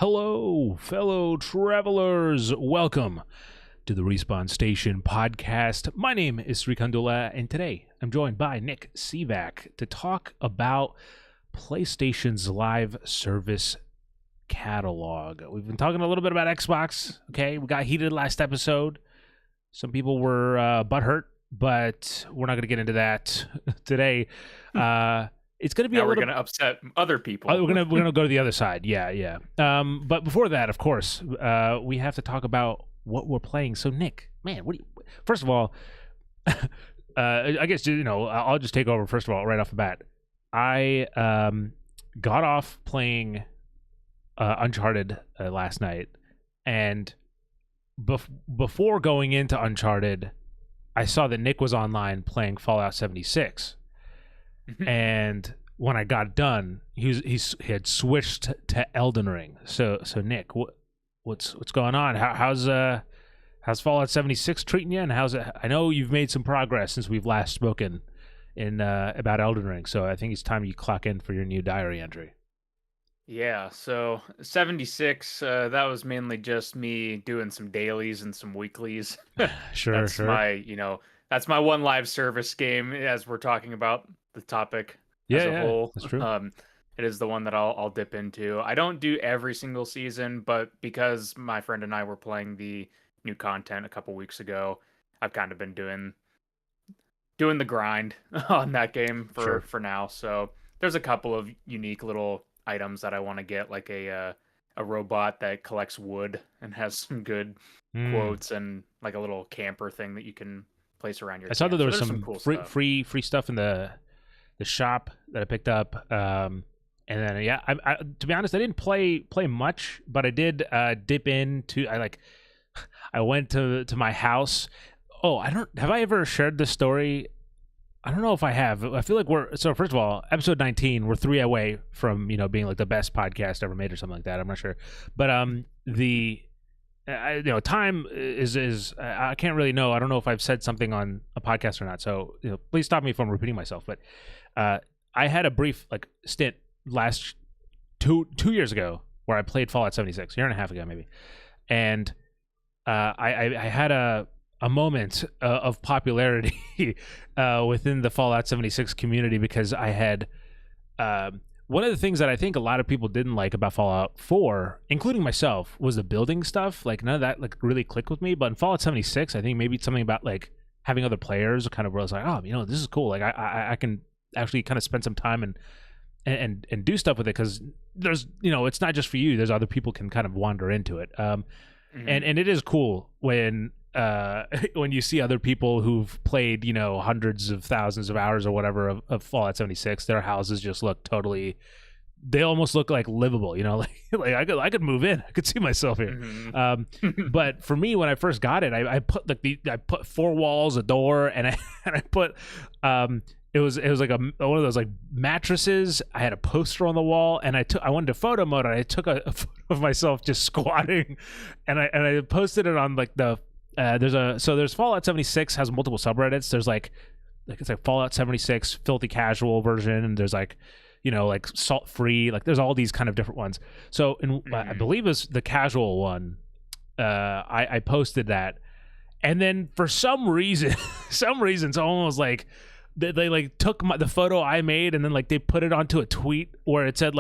Hello, fellow travelers. Welcome to the Respawn Station podcast. My name is Kandula, and today I'm joined by Nick Sivak to talk about PlayStation's live service catalog. We've been talking a little bit about Xbox. Okay, we got heated last episode. Some people were butthurt, but we're not going to get into that today. It's going to be we're going to upset other people. We're going to go to the other side. Yeah. But before that, of course, we have to talk about what we're playing. So, Nick, man, first of all, I guess I'll just take over. First of all, right off the bat, I got off playing Uncharted last night, and before going into Uncharted, I saw that Nick was online playing Fallout 76. And when I got done, he had switched to Elden Ring. So Nick, what's going on? How's Fallout 76 treating you? And how's it? I know you've made some progress since we've last spoken about Elden Ring. So I think it's time you clock in for your new diary entry. Yeah, so 76, that was mainly just me doing some dailies and some weeklies. Sure. That's my one live service game as we're talking about the topic as a whole. That's true. It is the one that I'll dip into. I don't do every single season, but because my friend and I were playing the new content a couple weeks ago, I've kind of been doing the grind on that game for now. So there's a couple of unique little items that I want to get, like a robot that collects wood and has some good quotes, and like a little camper thing that you can place around your I saw that there was some cool stuff. free stuff in the shop that I picked up, and then I to be honest, I didn't play much, but I did dip into. I went to my house. Oh, have I ever shared this story? I don't know if I have. I feel like so first of all, episode 19, we're 3 away from being like the best podcast ever made or something like that. I'm not sure, but time is I can't really know. I don't know if I've said something on a podcast or not. So please stop me if I'm repeating myself. But I had a brief stint last two years ago where I played Fallout 76, a year and a half ago maybe, and I had a moment of popularity within the Fallout 76 community because I had one of the things that I think a lot of people didn't like about Fallout 4, including myself, was the building stuff. Like none of that really clicked with me. But in Fallout 76, I think maybe it's something about having other players kind of where I was like, oh, this is cool. Like I can actually kind of spend some time and do stuff with it, because there's it's not just for you. There's other people can kind of wander into it. And it is cool when you see other people who've played hundreds of thousands of hours or whatever of Fallout 76, their houses just look totally, they almost look like livable, like I could move in. I could see myself here. But for me, when I first got it, I put I put 4 walls, a door, and I put it was like one of those mattresses. I had a poster on the wall, and I went to photo mode, and I took a photo of myself just squatting, and I posted it on there's Fallout 76 has multiple subreddits. There's it's Fallout 76 filthy casual version, and there's salt free, there's all these kind of different ones. So I believe it was the casual one. I posted that, and then for some reason someone was they took the photo I made, and then they put it onto a tweet where it said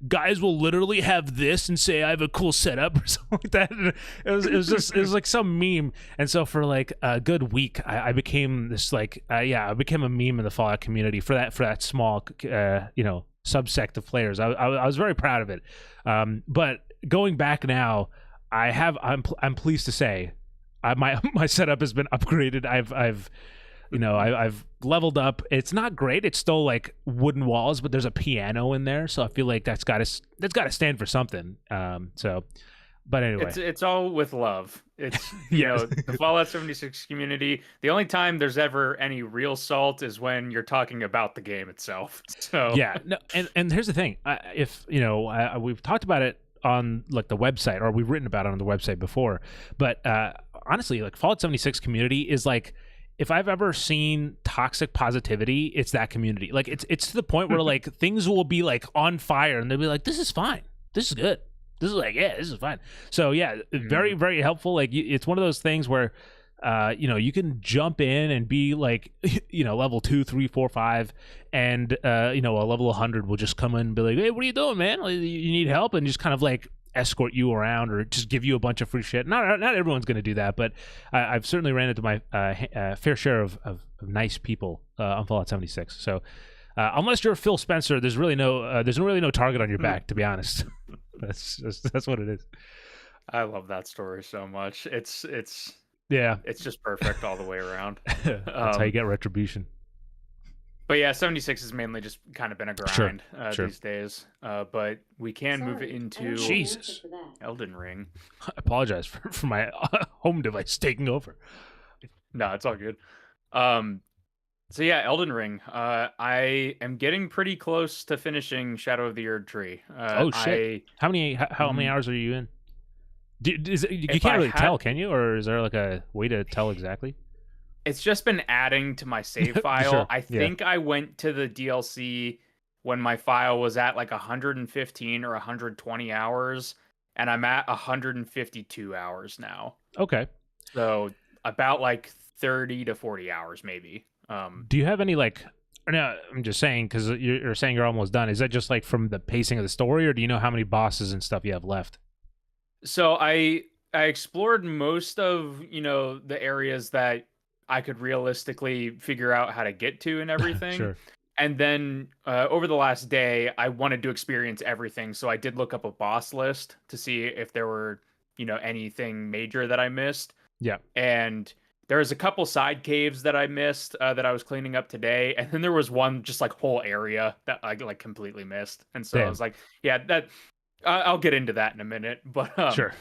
guys will literally have this and say I have a cool setup or something like that. And it was like some meme. And so for a good week, I became this I became a meme in the Fallout community for that small subsect of players. I was very proud of it. But going back now, I'm pleased to say my setup has been upgraded. I've leveled up. It's not great. It's still wooden walls, but there's a piano in there, so I feel like that's got to stand for something. But anyway, it's all with love. It's the Fallout 76 community. The only time there's ever any real salt is when you're talking about the game itself. So yeah, no, and here's the thing. If we've talked about it on the website, or we've written about it on the website before, but honestly, Fallout 76 community is if I've ever seen toxic positivity, it's that community. It's to the point where things will be on fire, and they'll be like, "This is fine. This is good. This is like, yeah, this is fine. So yeah, very, very helpful. Like it's one of those things where, you can jump in and be like, level 2, 3, 4, 5, and a level 100 will just come in and be like, hey, what are you doing, man? You need help, and just kind of like escort you around or just give you a bunch of free shit. Not everyone's going to do that, but I've certainly ran into my fair share of nice people on Fallout 76. So unless you're Phil Spencer, there's really no target on your back, to be honest. That's what it is. I love that story so much. It's just perfect all the way around. That's how you get retribution. But yeah, 76 has mainly just kind of been a grind Sure. these days. But we can move it into Jesus. Elden Ring. I apologize for my home device taking over. No, it's all good. So yeah, Elden Ring. I am getting pretty close to finishing Shadow of the Erd Tree. Oh shit! How many hours are you in? You can't really tell, can you? Or is there like a way to tell exactly? It's just been adding to my save file. Sure. I think I went to the DLC when my file was at like 115 or 120 hours, and I'm at 152 hours now. Okay. So about like 30 to 40 hours maybe. Do you have any like? No, I'm just saying because you're saying you're almost done. Is that just like from the pacing of the story, or do you know how many bosses and stuff you have left? So I explored most of the areas that I could realistically figure out how to get to and everything. Sure. And then over the last day, I wanted to experience everything. So I did look up a boss list to see if there were, anything major that I missed. Yeah. And there was a couple side caves that I missed that I was cleaning up today. And then there was one just like whole area that I like completely missed. And so I was like, yeah, I'll get into that in a minute. But sure.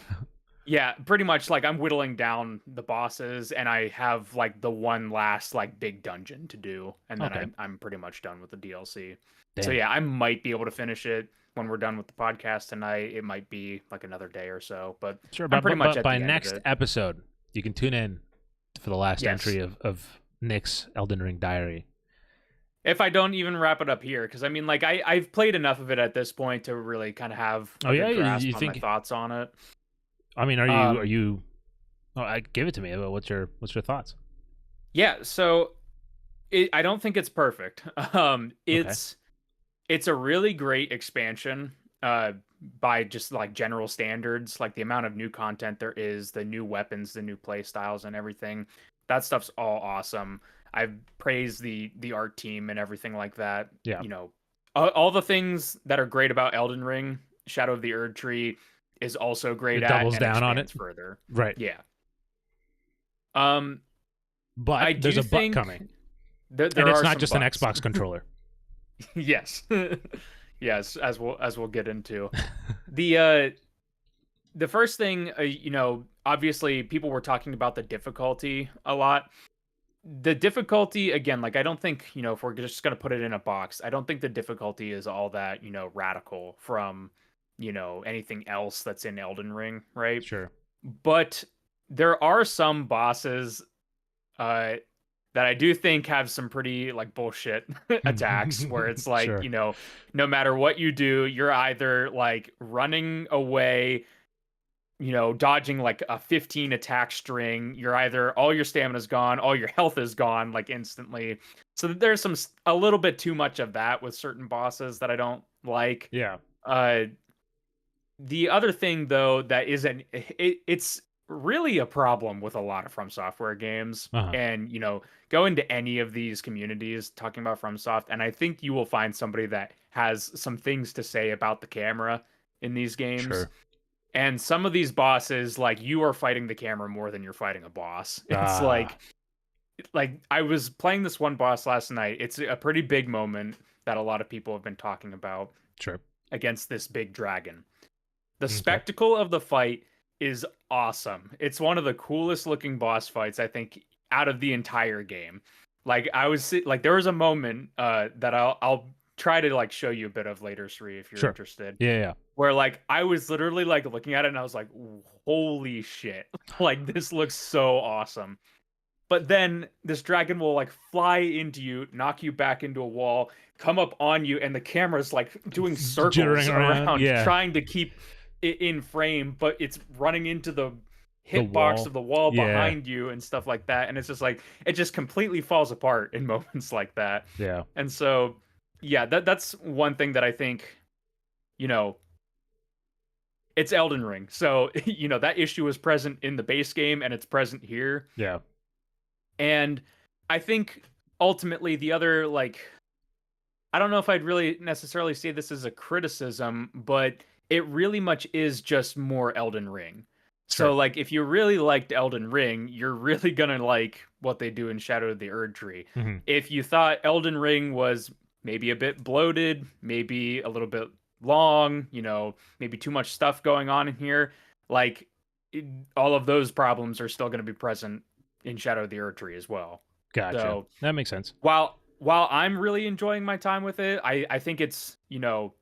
Yeah, pretty much like I'm whittling down the bosses and I have like the one last like big dungeon to do. And then I'm pretty much done with the DLC. Damn. So yeah, I might be able to finish it when we're done with the podcast tonight. It might be like another day or so, but sure. I'm pretty much at by next episode, you can tune in for the last entry of Nick's Elden Ring diary. If I don't even wrap it up here, because I mean, like I've played enough of it at this point to really kind of have a good grasp on my thoughts on it. I mean, are you? Oh, give it to me. What's your thoughts? Yeah, so I don't think it's perfect. It's a really great expansion by just like general standards, like the amount of new content there is, the new weapons, the new play styles, and everything. That stuff's all awesome. I've praised the art team and everything like that. Yeah, all the things that are great about Elden Ring, Shadow of the Erd Tree is also great. It doubles down on it further, right? Yeah. But there's a but coming. And it's not just an Xbox controller. Yes, yes. As we'll get into the first thing. Obviously, people were talking about the difficulty a lot. The difficulty, again, like I don't think if we're just gonna put it in a box, I don't think the difficulty is all that radical from anything else that's in Elden Ring, right? Sure. But there are some bosses that I do think have some pretty like bullshit attacks where it's like, sure. No matter what you do, you're either like running away, dodging like a 15 attack string. You're either all your stamina's gone, all your health is gone like instantly. So there's a little bit too much of that with certain bosses that I don't like. Yeah. The other thing, though, that it's really a problem with a lot of From Software games. Uh-huh. And, go into any of these communities talking about FromSoft, and I think you will find somebody that has some things to say about the camera in these games. Sure. And some of these bosses, like, you are fighting the camera more than you're fighting a boss. It's like I was playing this one boss last night. It's a pretty big moment that a lot of people have been talking about. Sure. Against this big dragon. The spectacle of the fight is awesome. It's one of the coolest looking boss fights, I think, out of the entire game. Like there was a moment that I'll try to like show you a bit of later, Sri, if you're interested. Yeah. Where like I was literally like looking at it and I was like, holy shit. Like this looks so awesome. But then this dragon will like fly into you, knock you back into a wall, come up on you, and the camera's like doing circles around trying to keep in frame, but it's running into the The hitbox wall. of the wall Yeah. behind you and stuff like that. And it's just like it just completely falls apart in moments like that. Yeah. And so, yeah, that's one thing that I think, you know, it's Elden Ring. So, that issue is present in the base game and it's present here. Yeah. And I think ultimately the other, like, I don't know if I'd really necessarily say this as a criticism, but it really much is just more Elden Ring. So, Sure. like, if you really liked Elden Ring, you're really gonna like what they do in Shadow of the Erdtree. Hmm. If you thought Elden Ring was maybe a bit bloated, maybe a little bit long, maybe too much stuff going on in here, like, all of those problems are still gonna be present in Shadow of the Erdtree as well. Gotcha. So, That makes sense. while I'm really enjoying my time with it, I think it's,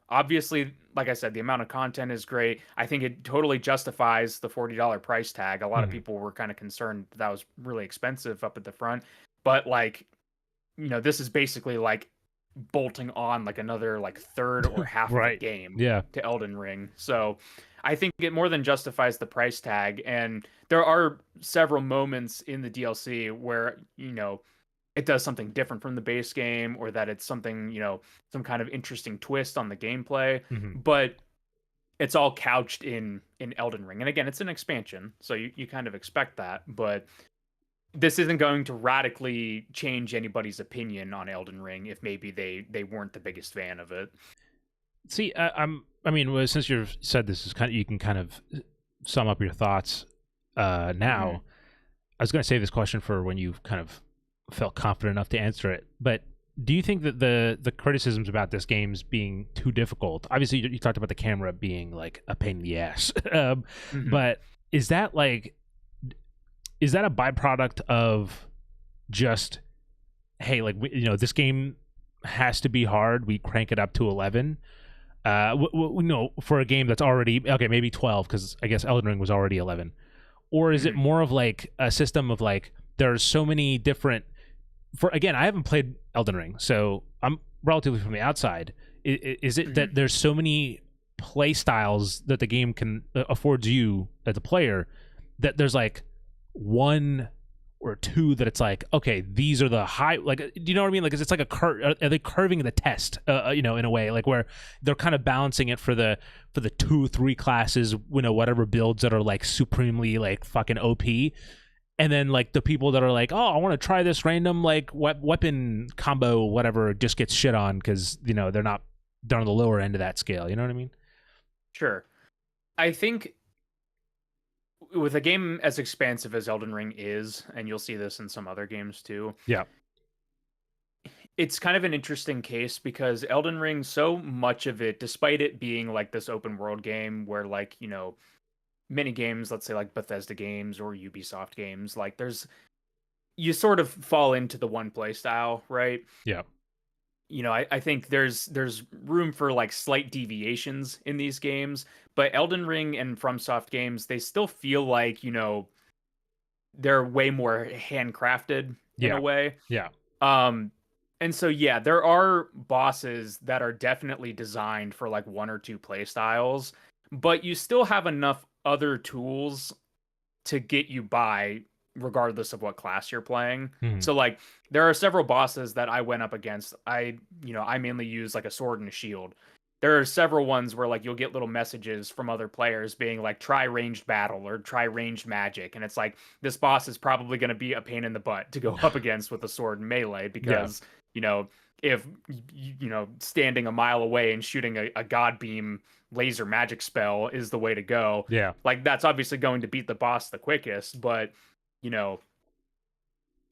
obviously, like I said, the amount of content is great. I think it totally justifies the $40 price tag. A lot of Hmm. people were kind of concerned that was really expensive up at the front, but like, this is basically like bolting on like another like third or half of a Right. game Yeah. to Elden Ring. So I think it more than justifies the price tag. And there are several moments in the DLC where, it does something different from the base game, or that it's something, some kind of interesting twist on the gameplay. Hmm. But it's all couched in Elden Ring. And again, it's an expansion, so you kind of expect that, but this isn't going to radically change anybody's opinion on Elden Ring if maybe they weren't the biggest fan of it. See, I mean, well, since you've said this is kind of, you can kind of sum up your thoughts. Hmm. Now, I was going to save this question for when you've kind of felt confident enough to answer it. But do you think that the criticisms about this game's being too difficult? Obviously, you talked about the camera being like a pain in the ass, Hmm. but is that like is that a byproduct of just, hey, like this game has to be hard, we crank it up to 11? No, for a game that's already okay, maybe 12, because I guess Elden Ring was already 11. Or is it Hmm. more of like a system of like there's so many different, for again, I haven't played Elden Ring, so I'm relatively from the outside. Is it Hmm. that there's so many play styles that the game can affords you as a player, that there's like one or two that it's like, okay, these are the high, like, do you know what I mean? Like, it's like are they curving the test, in a way, like where they're kind of balancing it for the 2-3 classes, whatever builds that are like supremely like fucking OP, and then like the people that are like, oh, I want to try this random like weapon combo, whatever, just gets shit on because they're on the lower end of that scale. You know what I mean? Sure. I think with a game as expansive as Elden Ring is, and you'll see this in some other games too, Yeah. it's kind of an interesting case because Elden Ring, so much of it, despite it being like this open world game where, like, many games, let's say like Bethesda games or Ubisoft games, like you sort of fall into the one play style, right? Yeah. I think there's room for like slight deviations in these games, but Elden Ring and FromSoft games, they still feel like, they're way more handcrafted in a Yeah. way. Yeah. Um, and so yeah, there are bosses that are definitely designed for like one or two play styles, but you still have enough other tools to get you by regardless of what class you're playing. Mhm. So like there are several bosses that I went up against. I mainly use like a sword and a shield. There are several ones where like you'll get little messages from other players being like try ranged battle or try ranged magic, and it's like this boss is probably going to be a pain in the butt to go up against with a sword and melee Yeah. because, if standing a mile away and shooting a god beam laser magic spell is the way to go, Yeah. like that's obviously going to beat the boss the quickest, but you know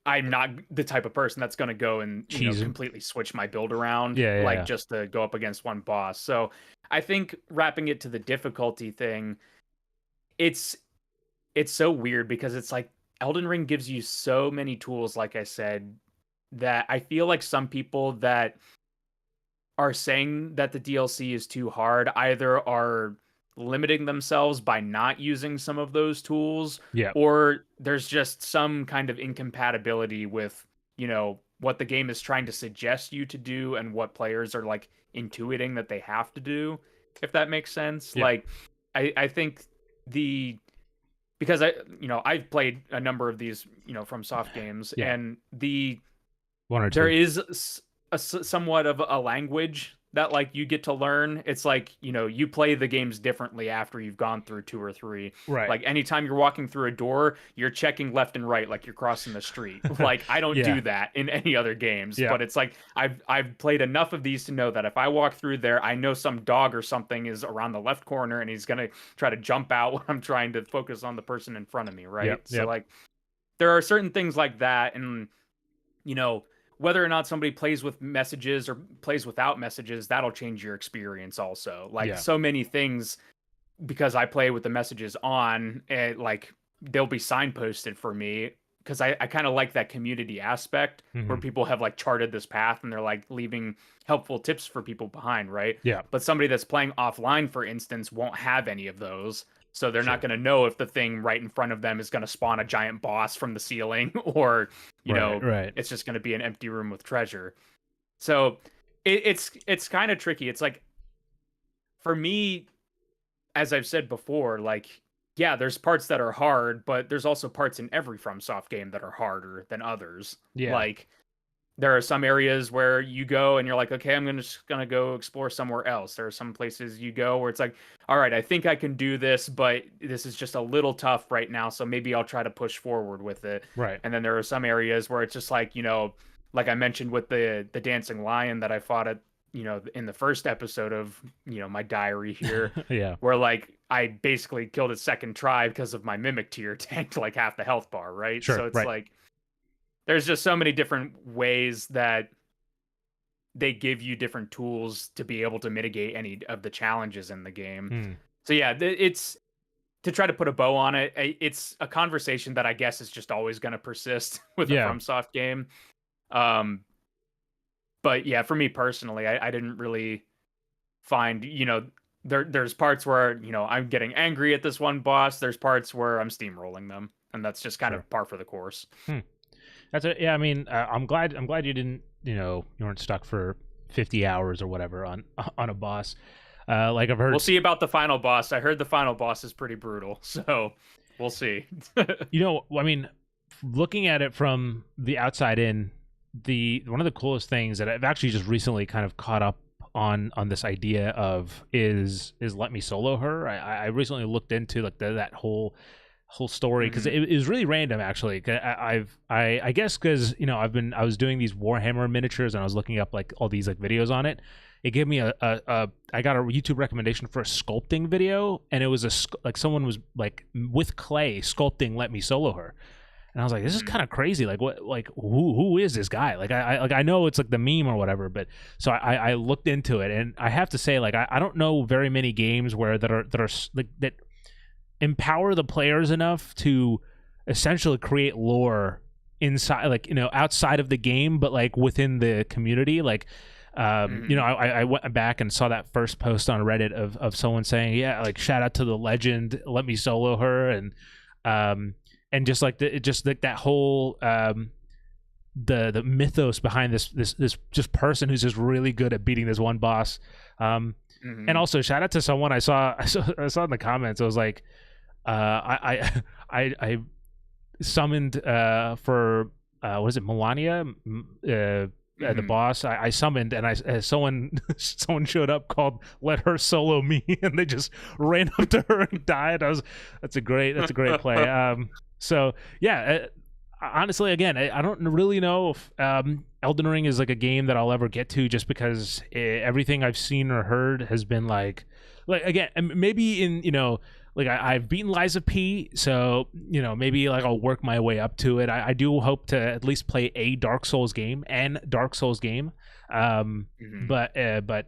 I'm not the type of person that's going to go and, Cheese 'em. completely switch my build around, Yeah. Yeah. like Yeah. just to go up against one boss. So I think wrapping it to the difficulty thing, it's it's so weird because it's like Elden Ring gives you so many tools, like I said, that I feel like some people that are saying that the DLC is too hard either are limiting themselves by not using some of those tools, Yeah. or there's just some kind of incompatibility with, what the game is trying to suggest you to do and what players are like intuiting that they have to do, if that makes sense. Yeah. Like I think the because I've played a number of these from soft games, Yeah, and one or there two. is somewhat of a language that like you get to learn. It's like, you play the games differently after you've gone through two or three. Right. Like anytime you're walking through a door, you're checking left and right like you're crossing the street. Like I don't Yeah. do that in any other games, Yeah. but it's like I've played enough of these to know that if I walk through there, I know some dog or something is around the left corner and he's gonna try to jump out when I'm trying to focus on the person in front of me, right? Yep. So Yep. like there are certain things like that, and you know, whether or not somebody plays with messages or plays without messages, that'll change your experience also. Like Yeah. so many things, because I play with the messages on, like they'll be signposted for me because I kind of like that community aspect where Hmm. people have like charted this path and they're like leaving helpful tips for people behind, right? Yeah. But somebody that's playing offline, for instance, won't have any of those. So they're not Sure. going to know if the thing right in front of them is going to spawn a giant boss from the ceiling or, you Right. know, Right. it's just going to be an empty room with treasure. So it's kind of tricky. It's like for me, as I've said before, like, yeah, there's parts that are hard, but there's also parts in every FromSoft game that are harder than others. Yeah. Like, there are some areas where you go and you're like, okay, just gonna go explore somewhere else. There are some places you go where it's like, all right, I think I can do this, but this is just a little tough right now, so maybe I'll try to push forward with it. Right. And then there are some areas where it's just like, like I mentioned with the dancing lion that I fought at, in the first episode of, my diary here, Yeah. where like I basically killed it second try because of my mimic tier tanked like half the health bar, right? Sure. So it's Right. like there's just so many different ways that they give you different tools to be able to mitigate any of the challenges in the game. Hmm. So yeah, it's to try to put a bow on it. It's a conversation that I guess is just always going to persist with a Yeah. FromSoft game. But yeah, for me personally, I didn't really find, there's parts where, I'm getting angry at this one boss. There's parts where I'm steamrolling them, and that's just kind Sure. of par for the course. Hmm. That's it. Yeah. I mean, I'm glad. I'm glad you didn't. You weren't stuck for 50 hours or whatever on a boss. Like I've heard. We'll see about the final boss. I heard the final boss is pretty brutal, so we'll see. I mean, looking at it from the outside in, one of the coolest things that I've actually just recently kind of caught up on this idea of is let me solo her. I recently looked into like that whole story because it was really random actually. I guess because I was doing these Warhammer miniatures and I was looking up like all these like videos on it. It gave me I got a YouTube recommendation for a sculpting video, and it was like someone was like with clay sculpting let me solo her. And I was like, this is kind of crazy. Like, what? Like, who is this guy? Like, I know it's like the meme or whatever, but so I looked into it, and I have to say, like, I don't know very many games where that are like that empower the players enough to essentially create lore inside, like outside of the game, but like within the community, like. I went back and saw that first post on Reddit of someone saying, yeah, like shout out to the legend, let me solo her, and just like that whole the mythos behind this just person who's just really good at beating this one boss. And also shout out to someone I saw in the comments. It was like I summoned for what is it, Melania, the boss. I summoned, and someone showed up called "Let Her Solo Me," and they just ran up to her and died. That's a great play. So yeah, honestly, again, I don't really know if Elden Ring is like a game that I'll ever get to, just because everything I've seen or heard has been like again, maybe in like I've beaten Lies of P, so maybe like I'll work my way up to it. I do hope to at least play a Dark Souls game. But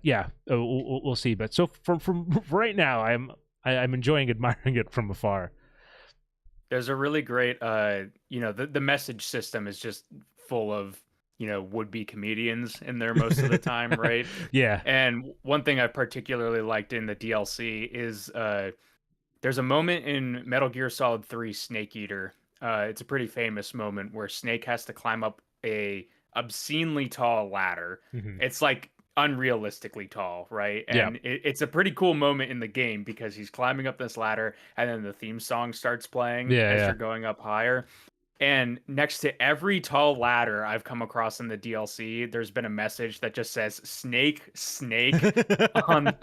yeah, we'll see. But so from right now, I'm enjoying admiring it from afar. There's a really great, the message system is just full of, would-be comedians in there most of the time, right? Yeah. And one thing I particularly liked in the DLC is there's a moment in Metal Gear Solid 3 Snake Eater. It's a pretty famous moment where Snake has to climb up a obscenely tall ladder. Mm-hmm. It's like unrealistically tall, right? Yeah. And it's a pretty cool moment in the game because he's climbing up this ladder and then the theme song starts playing Yeah, as yeah. you're going up higher. And next to every tall ladder I've come across in the DLC, there's been a message that just says snake, snake on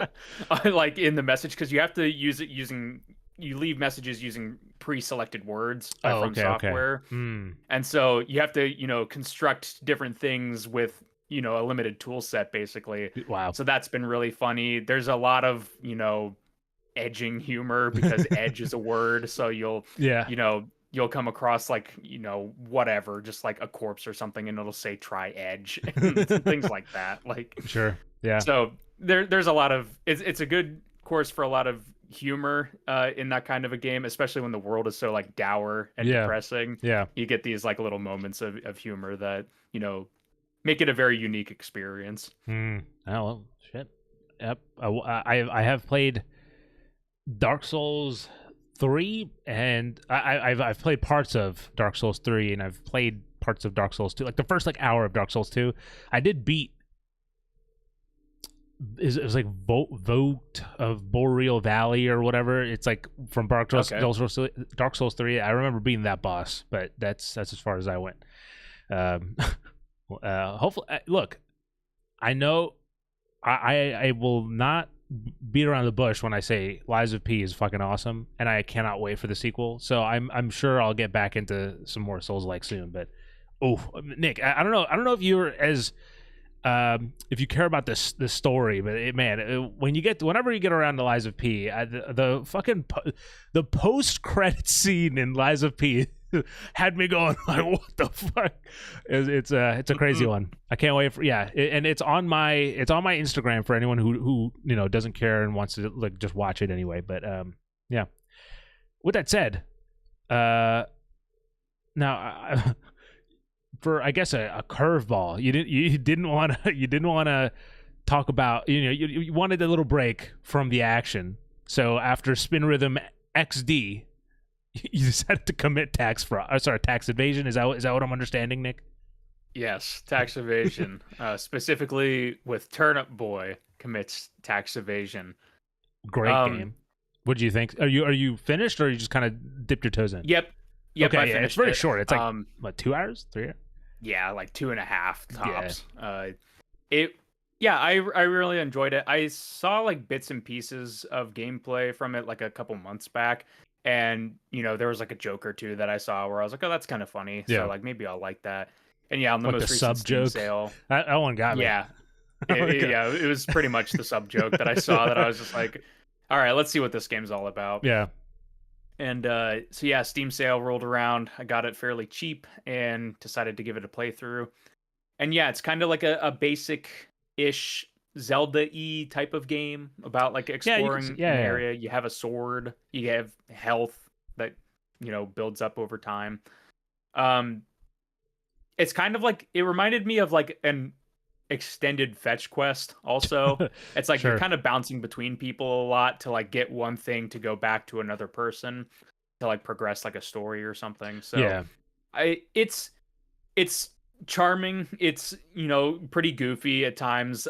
like in the message, because you have to use it using you leave messages using pre-selected words Oh, from okay, okay. software. And so you have to, construct different things with, a limited tool set basically. Wow. So that's been really funny. There's a lot of, edging humor because edge is a word. So Yeah. you'll come across like, whatever, just like a corpse or something, and it'll say try edge and things like that. Like, Sure. Yeah. so there's a lot of, it's a good course for a lot of humor in that kind of a game, especially when the world is so like dour and depressing. Yeah. You get these like little moments of humor that, make it a very unique experience. Oh, well, shit. Yep. I have played Dark Souls 3, and I've played parts of Dark Souls 3, and I've played parts of Dark Souls 2. Like the first like hour of Dark Souls 2, I did beat. It was like Vote of Boreal Valley or whatever. It's like from Dark Souls 3. I remember beating that boss, but that's as far as I went. Hopefully, look, I know I will not beat around the bush when I say Lies of P is fucking awesome, and I cannot wait for the sequel. So I'm sure I'll get back into some more Souls-like soon. But Nick, I don't know if you're as if you care about this story, but whenever you get around to Lies of P, the fucking the post credit scene in Lies of P had me going like, what the fuck? It's a crazy one. I can't wait for and it's on my Instagram for anyone who doesn't care and wants to like just watch it anyway. But yeah. With that said, now for I guess a curveball, you didn't want to talk about, you wanted a little break from the action. So after Spin Rhythm XD, you decided to commit tax evasion. Is that what I'm understanding, Nick? Yes, tax evasion. Specifically with Turnip Boy commits tax evasion. Great game. What do you think? Are you finished, or you just kind of dipped your toes in? Yep. Okay, I finished it's very short. It's like what, 2 hours, 3 hours? Yeah, like 2.5 tops. Yeah. I really enjoyed it. I saw like bits and pieces of gameplay from it like a couple months back. And, there was like a joke or two that I saw where I was like, oh, that's kind of funny. Yeah. So like maybe I'll like that. And yeah, on the most recent Steam sale. That one got me. Yeah. It was pretty much the sub joke that I saw that I was just like, all right, let's see what this game's all about. Yeah. And so yeah, Steam sale rolled around. I got it fairly cheap and decided to give it a playthrough. And yeah, it's kind of like a basic-ish Zelda-y type of game about like exploring an area. You have a sword, you have health that builds up over time. It's kind of like, it reminded me of like an extended fetch quest also. It's like you're kind of bouncing between people a lot to like get one thing to go back to another person to like progress like a story or something. So it's charming. It's pretty goofy at times.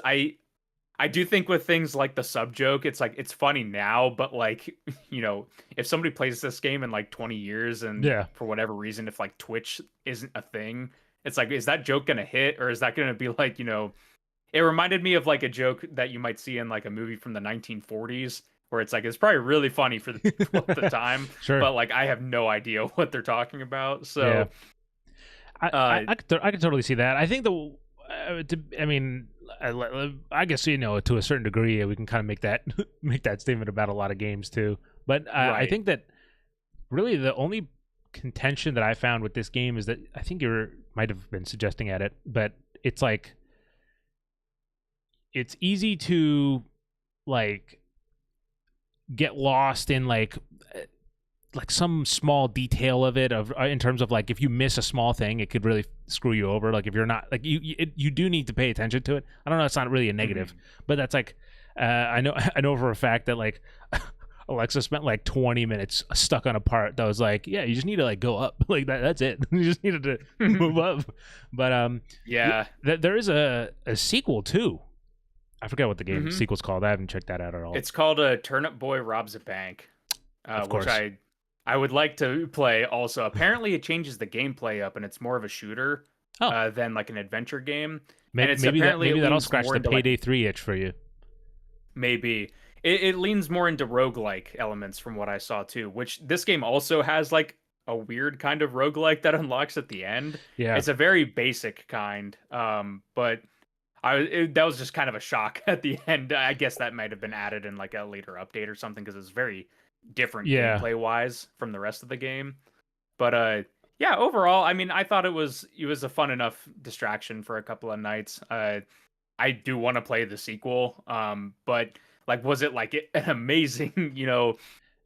I do think with things like the sub joke, it's like, it's funny now, but like, if somebody plays this game in like 20 years and for whatever reason, if like Twitch isn't a thing, it's like, is that joke going to hit? Or is that going to be like, it reminded me of like a joke that you might see in like a movie from the 1940s where it's like, it's probably really funny for the time, but like, I have no idea what they're talking about. So I could totally see that. I think I guess to a certain degree we can kind of make that statement about a lot of games too. But I think that really the only contention that I found with this game is that I think you might have been suggesting at it, but it's like it's easy to like get lost in like some small detail of it in terms of like if you miss a small thing it could really screw you over. Like if you're not like you do need to pay attention to it. I don't know, it's not really a negative, but that's like I know for a fact that like Alexa spent like 20 minutes stuck on a part that was like, yeah, you just need to like go up like that's it. You just needed to move up. But there is a sequel too. I forget what the game sequel's called. I haven't checked that out at all. It's called Turnip Boy Robs a Bank, Of course. which I would like to play also. Apparently, it changes the gameplay up, and it's more of a shooter than like an adventure game. Maybe, and it's maybe apparently that'll scratch the Payday like, 3 itch for you. Maybe. It leans more into roguelike elements from what I saw too, which this game also has like a weird kind of roguelike that unlocks at the end. Yeah. It's a very basic kind, but that was just kind of a shock at the end. I guess that might have been added in like a later update or something because it's very different gameplay wise from the rest of the game. But yeah, overall, I mean, I thought it was a fun enough distraction for a couple of nights. I do want to play the sequel, but like, was it like an amazing,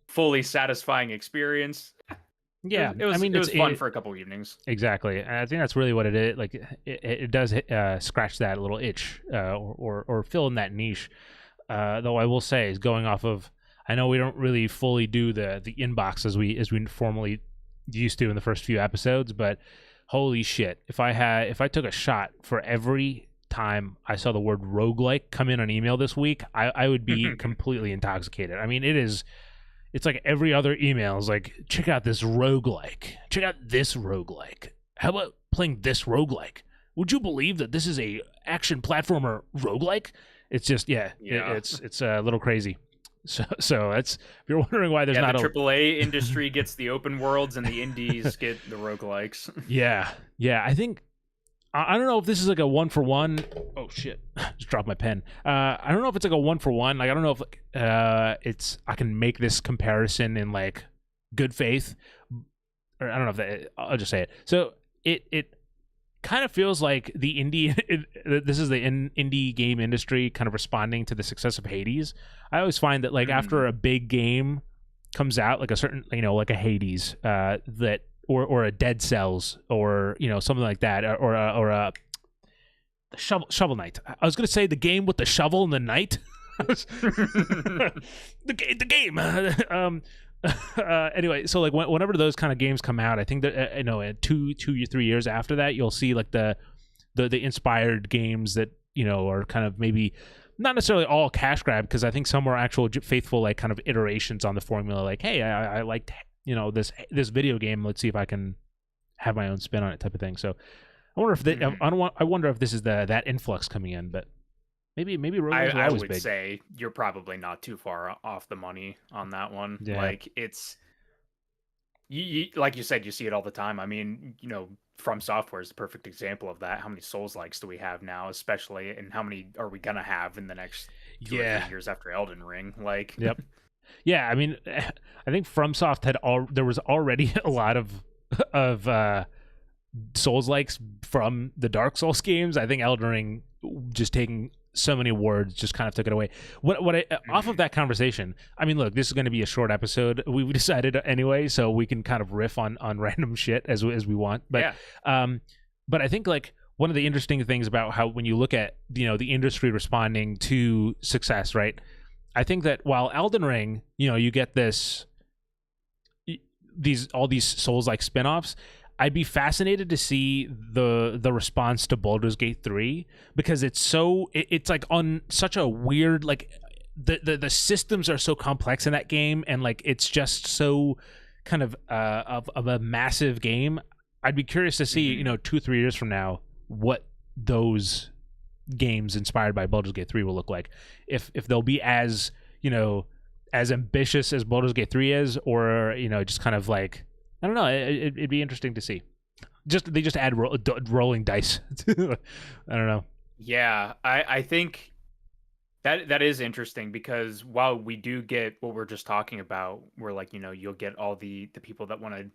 fully satisfying experience? Yeah, it was fun for a couple evenings. Exactly, and I think that's really what it is. Like, it does scratch that little itch, or fill in that niche. Though I will say, is going off of, I know we don't really fully do the inbox as we formally used to in the first few episodes, but holy shit, if I took a shot for every time I saw the word roguelike come in an email this week, I would be completely intoxicated. I mean, it's like every other email is like, check out this roguelike. Check out this roguelike. How about playing this roguelike? Would you believe that this is a action platformer roguelike? It's just, it's a little crazy. So that's, if you're wondering why there's not the AAA industry gets the open worlds and the indies get the roguelikes. Yeah. I think, I don't know if this is like a 1-for-1. Oh shit! Just dropped my pen. I don't know if it's like a 1-for-1. Like, I don't know if I can make this comparison in like good faith, or I don't know if I'll just say it. So it kind of feels like the this is the indie game industry kind of responding to the success of Hades. I always find that like after a big game comes out, like a certain, like a Hades, that. Or a Dead Cells, or something like that, or a Shovel Knight. I was gonna say the game with the shovel and the knight. the game. Anyway, so like whenever those kind of games come out, I think that 2-3 years after that, you'll see like the inspired games that are kind of maybe not necessarily all cash grab, because I think some are actual faithful like kind of iterations on the formula. Like, hey, I liked this video game, let's see if I can have my own spin on it, type of thing. So I wonder if I wonder if this is that influx coming in, but maybe I would say you're probably not too far off the money on that one. Yeah. Like, it's you like you said, you see it all the time. I mean, From Software is the perfect example of that. How many Souls-likes do we have now, especially, and how many are we gonna have in the next 2 or 3 years after Elden Ring? Like, yep. Yeah, I mean, I think FromSoft there was already a lot of Souls-likes from the Dark Souls games. I think Elden Ring, just taking so many words, just kind of took it away. Off of that conversation, I mean, look, this is going to be a short episode. We decided anyway, so we can kind of riff on random shit as we want. But but I think like one of the interesting things about how, when you look at the industry responding to success, right? I think that while Elden Ring, you get all these Souls-like spin-offs, I'd be fascinated to see the response to Baldur's Gate 3, because it's like on such a weird, like the systems are so complex in that game, and like it's just so kind of a massive game. I'd be curious to see 2-3 years from now what those games inspired by Baldur's Gate 3 will look like, if they'll be as as ambitious as Baldur's Gate 3 is, or just kind of like, I don't know, it'd be interesting to see. They just add rolling dice. I don't know. Yeah, I think that is interesting, because while we do get what we're just talking about, where like you'll get all the people that want to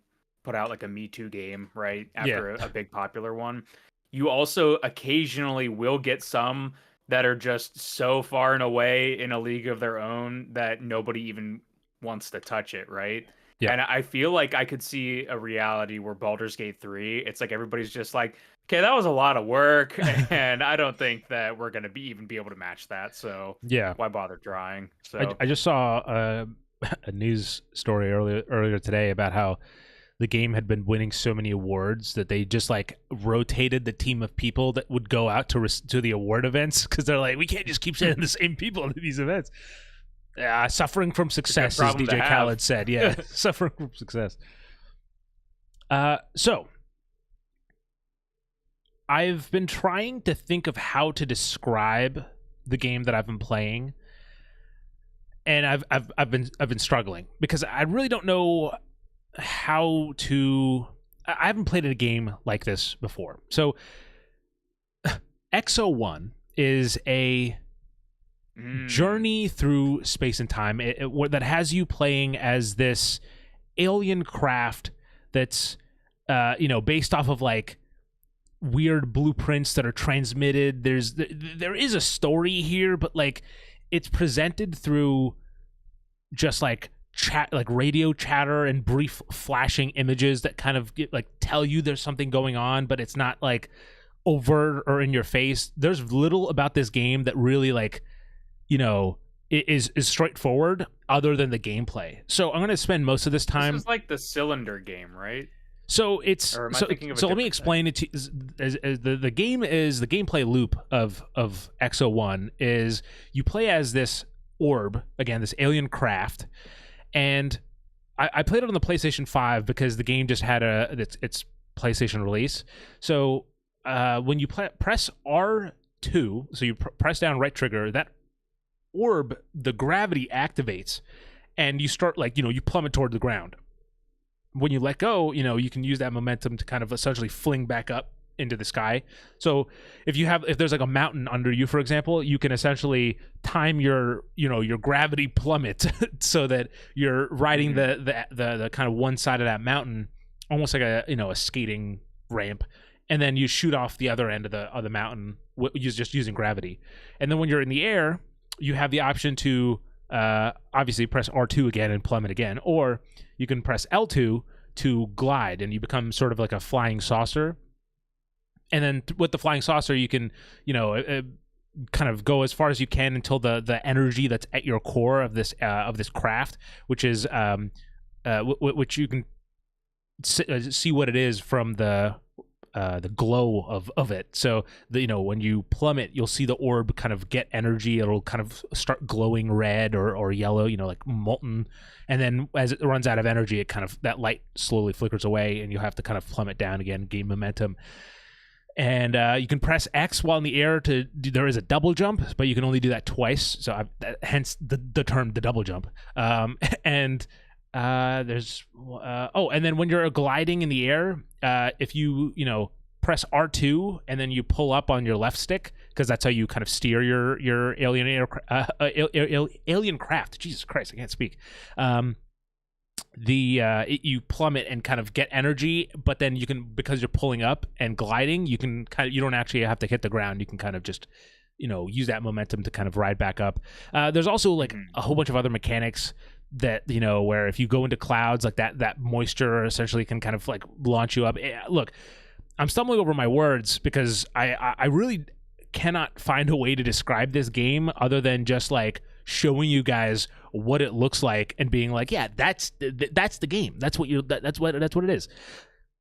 put out like a Me Too game right after a big popular one. You also occasionally will get some that are just so far and away in a league of their own that nobody even wants to touch it, right? Yeah. And I feel like I could see a reality where Baldur's Gate 3, it's like everybody's just like, okay, that was a lot of work, and I don't think that we're going to even be able to match that, so why bother trying? So I just saw a news story earlier today about how the game had been winning so many awards that they just like rotated the team of people that would go out to the award events, because they're like, we can't just keep sending the same people to these events. Suffering from success, as DJ Khaled said. Yeah, suffering from success. So I've been trying to think of how to describe the game that I've been playing, and I've been struggling because I really don't know how to. I haven't played a game like this before. So XO1 is a journey through space and time that has you playing as this alien craft that's based off of like weird blueprints that are transmitted. There is a story here, but like it's presented through just like chat, like radio chatter and brief flashing images that kind of tell you there's something going on, but it's not like overt or in your face. There's little about this game that really is straightforward other than the gameplay. So I'm going to spend most of this time. This is like the cylinder game, right? So it's so let me explain it to you. As the game is the gameplay loop of XO1 is you play as this orb, again, this alien craft, and I played it on the PlayStation 5 because the game just had its PlayStation release. So when you press R2, so you press down right trigger, that orb, the gravity activates, and you start you plummet toward the ground. When you let go, you can use that momentum to kind of essentially fling back up into the sky. So if there's like a mountain under you, for example, you can essentially time your gravity plummet so that you're riding the kind of one side of that mountain, almost like a skating ramp, and then you shoot off the other end of the mountain just using gravity. And then when you're in the air, you have the option to obviously press R2 again and plummet again, or you can press L2 to glide, and you become sort of like a flying saucer. And then with the flying saucer, you can, kind of go as far as you can until the energy that's at your core of this craft, which is which you can see what it is from the glow of it. So when you plummet, you'll see the orb kind of get energy. It'll kind of start glowing red or yellow, like molten. And then as it runs out of energy, it kind of, that light slowly flickers away, and you'll have to kind of plummet down again, gain momentum. And you can press X while in the air there is a double jump, but you can only do that twice. So hence the term, the double jump. And there's and then when you're gliding in the air, if you press R2 and then you pull up on your left stick, because that's how you kind of steer your alien craft. Jesus Christ, I can't speak. You plummet and kind of get energy, but then you can, because you're pulling up and gliding, you don't actually have to hit the ground. You can kind of just use that momentum to kind of ride back up. There's also like a whole bunch of other mechanics that where if you go into clouds, like that moisture essentially can kind of like launch you up. Look, I'm stumbling over my words because I really cannot find a way to describe this game other than just like showing you guys what it looks like and being like, yeah, that's the game. That's what it is.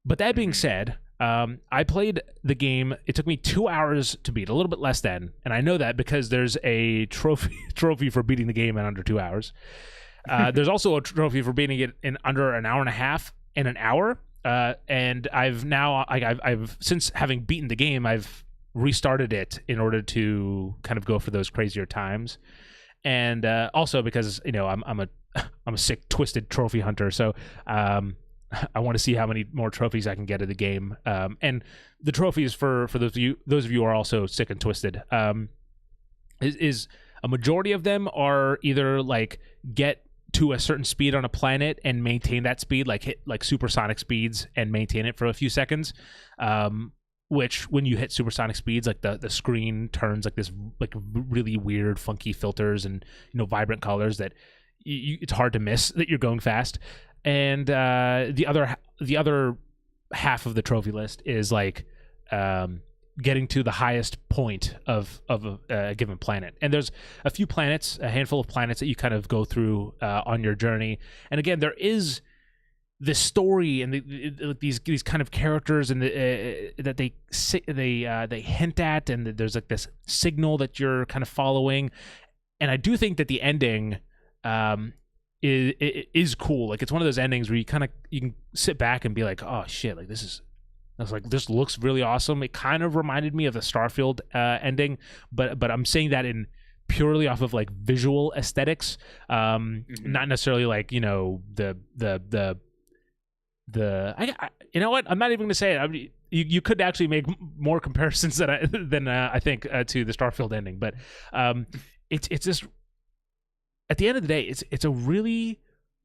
But that being said, I played the game. It took me 2 hours to beat, a little bit less than, and I know that because there's a trophy for beating the game in under 2 hours. There's also a trophy for beating it in under an hour and a half and an hour. And I've since having beaten the game, I've restarted it in order to kind of go for those crazier times. And also because I'm a sick, twisted trophy hunter, so I want to see how many more trophies I can get in the game. And the trophies for those of you who are also sick and twisted, is a majority of them are either like get to a certain speed on a planet and maintain that speed, like hit like supersonic speeds and maintain it for a few seconds. Which when you hit supersonic speeds, like the screen turns like this like really weird funky filters and vibrant colors that it's hard to miss that you're going fast. And the other half of the trophy list is like getting to the highest point of a given planet. And there's a handful of planets that you kind of go through on your journey. And again, there is the story and these kind of characters and that they hint at, and there's like this signal that you're kind of following. And I do think that the ending is cool. Like, it's one of those endings where you can sit back and be like, oh shit, like this looks really awesome. It kind of reminded me of the Starfield ending, but I'm saying that in purely off of like visual aesthetics, not necessarily like, you know, the I you know what, I'm not even gonna say it. I mean, you could actually make more comparisons than I think to the Starfield ending, but it's just, at the end of the day, it's a really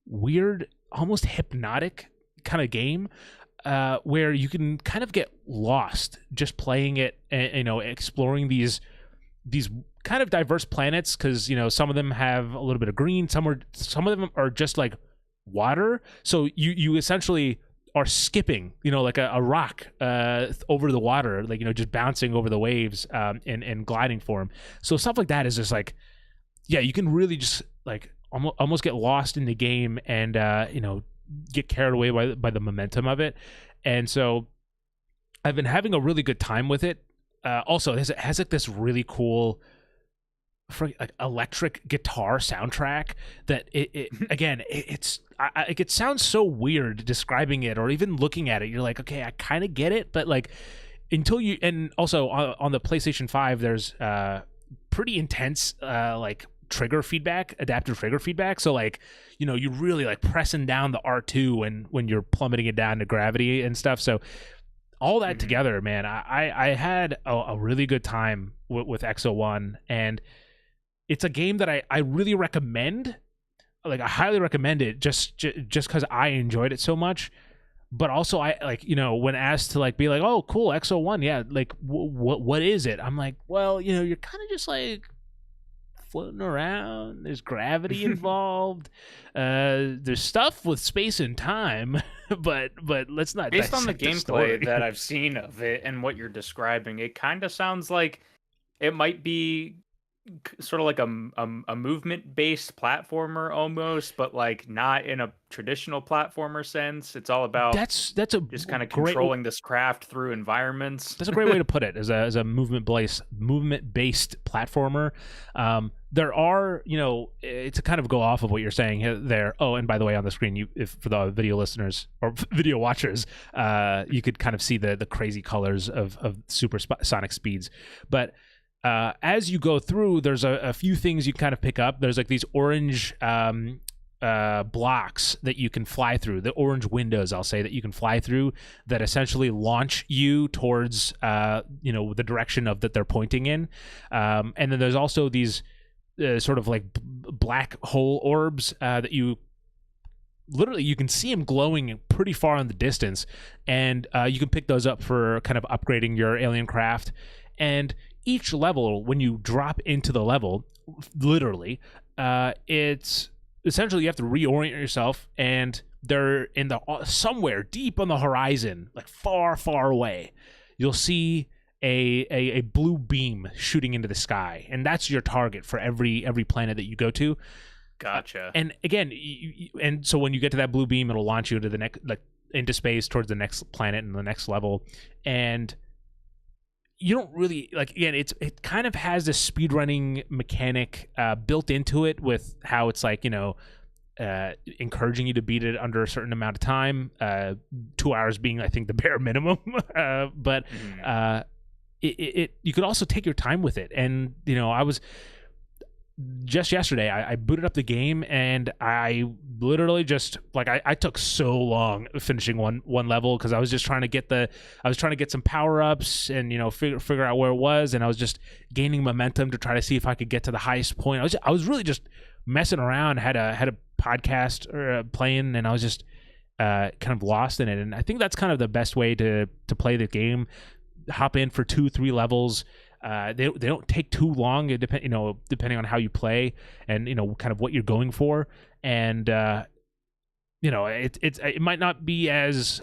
weird, almost hypnotic kind of game, where you can kind of get lost just playing it, and, you know, exploring these kind of diverse planets, because, you know, some of them have a little bit of green, some of them are just like water, so you essentially are skipping, you know, like a rock over the water, like, you know, just bouncing over the waves in gliding form. So stuff like that is just like, yeah, you can really just like almost get lost in the game, and you know, get carried away by the momentum of it. And so I've been having a really good time with it. Also, it has like this really cool like electric guitar soundtrack that it sounds so weird describing it or even looking at it. You're like, okay, I kind of get it, but like until you, and also on the PlayStation 5 there's pretty intense like adaptive trigger feedback, so like, you know, you're really like pressing down the R2 when you're plummeting it down to gravity and stuff. So all that together, man, I had a really good time with XO1, and it's a game that I really recommend. Like, I highly recommend it just because I enjoyed it so much. But also, I, like, you know, when asked to like be like, oh cool, XO1, yeah, like what is it? I'm like, well, you know, you're kind of just like floating around, there's gravity involved, there's stuff with space and time, but let's not, based on the gameplay that I've seen of it and what you're describing, it kind of sounds like it might be sort of like a movement based platformer almost, but like not in a traditional platformer sense. It's all about that's just kind of controlling this craft through environments. That's a great way to put it, as a movement based platformer. There are, you know, to kind of go off of what you're saying there. Oh, and by the way, on the screen, if for the video listeners or video watchers, you could kind of see the crazy colors of supersonic speeds. But as you go through, there's a few things you kind of pick up. There's like these orange blocks that you can fly through, the orange windows, I'll say, that you can fly through, that essentially launch you towards you know, the direction of that they're pointing in. And then there's also these sort of like black hole orbs that you can see them glowing pretty far in the distance, and you can pick those up for kind of upgrading your alien craft. And each level, when you drop into the level, literally, it's essentially you have to reorient yourself, and they're in somewhere deep on the horizon, like far away, you'll see a blue beam shooting into the sky, and that's your target for every planet that you go to. Gotcha. And again, and so when you get to that blue beam, it'll launch you into the next, like, into space towards the next planet and the next level. And you don't really, like, again, it kind of has this speedrunning mechanic built into it, with how it's like, you know, encouraging you to beat it under a certain amount of time, 2 hours being, I think, the bare minimum. But you could also take your time with it. And, you know, I was just yesterday, I booted up the game, and I literally just, like, I took so long finishing one level, because I was just trying to get some power-ups and, you know, figure out where it was, and I was just gaining momentum to try to see if I could get to the highest point. I was really just messing around, had a podcast playing, and I was just kind of lost in it. And I think that's kind of the best way to play the game. Hop in for 2-3 levels. They don't take too long, depending on how you play and, you know, kind of what you're going for. And you know, it might not be as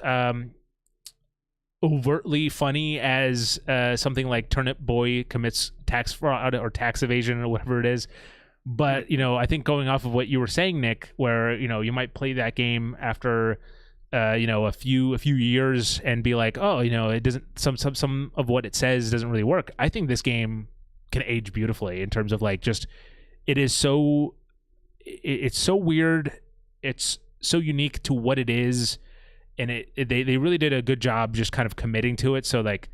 overtly funny as something like Turnip Boy Commits Tax Fraud or Tax Evasion or whatever it is. But, you know, I think going off of what you were saying, Nick, where, you know, you might play that game after a few years and be like, oh, it doesn't, some of what it says doesn't really work. I think this game can age beautifully in terms of like just it's so weird, it's so unique to what it is, and they really did a good job just kind of committing to it. So like,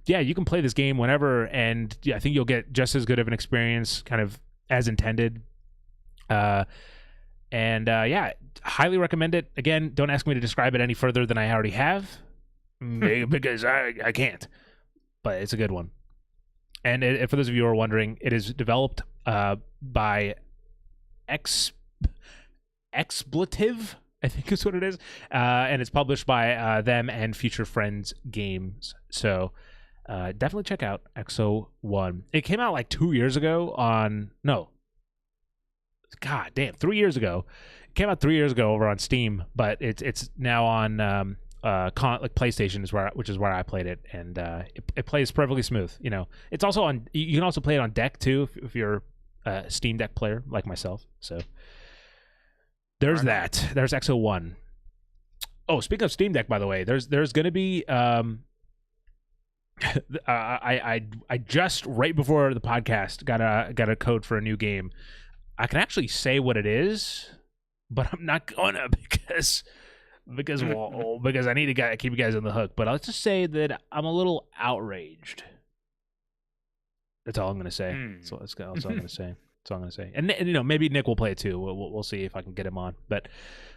yeah, you can play this game whenever, and I think you'll get just as good of an experience kind of as intended. Yeah, highly recommend it. Again, don't ask me to describe it any further than I already have, because I can't. But it's a good one. And for those of you who are wondering, it is developed by Expletive, I think is what it is, and it's published by them and Future Friends Games. So definitely check out Exo 1. It came out like 2 years ago God damn, 3 years ago. It came out 3 years ago over on Steam, but it's now on like PlayStation which is where I played it, and it plays perfectly smooth. It's also on. You can also play it on deck too if you're a Steam Deck player like myself. So there's that. There's Exo 1. Oh, speaking of Steam Deck, by the way, there's going to be I just right before the podcast got a code for a new game. I can actually say what it is, but I'm not gonna because I need to keep you guys on the hook. But I'll just say that I'm a little outraged. That's all I'm gonna say. So that's all I'm gonna say. That's all I'm gonna say. And maybe Nick will play it too. We'll see if I can get him on. But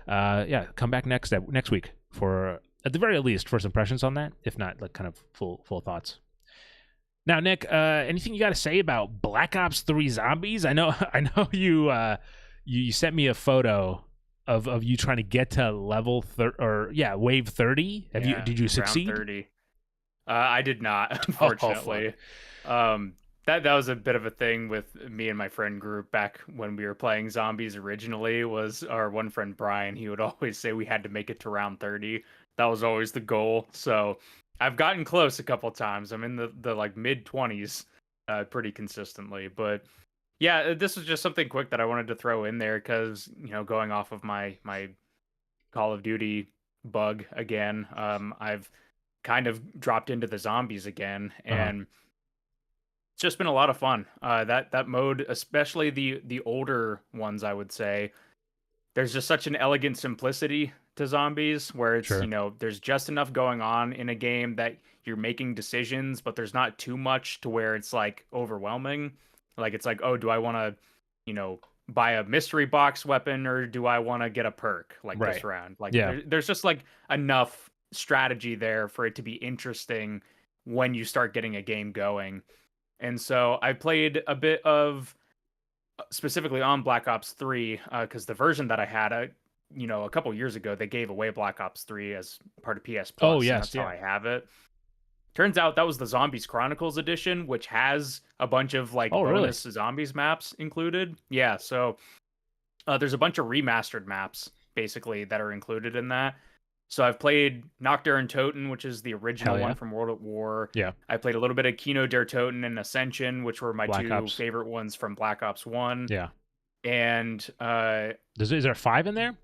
yeah, come back next week for, at the very least, first impressions on that. If not, like kind of full thoughts. Now, Nick, anything you got to say about Black Ops 3 Zombies? I know you sent me a photo of you trying to get to level wave 30. Did you succeed? Round 30. I did not, unfortunately. That was a bit of a thing with me and my friend group back when we were playing Zombies originally. Was our one friend Brian? He would always say we had to make it to round 30. That was always the goal. So I've gotten close a couple times. I'm in the like mid 20s pretty consistently. But yeah, this was just something quick that I wanted to throw in there because, going off of my Call of Duty bug again, I've kind of dropped into the zombies again, and it's just been a lot of fun. That mode, especially the older ones, I would say, there's just such an elegant simplicity to zombies where it's, there's just enough going on in a game that you're making decisions, but there's not too much to where it's like overwhelming. Like it's like, oh, do I want to, buy a mystery box weapon or do I want to get a perk like this round? Like there's just like enough strategy there for it to be interesting when you start getting a game going. And so I played a bit of specifically on Black Ops 3 because the version that I had, a couple years ago, they gave away Black Ops 3 as part of PS Plus. Oh, yes. That's how I have it. Turns out that was the Zombies Chronicles edition, which has a bunch of like bonus zombies maps included. Yeah, so there's a bunch of remastered maps basically that are included in that. So I've played Nacht der Untoten, which is the original one from World at War. Yeah. I played a little bit of Kino der Toten and Ascension, which were my two favorite ones from Black Ops 1. Yeah. And is there 5 in there?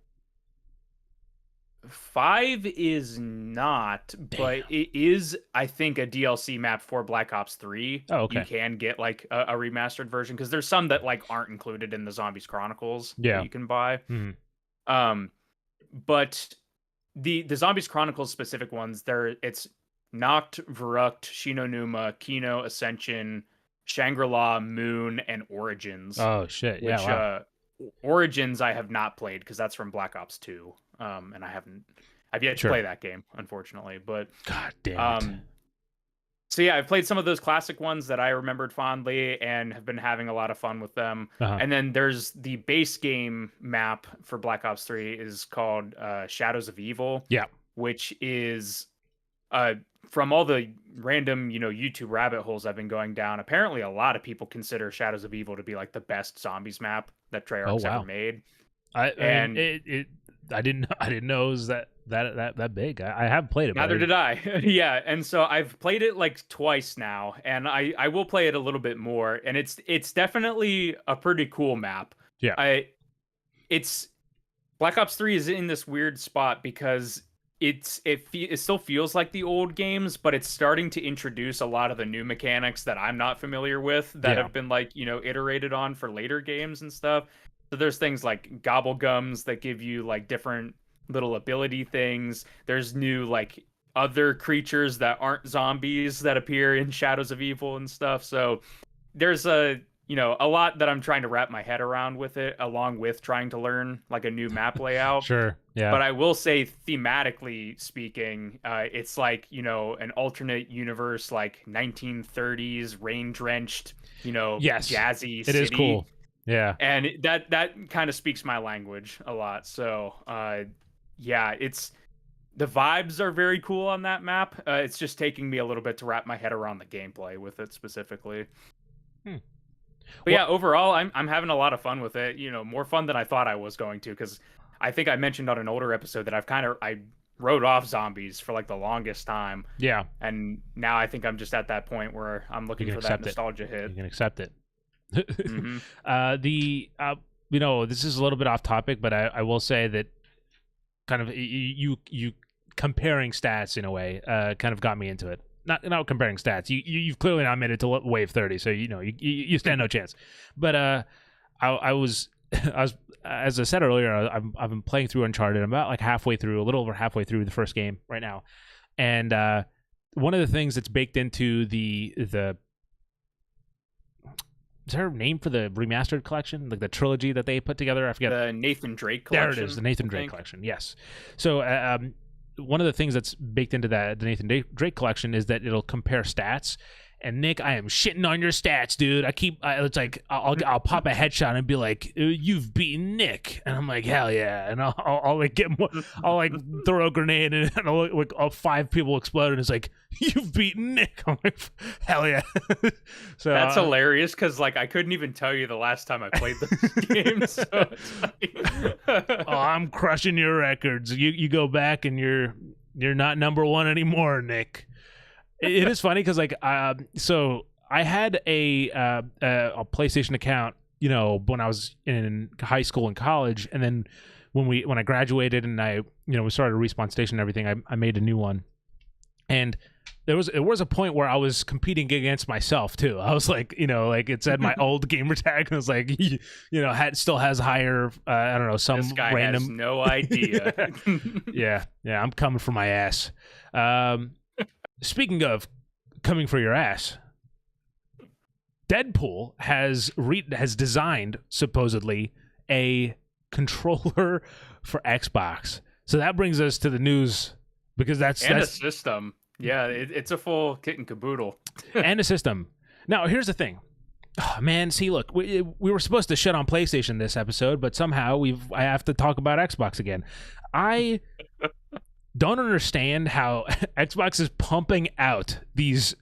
5 is not, but it is, I think, a DLC map for Black Ops 3. Oh, okay. You can get like a remastered version because there's some that like aren't included in the Zombies Chronicles that you can buy. Mm-hmm. But the Zombies Chronicles specific ones, it's Nacht, Verrucht, Shinonuma, Kino, Ascension, Shangri-La, Moon, and Origins. Oh shit! Yeah, Origins I have not played because that's from Black Ops 2. And I've yet to play that game, unfortunately. But God damn it. So yeah, I've played some of those classic ones that I remembered fondly and have been having a lot of fun with them. And then there's the base game map for Black Ops 3 is called Shadows of Evil. Yeah. Which is from all the random, YouTube rabbit holes I've been going down, apparently a lot of people consider Shadows of Evil to be like the best zombies map that Treyarch's ever made. I didn't know it was that big. I have played it. Neither did I. Yeah, and so I've played it like twice now, and I will play it a little bit more, and it's definitely a pretty cool map. Yeah. It's Black Ops 3 is in this weird spot because it still feels like the old games, but it's starting to introduce a lot of the new mechanics that I'm not familiar with that have been like, iterated on for later games and stuff. So there's things like gobble gums that give you like different little ability things. There's new like other creatures that aren't zombies that appear in Shadows of Evil and stuff. So there's a lot that I'm trying to wrap my head around with it, along with trying to learn like a new map layout. Sure. Yeah. But I will say, thematically speaking, it's like, an alternate universe, like 1930s rain drenched, yes, jazzy it city. is cool. Yeah. And that kind of speaks my language a lot. So, yeah, the vibes are very cool on that map. It's just taking me a little bit to wrap my head around the gameplay with it specifically. But yeah, overall, I'm having a lot of fun with it. More fun than I thought I was going to, because I think I mentioned on an older episode that I wrote off zombies for like the longest time. Yeah. And now I think I'm just at that point where I'm looking for that nostalgia hit. You can accept it. Mm-hmm. This is a little bit off topic, but I will say that kind of you comparing stats in a way kind of got me into it. Not comparing stats. You've clearly not made it to wave 30, so you stand no chance. But I was as I said earlier, I've been playing through Uncharted. I'm about like a little over halfway through the first game right now, and one of the things that's baked into the is there a name for the remastered collection, like the trilogy that they put together? I forget. The Nathan Drake collection. There it is, the Nathan Drake collection. Yes. So one of the things that's baked into the Nathan Drake collection is that it'll compare stats. And Nick, I am shitting on your stats, dude. It's like I'll pop a headshot and be like, "You've beaten Nick," and I'm like, "Hell yeah!" And I'll like get more. I'll like throw a grenade and all 5 people explode, and it's like, "You've beaten Nick." I'm like, "Hell yeah!" So that's hilarious because like I couldn't even tell you the last time I played those games. So it's like... I'm crushing your records. You go back and you're not number 1 anymore, Nick. It is funny because like so I had a PlayStation account, when I was in high school and college, and then when I graduated and I we started a Respawn station and everything, I made a new one, and there was a point where I was competing against myself too. I was like, like it said my old gamer tag, and it was like, still has higher, I don't know, some this guy random. Has no idea. yeah, I'm coming for my ass. Speaking of coming for your ass, Deadpool has designed supposedly a controller for Xbox. So that brings us to the news, because that's a system. Yeah, it's a full kit and caboodle. And a system. Now, here's the thing. Oh, man, see, look, we were supposed to shit on PlayStation this episode, but somehow I have to talk about Xbox again. I don't understand how Xbox is pumping out these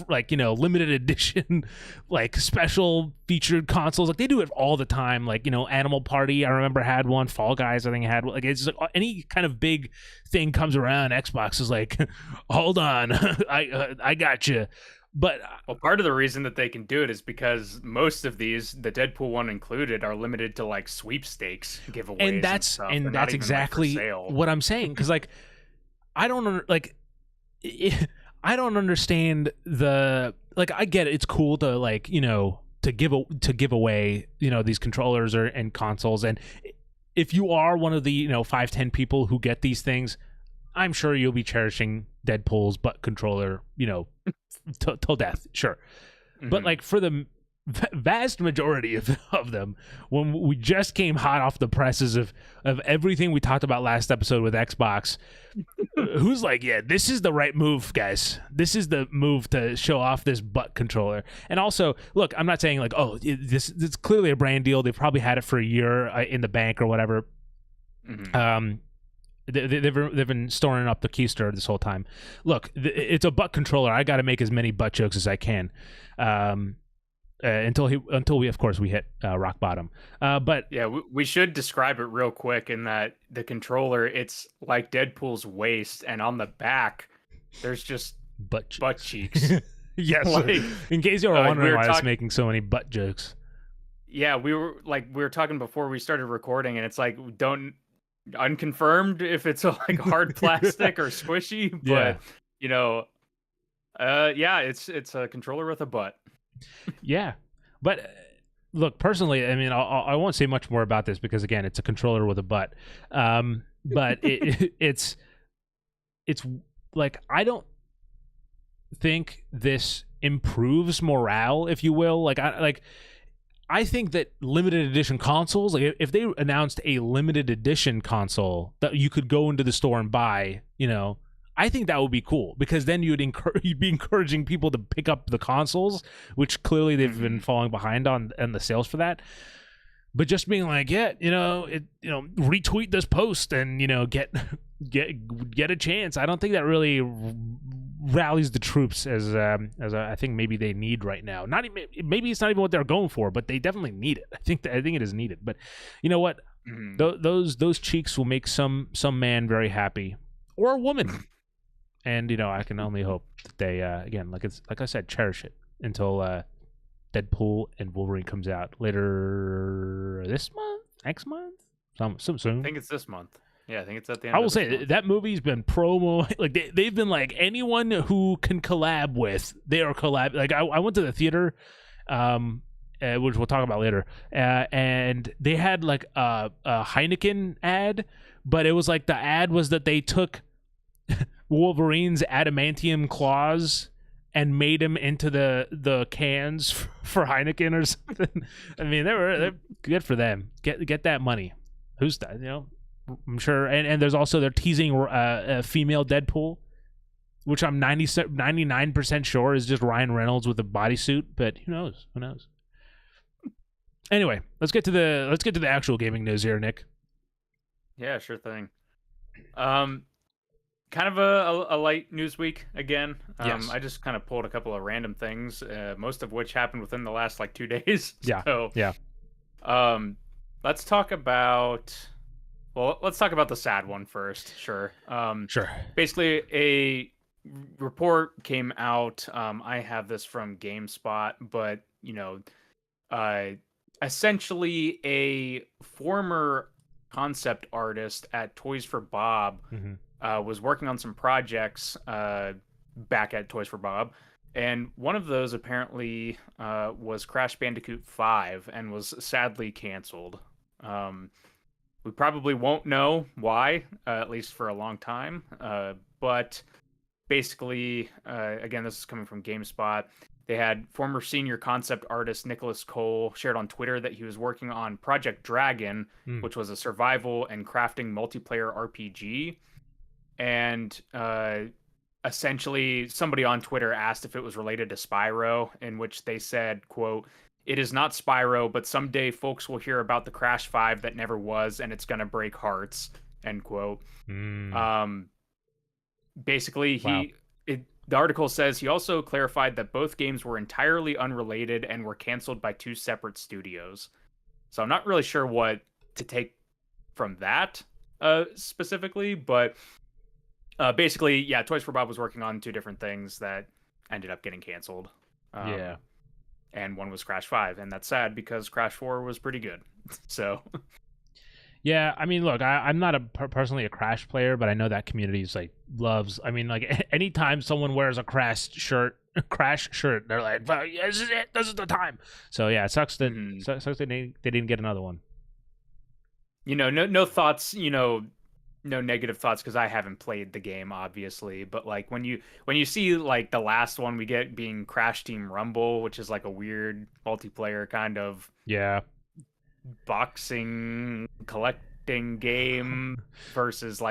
like limited edition like special featured consoles. Like they do it all the time. Like Animal Party, I remember had one. Fall Guys, I think had one. Like it's like any kind of big thing comes around, Xbox is like, hold on, I got you. But part of the reason that they can do it is because most of these, the Deadpool one included, are limited to like sweepstakes giveaways, and that's exactly what I'm saying. Because like I don't understand the like. I get it. It's cool to like to give away these controllers and consoles, and if you are one of the 5-10 people who get these things, I'm sure you'll be cherishing Deadpool's butt controller till death, sure. Mm-hmm. But like for the vast majority of them, when we just came hot off the presses of everything we talked about last episode with Xbox, who's like, yeah, this is the right move, guys. This is the move to show off this butt controller. And also, look, I'm not saying like, oh, this is clearly a brand deal. They've probably had it for a year in the bank or whatever. Mm-hmm. They've been storing up the keister this whole time. Look, it's a butt controller. I got to make as many butt jokes as I can, until we of course we hit rock bottom. But yeah, we should describe it real quick in that the controller, it's like Deadpool's waist, and on the back there's just butt cheeks. Yes, like, in case you were wondering why I was making so many butt jokes. Yeah, we were talking before we started recording, and it's like, don't unconfirmed if it's like hard plastic or squishy, Yeah. but you know, yeah, it's a controller with a butt. Yeah, but look, personally, I mean, I won't say much more about this because again, it's a controller with a butt. But it's like I don't think this improves morale, if you will. I think that limited edition consoles, like if they announced a limited edition console that you could go into the store and buy, I think that would be cool because then you'd be encouraging people to pick up the consoles, which clearly they've been falling behind on the sales for that. But just being like, yeah, retweet this post and get a chance. I don't think that really rallies the troops as I think maybe they need right now. Not even, maybe it's not even what they're going for, but they definitely need it. I think it is needed. But you know what? Those cheeks will make some man very happy, or a woman. And I can only hope that they again, like I said, cherish it until Deadpool and Wolverine comes out later this month, next month, some soon. I think it's this month. Yeah, I think it's at the end. I will say that movie's been promo. Like they've been like, anyone who can collab with, they are collab. Like I went to the theater, which we'll talk about later, and they had like a Heineken ad, but it was like the ad was that they took Wolverine's adamantium claws and made him into the cans for Heineken or something. I mean, they're good for them. Get that money. Who's that? I'm sure. And there's also, they're teasing a female Deadpool, which I'm 99% sure is just Ryan Reynolds with a bodysuit. But who knows? Who knows? Anyway, let's get to the actual gaming news here, Nick. Yeah, sure thing. Kind of a light news week again. Yes. I just kind of pulled a couple of random things, most of which happened within the last 2 days. Yeah. So, yeah. Let's talk about the sad one first. Sure. Sure. Basically, a report came out. I have this from GameSpot, but essentially a former concept artist at Toys for Bob. Was working on some projects back at Toys for Bob, and one of those apparently was Crash Bandicoot 5 and was sadly canceled. We probably won't know why, at least for a long time, but basically, again, this is coming from GameSpot. They had former senior concept artist Nicholas Cole shared on Twitter that he was working on Project Dragon, which was a survival and crafting multiplayer RPG. And essentially somebody on Twitter asked if it was related to Spyro, in which they said, quote, "It is not Spyro, but someday folks will hear about the Crash 5 that never was, and it's going to break hearts," end quote. Basically, the article says he also clarified that both games were entirely unrelated and were canceled by 2 separate studios. So I'm not really sure what to take from that specifically, but basically, yeah, Toys for Bob was working on 2 different things that ended up getting canceled. Yeah. And one was Crash 5, and that's sad because Crash 4 was pretty good. So, yeah, I mean, look, I'm not personally a Crash player, but I know that community is loves. I mean, anytime someone wears a Crash shirt, they're like, well, yeah, "This is it. This is the time." So yeah, it sucks that they didn't get another one. No thoughts. No negative thoughts because I haven't played the game, obviously. But when you see the last one we get being Crash Team Rumble, which is a weird multiplayer kind of boxing collecting game versus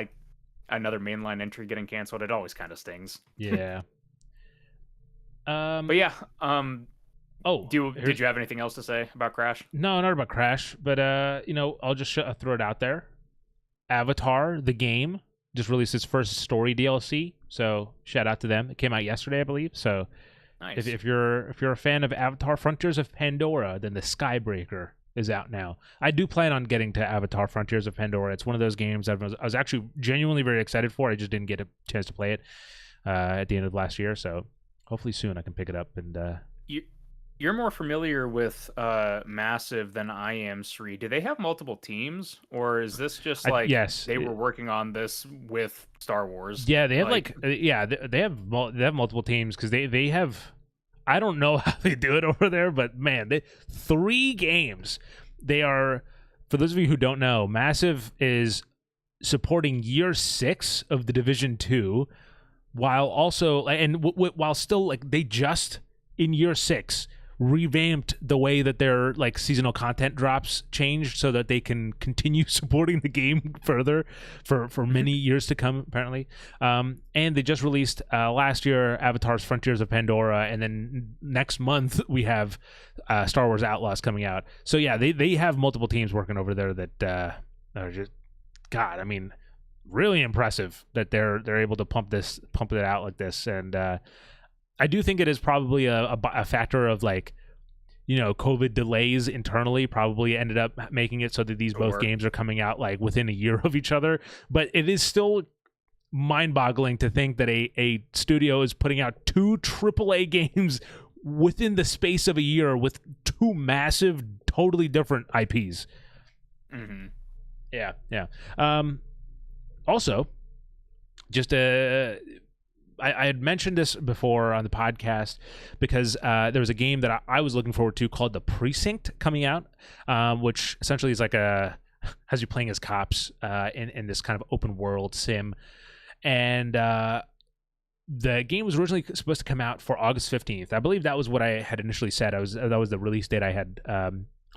another mainline entry getting canceled, it always kind of stings. Yeah. But yeah. Did you have anything else to say about Crash? No, not about Crash, but I'll just throw it out there. Avatar, the game, just released its first story DLC, so shout out to them. It came out yesterday, I believe. So, nice. If you're a fan of Avatar: Frontiers of Pandora, then the Skybreaker is out now. I do plan on getting to Avatar: Frontiers of Pandora. It's one of those games I was actually genuinely very excited for. I just didn't get a chance to play it at the end of last year, so hopefully soon I can pick it up and. You're more familiar with Massive than I am, Sri. Do they have multiple teams, or is this just like Yes. they were working on this with Star Wars? Yeah, they have Like, they have they have multiple teams because they have. I don't know how they do it over there, but man, 3 games. They are, for those of you who don't know, Massive is supporting year 6 of the Division 2, while also while still like they just in year 6 revamped the way that their like seasonal content drops changed so that they can continue supporting the game further for many years to come apparently. And they just released last year Avatar's Frontiers of Pandora, and then next month we have Star Wars Outlaws coming out. So yeah, they have multiple teams working over there that are just, God, I mean, really impressive that they're able to pump it out like this. And I do think it is probably a factor of like, you know, COVID delays internally probably ended up making it so that these both games are coming out like within a year of each other. But it is still mind-boggling to think that a studio is putting out 2 AAA games within the space of a year with 2 massive, totally different IPs. mm-hmm. Yeah. Also, just I had mentioned this before on the podcast because there was a game that I was looking forward to called The Precinct coming out, which essentially is like has you playing as cops in this kind of open world sim. And the game was originally supposed to come out for August 15th. I believe that was what I had initially said. That was the release date I had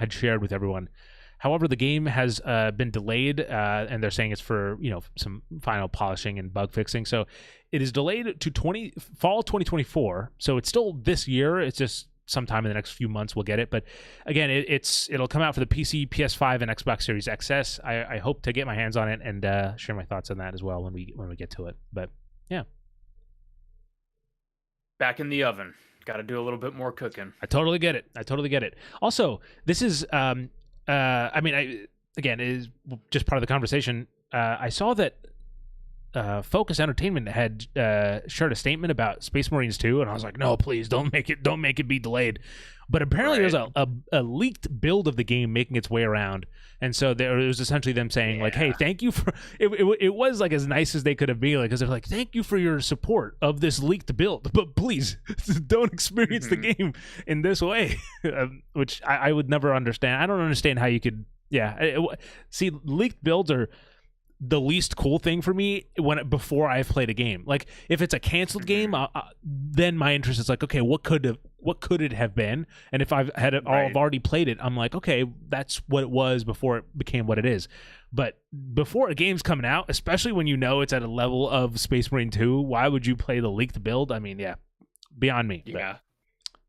shared with everyone. However, the game has been delayed, and they're saying it's for, you know, some final polishing and bug fixing. So it is delayed to fall 2024. So it's still this year. It's just sometime in the next few months we'll get it. But again, it'll come out for the PC, PS5, and Xbox Series XS. I hope to get my hands on it and share my thoughts on that as well when we get to it. But yeah, Back in the oven. Got to do a little bit more cooking. I totally get it. Also, this is I mean, again, it is just part of the conversation. I saw that Focus Entertainment had shared a statement about Space Marines 2, and I was like, no, please don't make it be delayed. But apparently there's a leaked build of the game making its way around, and so there was essentially them saying like, hey, thank you for it was like as nice as they could have been, like, because they're like, thank you for your support of this leaked build, but please don't experience the game in this way. Which I would never understand. I don't understand how you could see, leaked builds are the least cool thing for me before I've played a game. Like if it's a canceled game, then my interest is like, okay, what could it have been? And if I've already played it, I'm like, okay, that's what it was before it became what it is. But before a game's coming out, especially when you know it's at a level of Space Marine 2, why would you play the leaked build? I mean, yeah, beyond me. Yeah.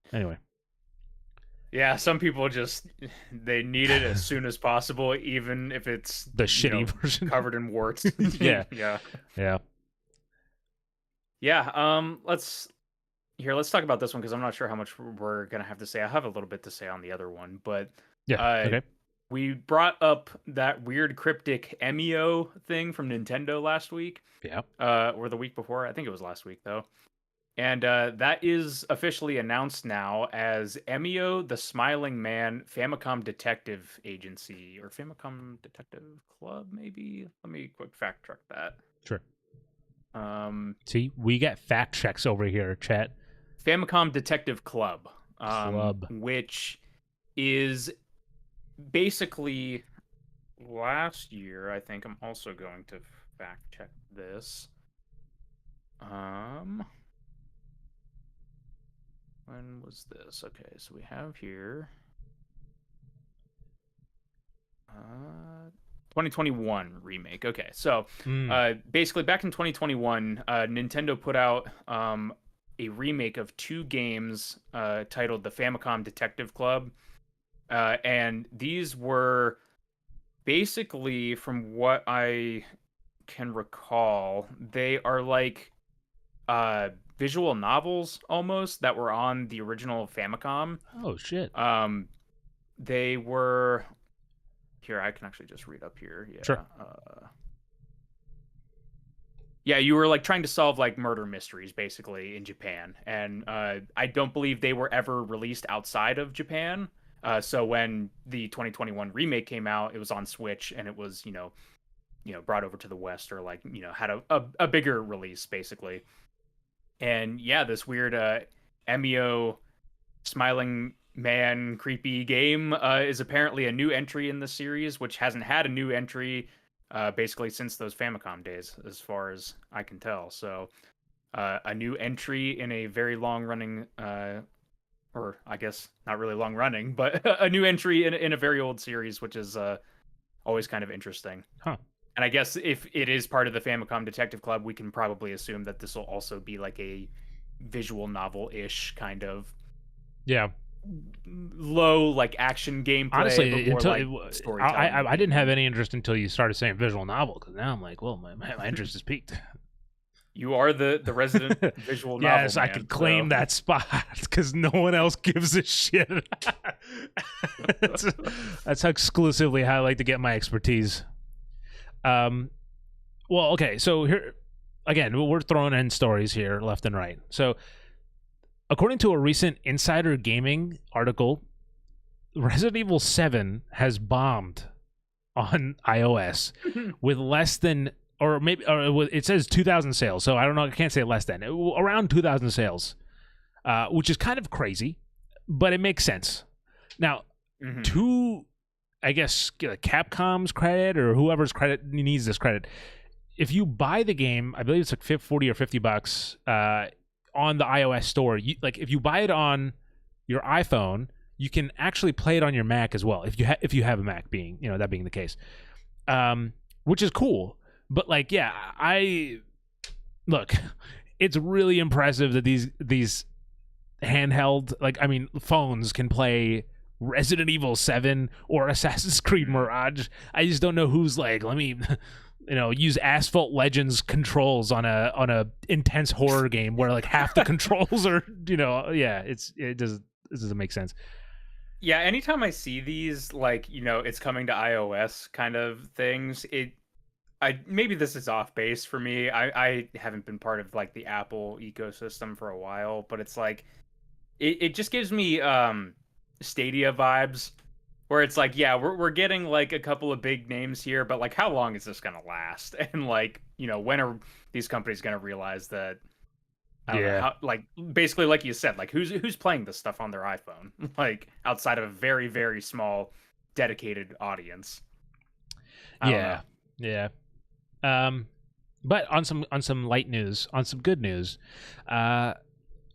But anyway. Yeah, some people they need it as soon as possible, even if it's the shitty version covered in warts. Yeah. Let's talk about this one because I'm not sure how much we're gonna have to say. I have a little bit to say on the other one, but okay. We brought up that weird cryptic Emio thing from Nintendo last week. Yeah. Or the week before. I think it was last week though. And that is officially announced now as Emio, the Smiling Man Famicom Detective Agency, or Famicom Detective Club, maybe? Let me quick fact check that. Sure. See, we got fact checks over here, chat. Famicom Detective Club. Which is basically last year, I think. I'm also going to fact check this. When was this? Okay, so we have here 2021 remake. Okay, so basically back in 2021, Nintendo put out a remake of 2 games titled the Famicom Detective Club. And these were basically, from what I can recall, they are like visual novels almost that were on the original Famicom. Oh shit. They were here. I can actually just read up here. Yeah. Sure. Yeah, you were like trying to solve like murder mysteries basically in Japan, and I don't believe they were ever released outside of Japan. So when the 2021 remake came out, it was on Switch, and it was brought over to the West, or like had a bigger release basically. And yeah, this weird Emio smiling man creepy game is apparently a new entry in the series, which hasn't had a new entry basically since those Famicom days, as far as I can tell. So a new entry in a very long running, or I guess not really long running, but a new entry in a very old series, which is always kind of interesting. Huh. And I guess if it is part of the Famicom Detective Club, we can probably assume that this will also be like a visual novel-ish kind of Yeah. low like action gameplay, Honestly, but more until like storytelling. I didn't have any interest until you started saying visual novel, because now I'm like, well, my interest is peaked. You are the resident visual novel Yes, I man, could claim so. that spot because no one else gives a shit. That's how exclusively how I like to get my expertise. Well, okay, so here again, we're throwing in stories here left and right. So, according to a recent Insider Gaming article, Resident Evil 7 has bombed on iOS with less than, or maybe, it says 2,000 sales. So I don't know. I can't say less than. Around 2,000 sales, which is kind of crazy, but it makes sense. Now, to, I guess, Capcom's credit or whoever's credit needs this credit, if you buy the game, I believe it's like $40 or $50 on the iOS store. If you buy it on your iPhone, you can actually play it on your Mac as well, if you have a Mac, being that being the case, which is cool. But look, it's really impressive that these handheld, phones can play Resident Evil 7 or Assassin's Creed Mirage. I just don't know who's like, let me use Asphalt Legends controls on a intense horror game where like half the controls are it doesn't make sense. Yeah, anytime I see these, like, it's coming to iOS kind of things, maybe this is off base for me. I haven't been part of like the Apple ecosystem for a while, but it's like it just gives me Stadia vibes, where it's like, yeah, we're getting like a couple of big names here, but like how long is this gonna last? And like, when are these companies gonna realize that, I don't know how, like, basically, like you said, like who's playing this stuff on their iPhone, like outside of a very, very small dedicated audience. I don't know. Yeah. But on some light news, on some good news,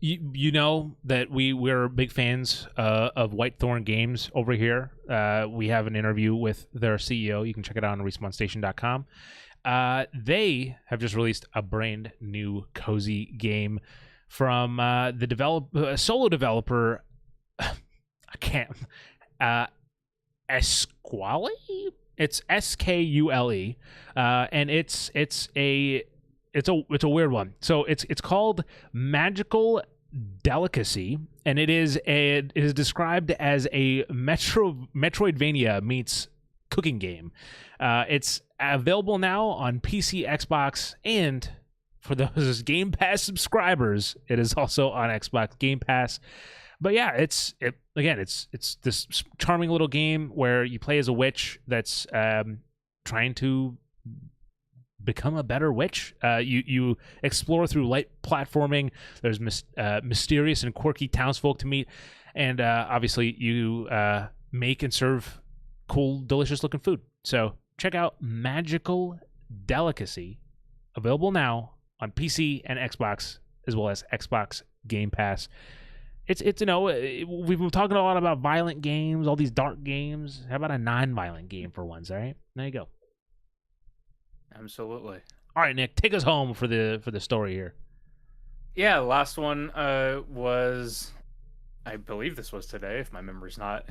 you know that we're big fans of Whitethorn Games over here. We have an interview with their CEO. You can check it out on respawnstation.com. They have just released a brand new cozy game from the solo developer. I can't. Esquale? It's Skule, and it's a weird one. So it's called Magical Delicacy, and it is described as a Metroidvania meets cooking game. It's available now on PC, Xbox, and for those Game Pass subscribers, it is also on Xbox Game Pass. But yeah, it's this charming little game where you play as a witch that's trying to become a better witch. You explore through light platforming. There's mysterious and quirky townsfolk to meet, and obviously you make and serve cool, delicious looking food. So check out Magical Delicacy, available now on PC and Xbox, as well as Xbox Game Pass. It's we've been talking a lot about violent games, all these dark games. How about a non-violent game for once? All right, there you go. Absolutely. All right, Nick, take us home for the story here. Yeah, the last one was, I believe this was today, if my memory's not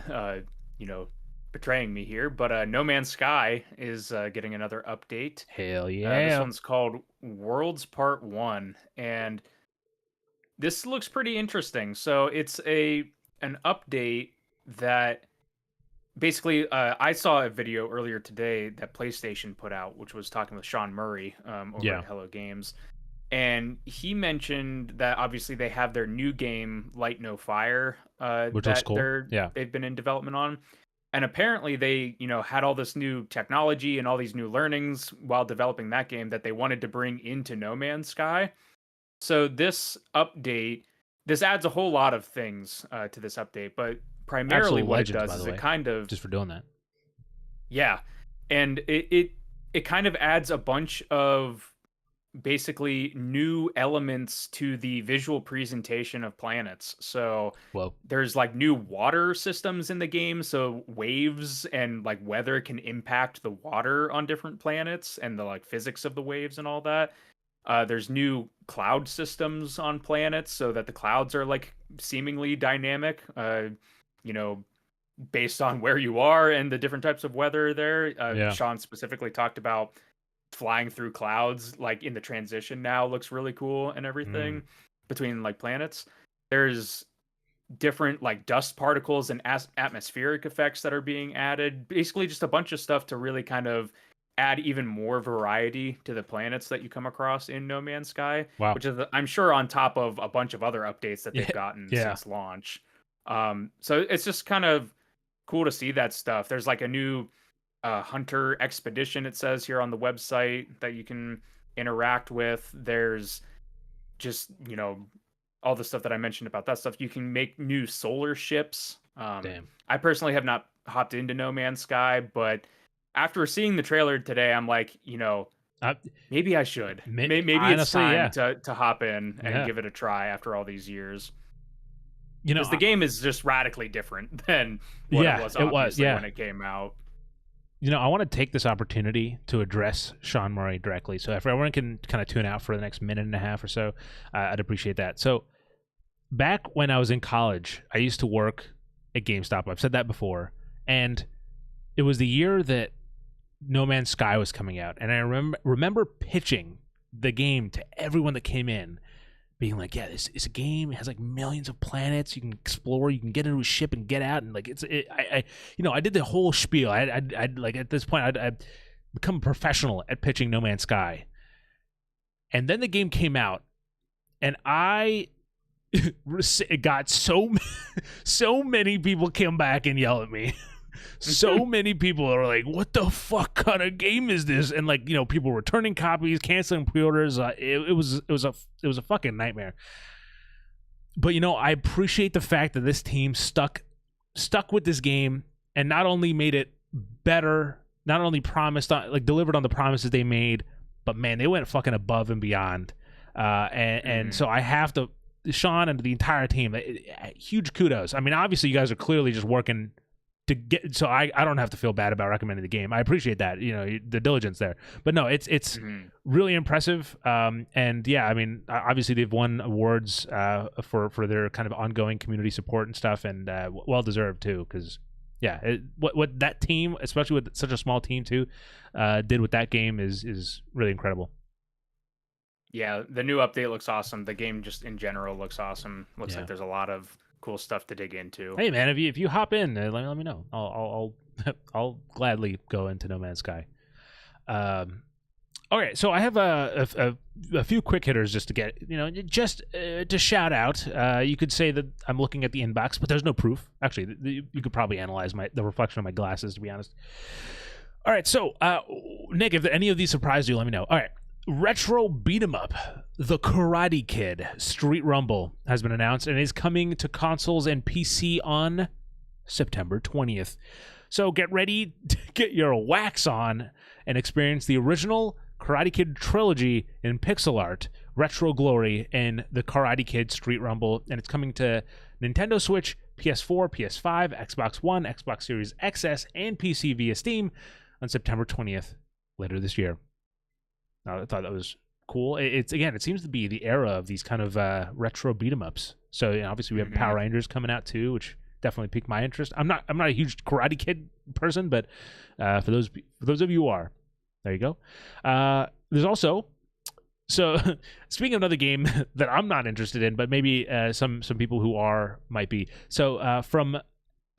betraying me here, but No Man's Sky is getting another update. Hell yeah. This one's called Worlds Part 1, and this looks pretty interesting. So it's an update that basically, I saw a video earlier today that PlayStation put out, which was talking with Sean Murray over Yeah, at Hello Games, and he mentioned that obviously they have their new game Light No Fire which looks that cool. Yeah, they've been in development on, and apparently they had all this new technology and all these new learnings while developing that game that they wanted to bring into No Man's Sky. So this update, this adds a whole lot of things to this update, but primarily absolute what it legends, does by the is it way, kind of, just for doing that. yeah, and it kind of adds a bunch of basically new elements to the visual presentation of planets. So Whoa. there's like new water systems in the game, so waves and like weather can impact the water on different planets and the like physics of the waves and all that. There's new cloud systems on planets so that the clouds are like seemingly dynamic. You know, based on where you are and the different types of weather there. Yeah. Sean specifically talked about flying through clouds, like in the transition now looks really cool and everything between like planets. There's different like dust particles and atmospheric effects that are being added. Basically, just a bunch of stuff to really kind of add even more variety to the planets that you come across in No Man's Sky, Wow. which is, I'm sure, on top of a bunch of other updates that they've Yeah. gotten Yeah. since launch. So it's just kind of cool to see that stuff. There's like a new hunter expedition, it says here on the website, that you can interact with. There's just, all the stuff that I mentioned about that stuff. You can make new solar ships. Damn. I personally have not hopped into No Man's Sky, but after seeing the trailer today, I'm like, maybe I should. Maybe honestly, it's time to hop in and Yeah. give it a try after all these years. You know, Because the game is just radically different than what Yeah, it was, it was, obviously, yeah. when it came out. I want to take this opportunity to address Sean Murray directly. So if everyone can kind of tune out for the next minute and a half or so, I'd appreciate that. So back when I was in college, I used to work at GameStop. I've said that before. And it was the year that No Man's Sky was coming out. And I remember pitching the game to everyone that came in, being like, yeah, this is a game. It has like millions of planets. You can explore. You can get into a ship and get out. And like, I did the whole spiel. I'd like at this point, I'd become a professional at pitching No Man's Sky. And then the game came out, and I got so many people come back and yell at me. So many people are like, what the fuck kind of game is this? And like, people returning copies, canceling pre-orders. It was a fucking nightmare. But I appreciate the fact that this team stuck with this game and not only made it better, not only delivered on the promises they made, but man, they went fucking above and beyond. And so I have to, Sean and the entire team, huge kudos. I mean, obviously you guys are clearly just working to get, so I don't have to feel bad about recommending the game. I appreciate that, the diligence there. But no, it's really impressive. And yeah, I mean, obviously they've won awards for their kind of ongoing community support and stuff, and well deserved too. Because yeah, what that team, especially with such a small team too, did with that game is really incredible. Yeah, the new update looks awesome. The game just in general looks awesome. Looks Yeah. like there's a lot of cool stuff to dig into. Hey man, if you hop in, let me know. I'll gladly go into No Man's Sky. Okay, so I have a few quick hitters just to get to shout out. You could say that I'm looking at the inbox, but there's no proof. Actually, you could probably analyze the reflection of my glasses, to be honest. All right, so Nick, if any of these surprised you, let me know. All right. Retro beat 'em up, The Karate Kid Street Rumble has been announced and is coming to consoles and PC on September 20th. So get ready to get your wax on and experience the original Karate Kid trilogy in pixel art, retro glory, and The Karate Kid Street Rumble. And it's coming to Nintendo Switch, PS4, PS5, Xbox One, Xbox Series XS, and PC via Steam on September 20th later this year. I thought that was cool. It seems to be the era of these kind of retro beat 'em ups. So obviously we have Power Rangers coming out too, which definitely piqued my interest. I'm not a huge Karate Kid person, but for those of you who are, there you go. There's also, so speaking of another game that I'm not interested in, but maybe some people who are might be. So from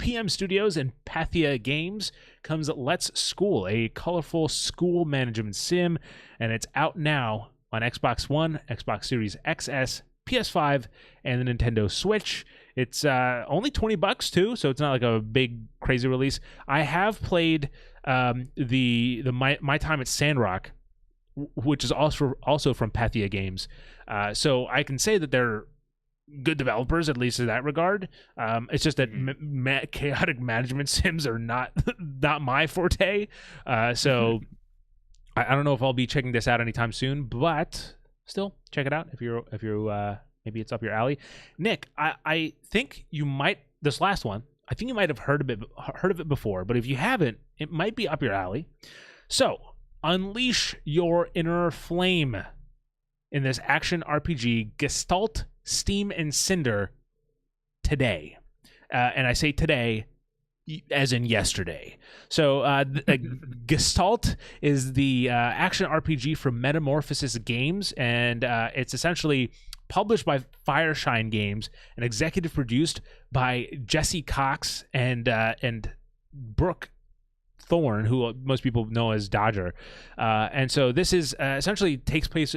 PM Studios and Pathia Games comes Let's School, a colorful school management sim, and it's out now on Xbox One, Xbox Series XS, PS5, and the Nintendo Switch. It's only $20 too, so it's not like a big crazy release. I have played the My Time at Sandrock, which is also from Pathia Games, so I can say that they're good developers, at least in that regard. It's just that chaotic management sims are not my forte. So I don't know if I'll be checking this out anytime soon, but still check it out if you're maybe it's up your alley. Nick, I think you might, this last one, I think you might have heard of it before, but if you haven't, it might be up your alley. So unleash your inner flame in this action RPG Gestalt Steam and Cinder today. And I say today as in yesterday. So Gestalt is the action RPG from Metamorphosis Games, and it's essentially published by Fireshine Games and executive produced by Jesse Cox and Brooke Thorne, who most people know as Dodger, and so this is essentially takes players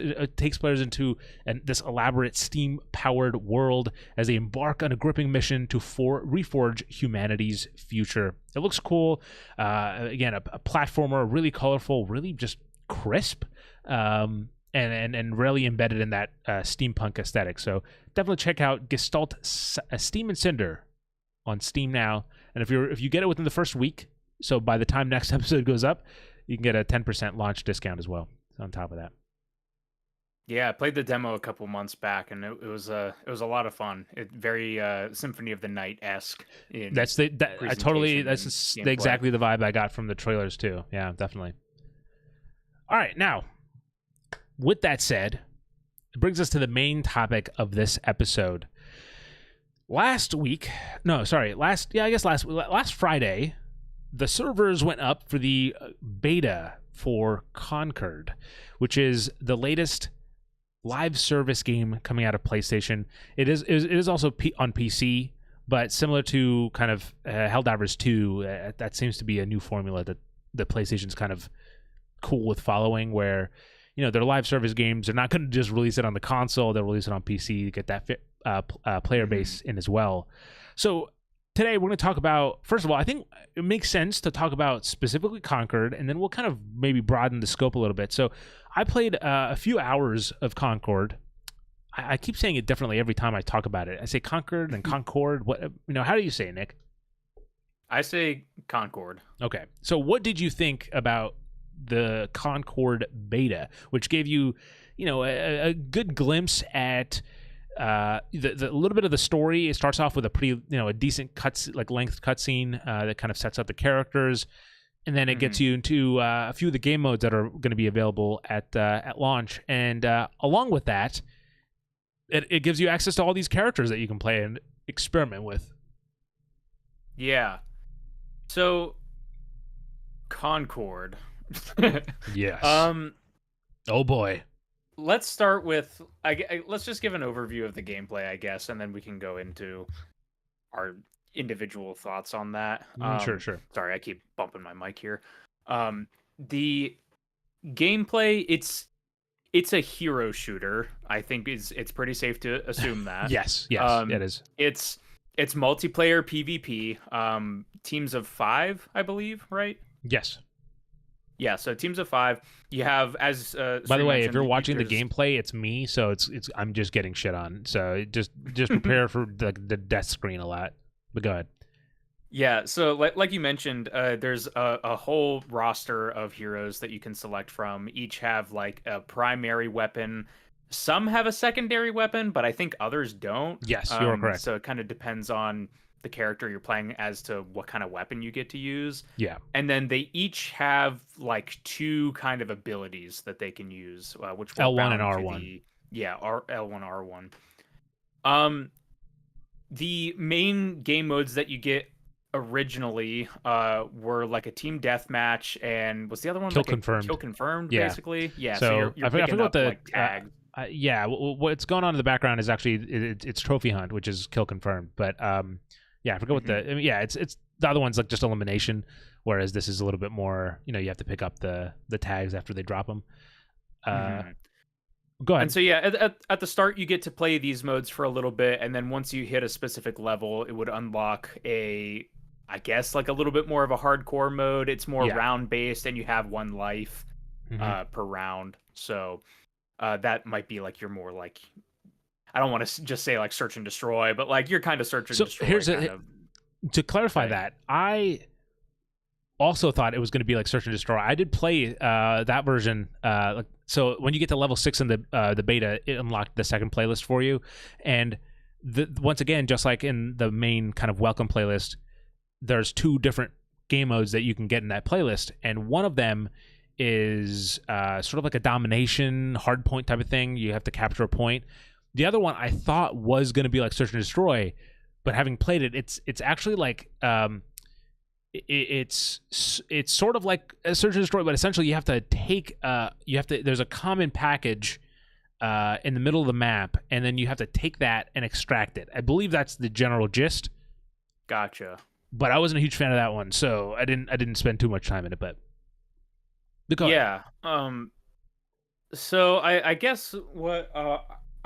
into this elaborate steam-powered world as they embark on a gripping mission to reforge humanity's future. It looks cool. Again, a platformer, really colorful, really just crisp, and really embedded in that steampunk aesthetic. So definitely check out Gestalt Steam and Cinder on Steam now, and if you get it within the first week. So by the time next episode goes up, you can get a 10% launch discount as well on top of that. Yeah, I played the demo a couple months back, and it was a lot of fun. Very Symphony of the Night-esque. That's exactly the vibe I got from the trailers too. Yeah, definitely. All right, now with that said, it brings us to the main topic of this episode. Last Friday, the servers went up for the beta for Concord, which is the latest live service game coming out of PlayStation. It is also on PC, but similar to kind of Helldivers 2, that seems to be a new formula that the PlayStation's kind of cool with following, where their live service games, they're not going to just release it on the console, they'll release it on PC to get that player base in as well. So today, we're going to talk about, first of all, I think it makes sense to talk about specifically Concord, and then we'll kind of maybe broaden the scope a little bit. So I played a few hours of Concord. I keep saying it differently every time I talk about it. I say Concord and Concord. How do you say it, Nick? I say Concord. Okay. So what did you think about the Concord beta, which gave you, a good glimpse at the little bit of the story? It starts off with a pretty, a decent length cutscene that kind of sets up the characters, and then it gets you into a few of the game modes that are going to be available at launch. And along with that, it gives you access to all these characters that you can play and experiment with. Yeah. So Concord. Yes. Oh boy. Let's start with let's just give an overview of the gameplay, I guess, and then we can go into our individual thoughts on that. Sure. Sorry, I keep bumping my mic here. The gameplay, it's a hero shooter. I think it's pretty safe to assume that. Yes, it is. It's multiplayer PvP. Teams of 5, I believe, right? Yes. Yeah, so teams of 5. You have, as by the way, if you're watching the gameplay, it's me, so it's I'm just getting shit on. So just prepare for the death screen a lot. But go ahead. Yeah, so like you mentioned, there's a whole roster of heroes that you can select from. Each have like a primary weapon. Some have a secondary weapon, but I think others don't. Yes, you're correct. So it kind of depends on the character you're playing as to what kind of weapon you get to use. Yeah. And then they each have like 2 kind of abilities that they can use, which L1 and R1. L1, R1. The main game modes that you get originally were like a team deathmatch, and was the other one Kill Confirmed? Kill Confirmed, Yeah. basically. Yeah. So you're I forgot up, the like, tags. what's going on in the background is actually it's Trophy Hunt, which is Kill Confirmed. But I forget what the it's the other one's like just elimination, whereas this is a little bit more, you have to pick up the tags after they drop them. Go ahead. And so at the start you get to play these modes for a little bit, and then once you hit a specific level, it would unlock I guess like a little bit more of a hardcore mode. It's more round based, and you have 1 life per round. So that might be like you're more like, I don't want to just say like search and destroy, but like you're kind of search and destroy. To clarify that, I also thought it was going to be like search and destroy. I did play that version. So when you get to level 6 in the beta, it unlocked the second playlist for you, and once again, just like in the main kind of welcome playlist, there's 2 different game modes that you can get in that playlist, and one of them is sort of like a domination hardpoint type of thing. You have to capture a point. The other one I thought was going to be like search and destroy, but having played it, it's actually like it's sort of like a search and destroy, but essentially you have to take there's a common package in the middle of the map, and then you have to take that and extract it. I believe that's the general gist. Gotcha. But I wasn't a huge fan of that one, so I didn't spend too much time in it. But yeah. So I guess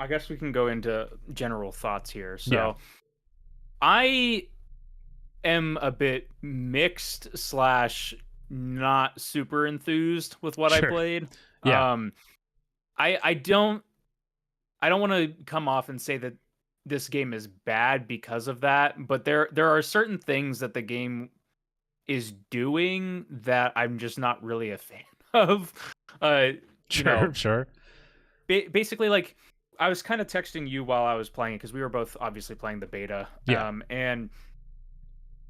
I guess we can go into general thoughts here. So I am a bit mixed / not super enthused with what I played. I don't want to come off and say that this game is bad because of that, but there are certain things that the game is doing that I'm just not really a fan of. Sure. Basically, like, I was kind of texting you while I was playing it, because we were both obviously playing the beta. And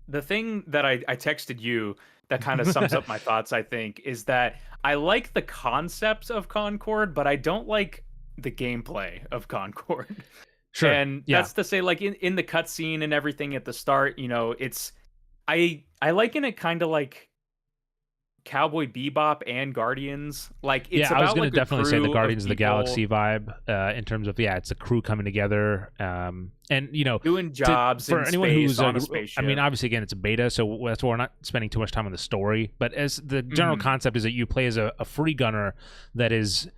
the thing that I texted you that kind of sums up my thoughts, I think, is that I like the concepts of Concord, but I don't like the gameplay of Concord. Sure. And that's to say, like, in the cutscene and everything at the start, it's I liken it kind of like Cowboy Bebop and Guardians. Like, it's I was going like to definitely say the Guardians of the people Galaxy vibe in terms of it's a crew coming together and doing jobs for in anyone space who's on a spaceship. I mean, obviously, again, it's a beta, so that's why we're not spending too much time on the story. But as the general concept is that you play as a free gunner that is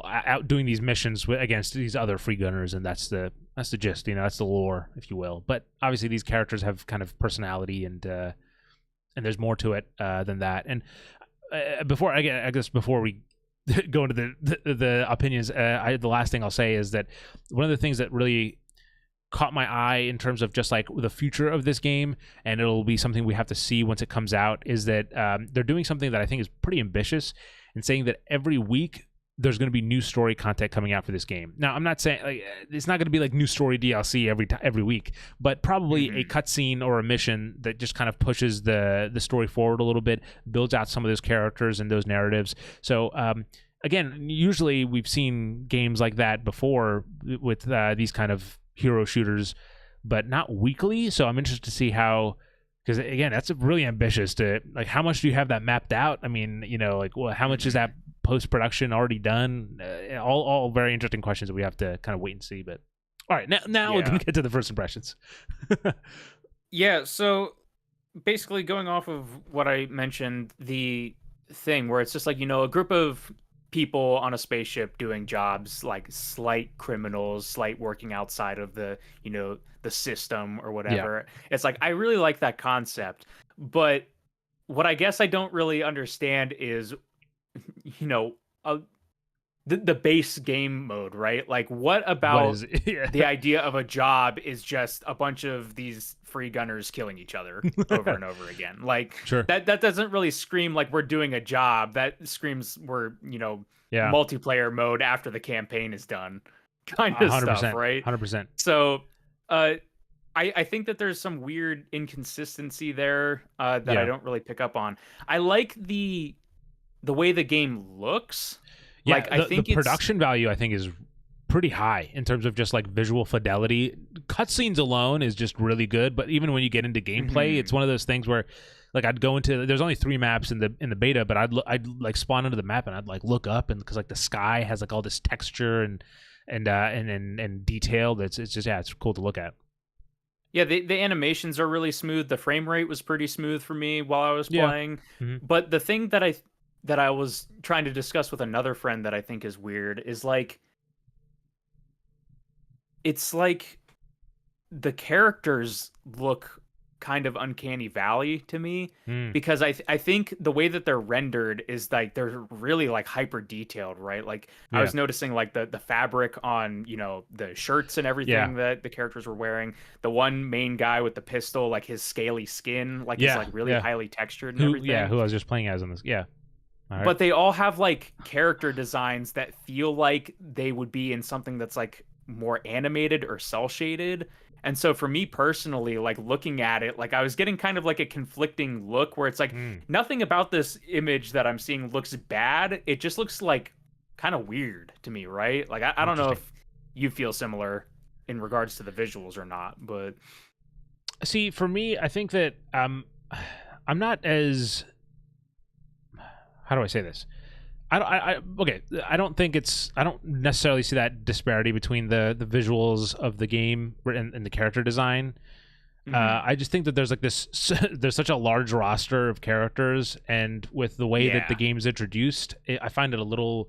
out doing these missions against these other free gunners, and that's the gist. That's the lore, if you will. But obviously, these characters have kind of personality, and there's more to it than that. And before we go into the opinions, the last thing I'll say is that one of the things that really caught my eye in terms of just like the future of this game, and it'll be something we have to see once it comes out, is that they're doing something that I think is pretty ambitious in saying that every week there's going to be new story content coming out for this game. Now, I'm not saying like it's not going to be like new story DLC every week, but probably a cutscene or a mission that just kind of pushes the story forward a little bit, builds out some of those characters and those narratives. So again, usually we've seen games like that before with these kind of hero shooters, but not weekly. So I'm interested to see how. Because again, that's really ambitious. To like, how much do you have that mapped out? I mean, how much is that post-production already done? All very interesting questions that we have to kind of wait and see. But all right, now we can get to the first impressions. So basically, going off of what I mentioned, the thing where it's just like a group of people on a spaceship doing jobs, like slight criminals, slight working outside of the the system or whatever. It's like, I really like that concept, but what I guess I don't really understand is the base game mode, right? Like, what about the idea of a job is just a bunch of these free gunners killing each other over and over again? Like, that doesn't really scream like we're doing a job. That screams we're multiplayer mode after the campaign is done, kind of stuff, right? 100%. So I think that there's some weird inconsistency there that I don't really pick up on. I like the way the game looks. I think the production value, I think, is pretty high in terms of just like visual fidelity. Cutscenes alone is just really good, but even when you get into gameplay, it's one of those things where, like, I'd go into, there's only 3 maps in the beta, but I'd like spawn into the map and I'd like look up, and because like the sky has like all this texture and detail, it's just it's cool to look at. Yeah, the animations are really smooth. The frame rate was pretty smooth for me while I was Yeah. playing. Hmm. But the thing that I was trying to discuss with another friend that I think is weird is like it's like the characters look kind of uncanny valley to me Mm. because I think the way that they're rendered is like they're really like hyper detailed, right? Like I Yeah. was noticing like the fabric on, the shirts and Yeah. everything that the characters were wearing. The one main guy with the pistol, like his scaly skin, like is Yeah. like really Yeah. highly textured and everything. Who I was just playing as in this. Yeah. All right. But they all have like character designs that feel like they would be in something that's like more animated or cel shaded. And so for me personally, like looking at it, like I was getting kind of like a conflicting look where it's like Mm. nothing about this image that I'm seeing looks bad. It just looks like kind of weird to me, right? Like I don't know Interesting. if you feel similar in regards to the visuals or not, but See, for me, I think that I'm not as, how do I say this? Okay. I don't think I don't necessarily see that disparity between the visuals of the game and the character design. mhm. I just think that there's like this, there's such a large roster of characters, and with the way that the Yeah. game's introduced, I find it a little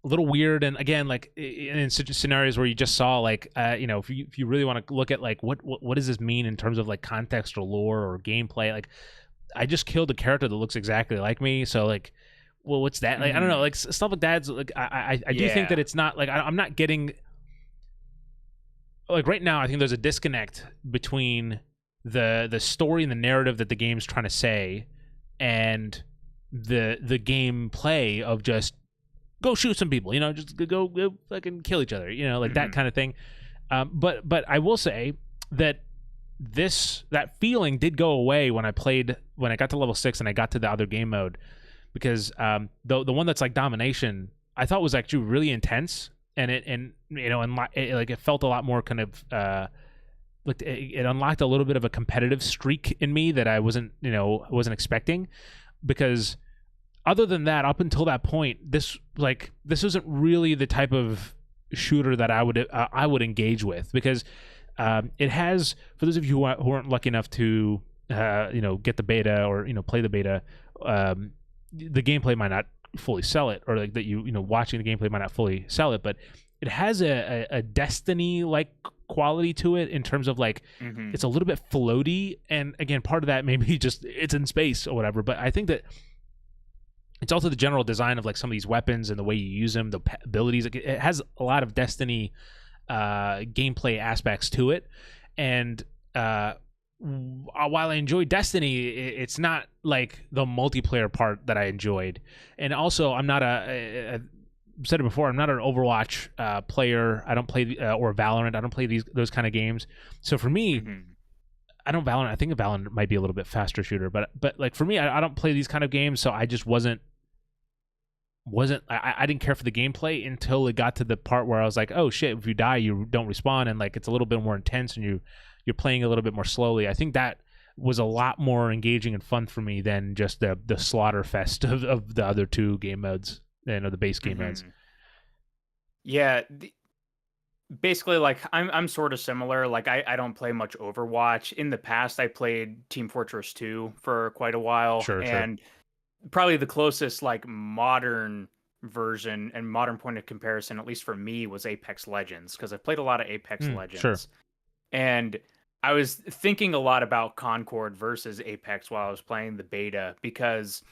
weird. And again, like in such scenarios where you just saw like, if you really want to look at like what does this mean in terms of like context or lore or gameplay, like I just killed a character that looks exactly like me, so like, well, what's that? Like, I don't know, Mhm. like stuff like that. Like, I do think that Yeah. it's not like I'm not getting, like right now. I think there's a disconnect between the story and the narrative that the game's trying to say, and the gameplay of just go shoot some people, just go fucking kill each other, like that Mhm. kind of thing. But I will say that that feeling did go away when I got to level 6 and I got to the other game mode, because the one that's like domination, I thought was actually really intense, and it felt a lot more kind of like it unlocked a little bit of a competitive streak in me that I wasn't expecting, because other than that, up until that point, this isn't really the type of shooter that I would engage with, because it has, for those of you who aren't lucky enough to get the beta or play the beta, the gameplay might not fully sell it, or like that watching the gameplay might not fully sell it, but it has a Destiny like quality to it in terms of like Mhm. it's a little bit floaty, and again, part of that maybe just it's in space or whatever, but I think that it's also the general design of like some of these weapons and the way you use them, the abilities. Like, it has a lot of Destiny gameplay aspects to it, and while I enjoy Destiny, it's not like the multiplayer part that I enjoyed. And also, I'm not I've said it before, I'm not an Overwatch player. I don't play or Valorant. I don't play those kind of games. So for me, Mhm. I don't Valorant. I think Valorant might be a little bit faster shooter, but like for me, I don't play these kind of games, so I just wasn't I didn't care for the gameplay until it got to the part where I was like, oh shit, if you die, you don't respawn, and like it's a little bit more intense, and you're playing a little bit more slowly. I think that was a lot more engaging and fun for me than just the slaughter fest of the other two game modes and of the base game modes. Mhm. Yeah, basically like I'm sort of similar. Like I don't play much Overwatch. In the past I played Team Fortress 2 for quite a while, Sure, sure. and probably the closest like modern version and modern point of comparison, at least for me, was Apex Legends, because I've played a lot of Apex Sure. Legends. And I was thinking a lot about Concord versus Apex while I was playing the beta, because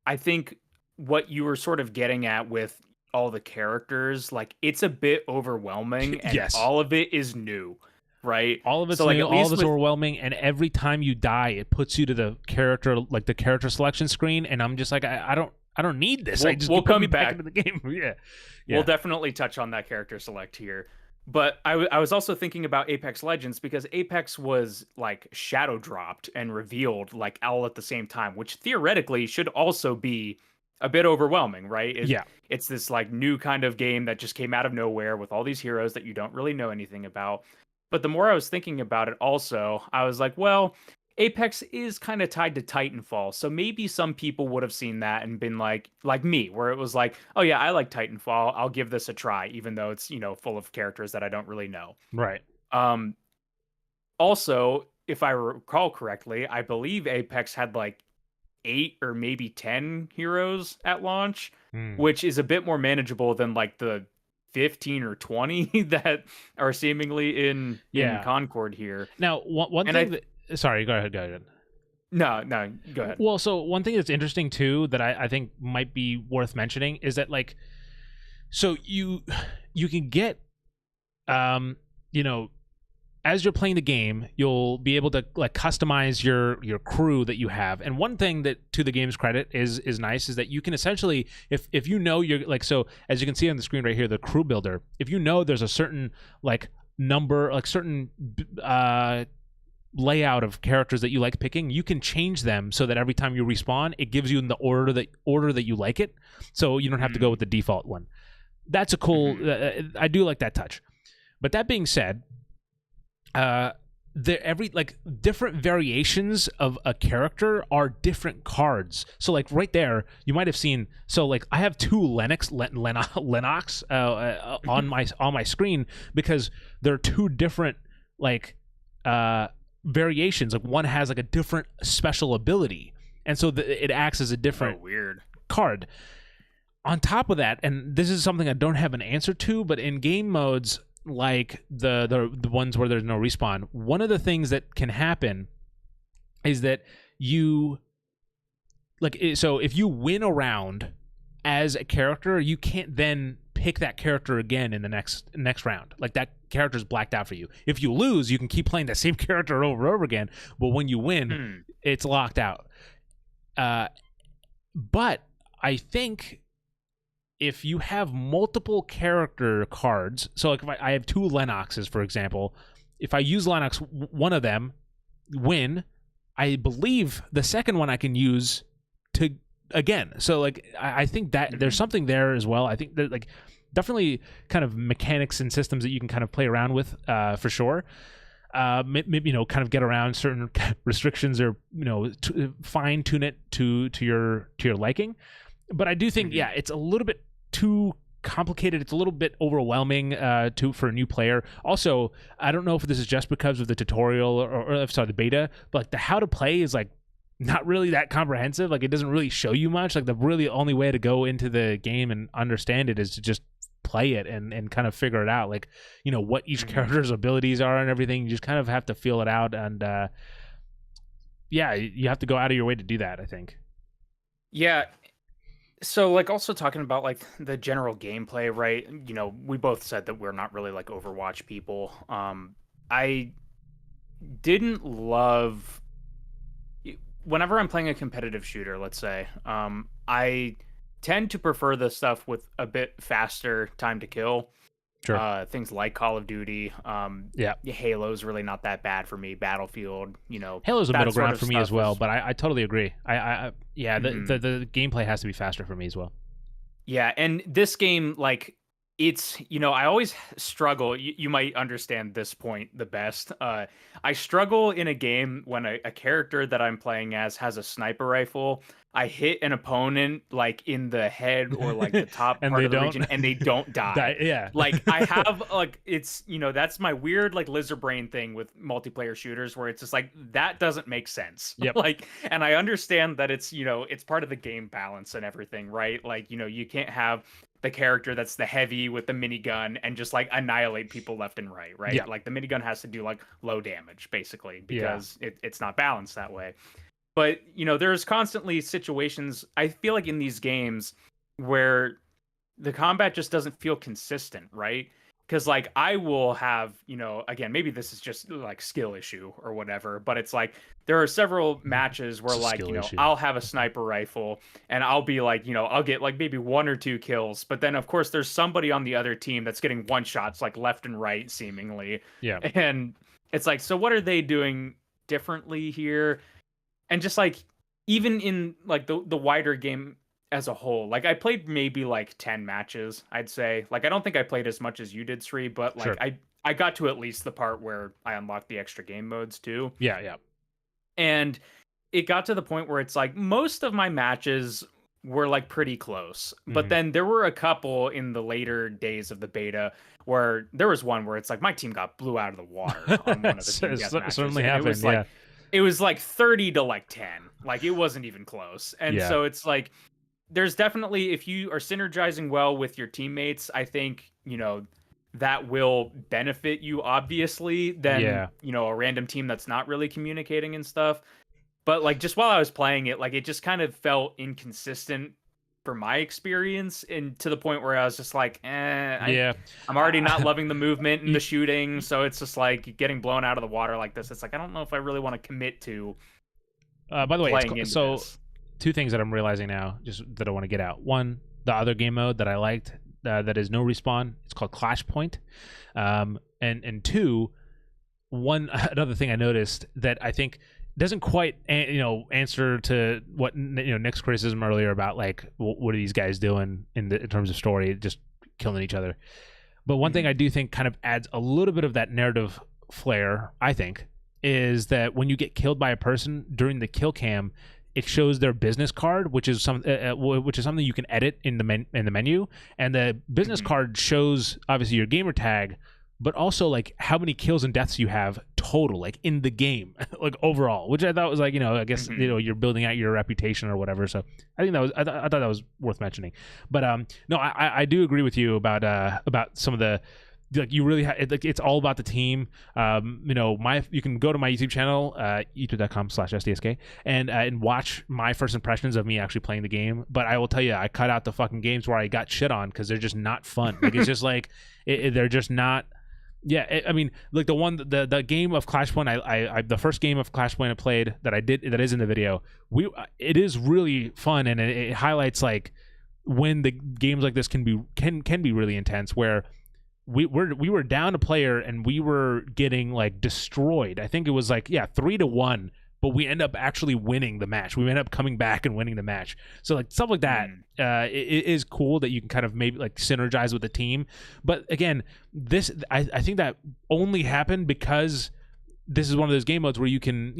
I think what you were sort of getting at with all the characters, like it's a bit overwhelming and Yes. all of it is new, right? All of So it's like new, at all of least it's with overwhelming, and every time you die, it puts you to the character selection screen, and I'm just like, I don't need this. I just we'll put me come back back. into the game. Yeah, We'll yeah, definitely touch on that character select here. But I was also thinking about Apex Legends, because Apex was like shadow dropped and revealed like all at the same time, which theoretically should also be a bit overwhelming, right? yeah. It's this like new kind of game that just came out of nowhere with all these heroes that you don't really know anything about. But the more I was thinking about it also, I was like, well, Apex is kind of tied to Titanfall. So maybe some people would have seen that and been like me, where it was like, oh yeah, I like Titanfall. I'll give this a try, even though it's, full of characters that I don't really know. Right. Um, Also, if I recall correctly, I believe Apex had like 8 or maybe 10 heroes at launch, Hmm. which is a bit more manageable than like the 15 or 20 that are seemingly in Yeah. Concord here. Now, one And thing I that sorry, go ahead, go ahead. no, go ahead. Well, so one thing that's interesting too that I think might be worth mentioning is that like, so you can get you know, as you're playing the game, you'll be able to like customize your crew that you have. And one thing that, to the game's credit, is nice is that you can essentially, if you know you're like, so as you can see on the screen right here, the crew builder, if you know there's a certain like number, like certain layout of characters that you like picking, you can change them so that every time you respawn, it gives you in the order that you like it, so you don't have to go with the default one. That's a cool. I do like that touch. But that being said, every like different variations of a character are different cards. So like right there, you might have seen. So like I have two Lennox on my screen because they're two different like variations. Like one has like a different special ability, and so it acts as a different weird card. On top of that, and this is something I don't have an answer to, but in game modes like the ones where there's no respawn, one of the things that can happen is that you like, so if you win a round as a character, you can't then pick that character again in the next round. Like that character's blacked out for you. If you lose, you can keep playing the same character over and over again, but when you win, it's locked out. But I think if you have multiple character cards, so like if I have two Lennoxes, for example, if I use Lennox, one of them, win, I believe the second one I can use to again. So like I think that there's something there as well. I think that like definitely kind of mechanics and systems that you can kind of play around with for sure. Maybe kind of get around certain restrictions or fine tune it to your liking. But I do think it's a little bit too complicated. It's a little bit overwhelming for a new player. Also, I don't know if this is just because of the tutorial or sorry, the beta, but like the how to play is like not really that comprehensive. Like it doesn't really show you much. Like the really only way to go into the game and understand it is to just play it and kind of figure it out. Like what each character's abilities are and everything. You just kind of have to feel it out, and you have to go out of your way to do that, I think. Yeah. So like also talking about like the general gameplay, right? We both said that we're not really like Overwatch people. I didn't love whenever I'm playing a competitive shooter, let's say, I tend to prefer the stuff with a bit faster time to kill. Sure. Things like Call of Duty. Halo's really not that bad for me. Battlefield, Halo's a that middle sort ground of for me stuff as well, is- but I totally agree. The gameplay has to be faster for me as well. Yeah, and this game, like, it's, I always struggle. You might understand this point the best. I struggle in a game when a character that I'm playing as has a sniper rifle. I hit an opponent like in the head or like the top And part they of the don't region, and they don't die. yeah. Like I have like it's that's my weird like lizard brain thing with multiplayer shooters where it's just like that doesn't make sense. Yep. Like, and I understand that it's it's part of the game balance and everything, right? Like you can't have the character that's the heavy with the minigun and just like annihilate people left and right, right? Yeah. Like the minigun has to do like low damage basically because it's not balanced that way. But there's constantly situations I feel like in these games where the combat just doesn't feel consistent, right? Because like I will have, again, maybe this is just like skill issue or whatever, but it's like there are several matches where like, issue. I'll have a sniper rifle and I'll be like, I'll get like maybe 1 or 2 kills, but then of course there's somebody on the other team that's getting one shots like left and right seemingly. Yeah. And it's like, so what are they doing differently here? And just like even in like the wider game as a whole, like I played maybe like 10 matches, I'd say. Like I don't think I played as much as you did, Sri, but like Sure. I got to at least the part where I unlocked the extra game modes too. Yeah. And it got to the point where it's like most of my matches were like pretty close. But Mhm. then there were a couple in the later days of the beta where there was one where it's like my team got blew out of the water on one of the team death matches, Certainly and happened. Yeah. it was like 30 to like 10. Like it wasn't even close. And Yeah. so it's like there's definitely, if you are synergizing well with your teammates, I think, that will benefit you obviously than, Yeah. a random team that's not really communicating and stuff. But like just while I was playing it, like it just kind of felt inconsistent for my experience, and to the point where I was just like, Yeah. I'm already not loving the movement and You, the shooting, so it's just like getting blown out of the water like this. It's like I don't know if I really want to commit to by the way, playing into so this. two things that I'm realizing now, just that I want to get out. One, the other game mode that I liked, that is no respawn. It's called Clash Point. And two, another thing I noticed that I think doesn't quite answer to what Nick's criticism earlier about like what are these guys doing in terms of story, just killing each other. But one thing I do think kind of adds a little bit of that narrative flair, I think, is that when you get killed by a person during the kill cam, it shows their business card, which is something you can edit in the menu, and the business card shows obviously your gamer tag, but also like how many kills and deaths you have total, like in the game, like overall, which I thought was like, I guess you're building out your reputation or whatever. So I think that was I thought that was worth mentioning. But no, I do agree with you about some of the. Like you really it's all about the team. You can go to my YouTube channel, youtube.com/sdsk, and watch my first impressions of me actually playing the game. But I will tell you, I cut out the fucking games where I got shit on because they're just not fun. Like it's just like they're just not. Yeah, I mean, like the game of Clash Point, I the first game of Clash Point I played that is in the video. It is really fun, and it highlights like when the games like this can be really intense, where we were down a player and we were getting like destroyed. I think it was like 3-1, but we end up actually winning the match. We end up coming back and winning the match. So like stuff like that, it is cool that you can kind of maybe like synergize with the team. But again, I think that only happened because this is one of those game modes where you can,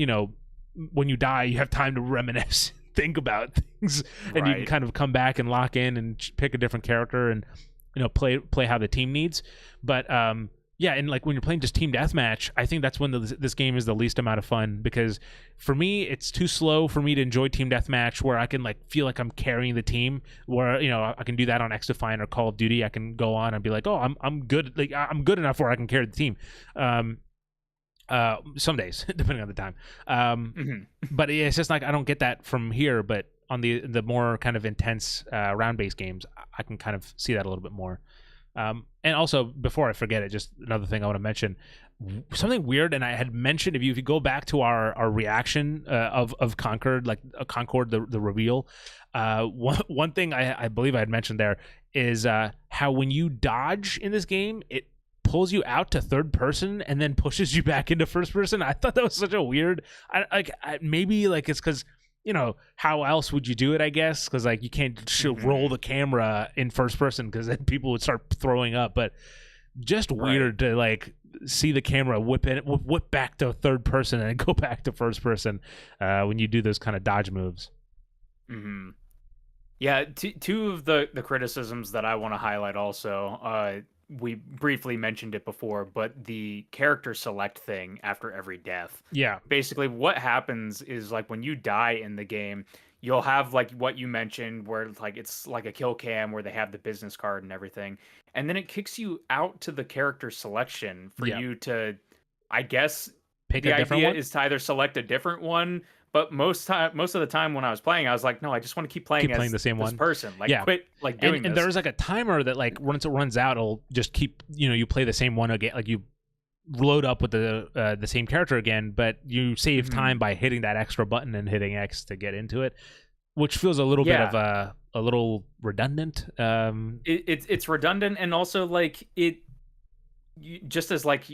when you die, you have time to reminisce, think about things, and you can kind of come back and lock in and pick a different character and play how the team needs. But and like when you're playing just team deathmatch, I think that's when this game is the least amount of fun, because for me it's too slow for me to enjoy team deathmatch where I can like feel like I'm carrying the team, where I can do that on XDefiant or Call of Duty. I can go on and be like, oh, I'm good, like I'm good enough where I can carry the team. Some days depending on the time. But it's just like I don't get that from here. But on the more kind of intense round-based games, I can kind of see that a little bit more. And also, before I forget it, just another thing I want to mention, something weird, and I had mentioned, if you go back to our reaction of Concord, like Concord, the reveal, one thing I believe I had mentioned there is how when you dodge in this game, it pulls you out to third person and then pushes you back into first person. I thought that was such a weird. Maybe like it's because how else would you do it, I guess, because like you can't roll the camera in first person because then people would start throwing up. But just weird to like see the camera whip back to third person and go back to first person when you do those kind of dodge moves. Yeah, two of the criticisms that I want to highlight also, we briefly mentioned it before, but the character select thing after every death. Yeah. Basically, what happens is like when you die in the game, you'll have like what you mentioned, where like it's like a kill cam where they have the business card and everything, and then it kicks you out to the character selection for you to, I guess, pick the a different idea one? is to either select a different one. But most of the time when I was playing, I was like, no, I just want to keep playing the same this one person. Like, quit like doing this. And there's like a timer that like once it runs out, it'll just keep you play the same one again. Like you load up with the same character again, but you save time by hitting that extra button and hitting X to get into it, which feels a little bit of a little redundant. It's redundant, and also like just as like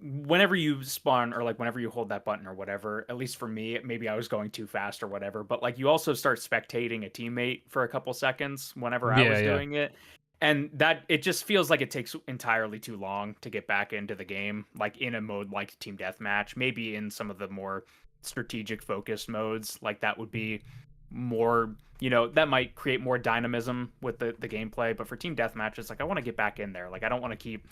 whenever you spawn or like whenever you hold that button or whatever, at least for me, maybe I was going too fast or whatever, but like you also start spectating a teammate for a couple seconds whenever I was doing it, and that it just feels like it takes entirely too long to get back into the game, like in a mode like team deathmatch. Maybe in some of the more strategic focused modes, like that would be more, that might create more dynamism with the gameplay. But for team deathmatch, it's like I want to get back in there. Like I don't want to keep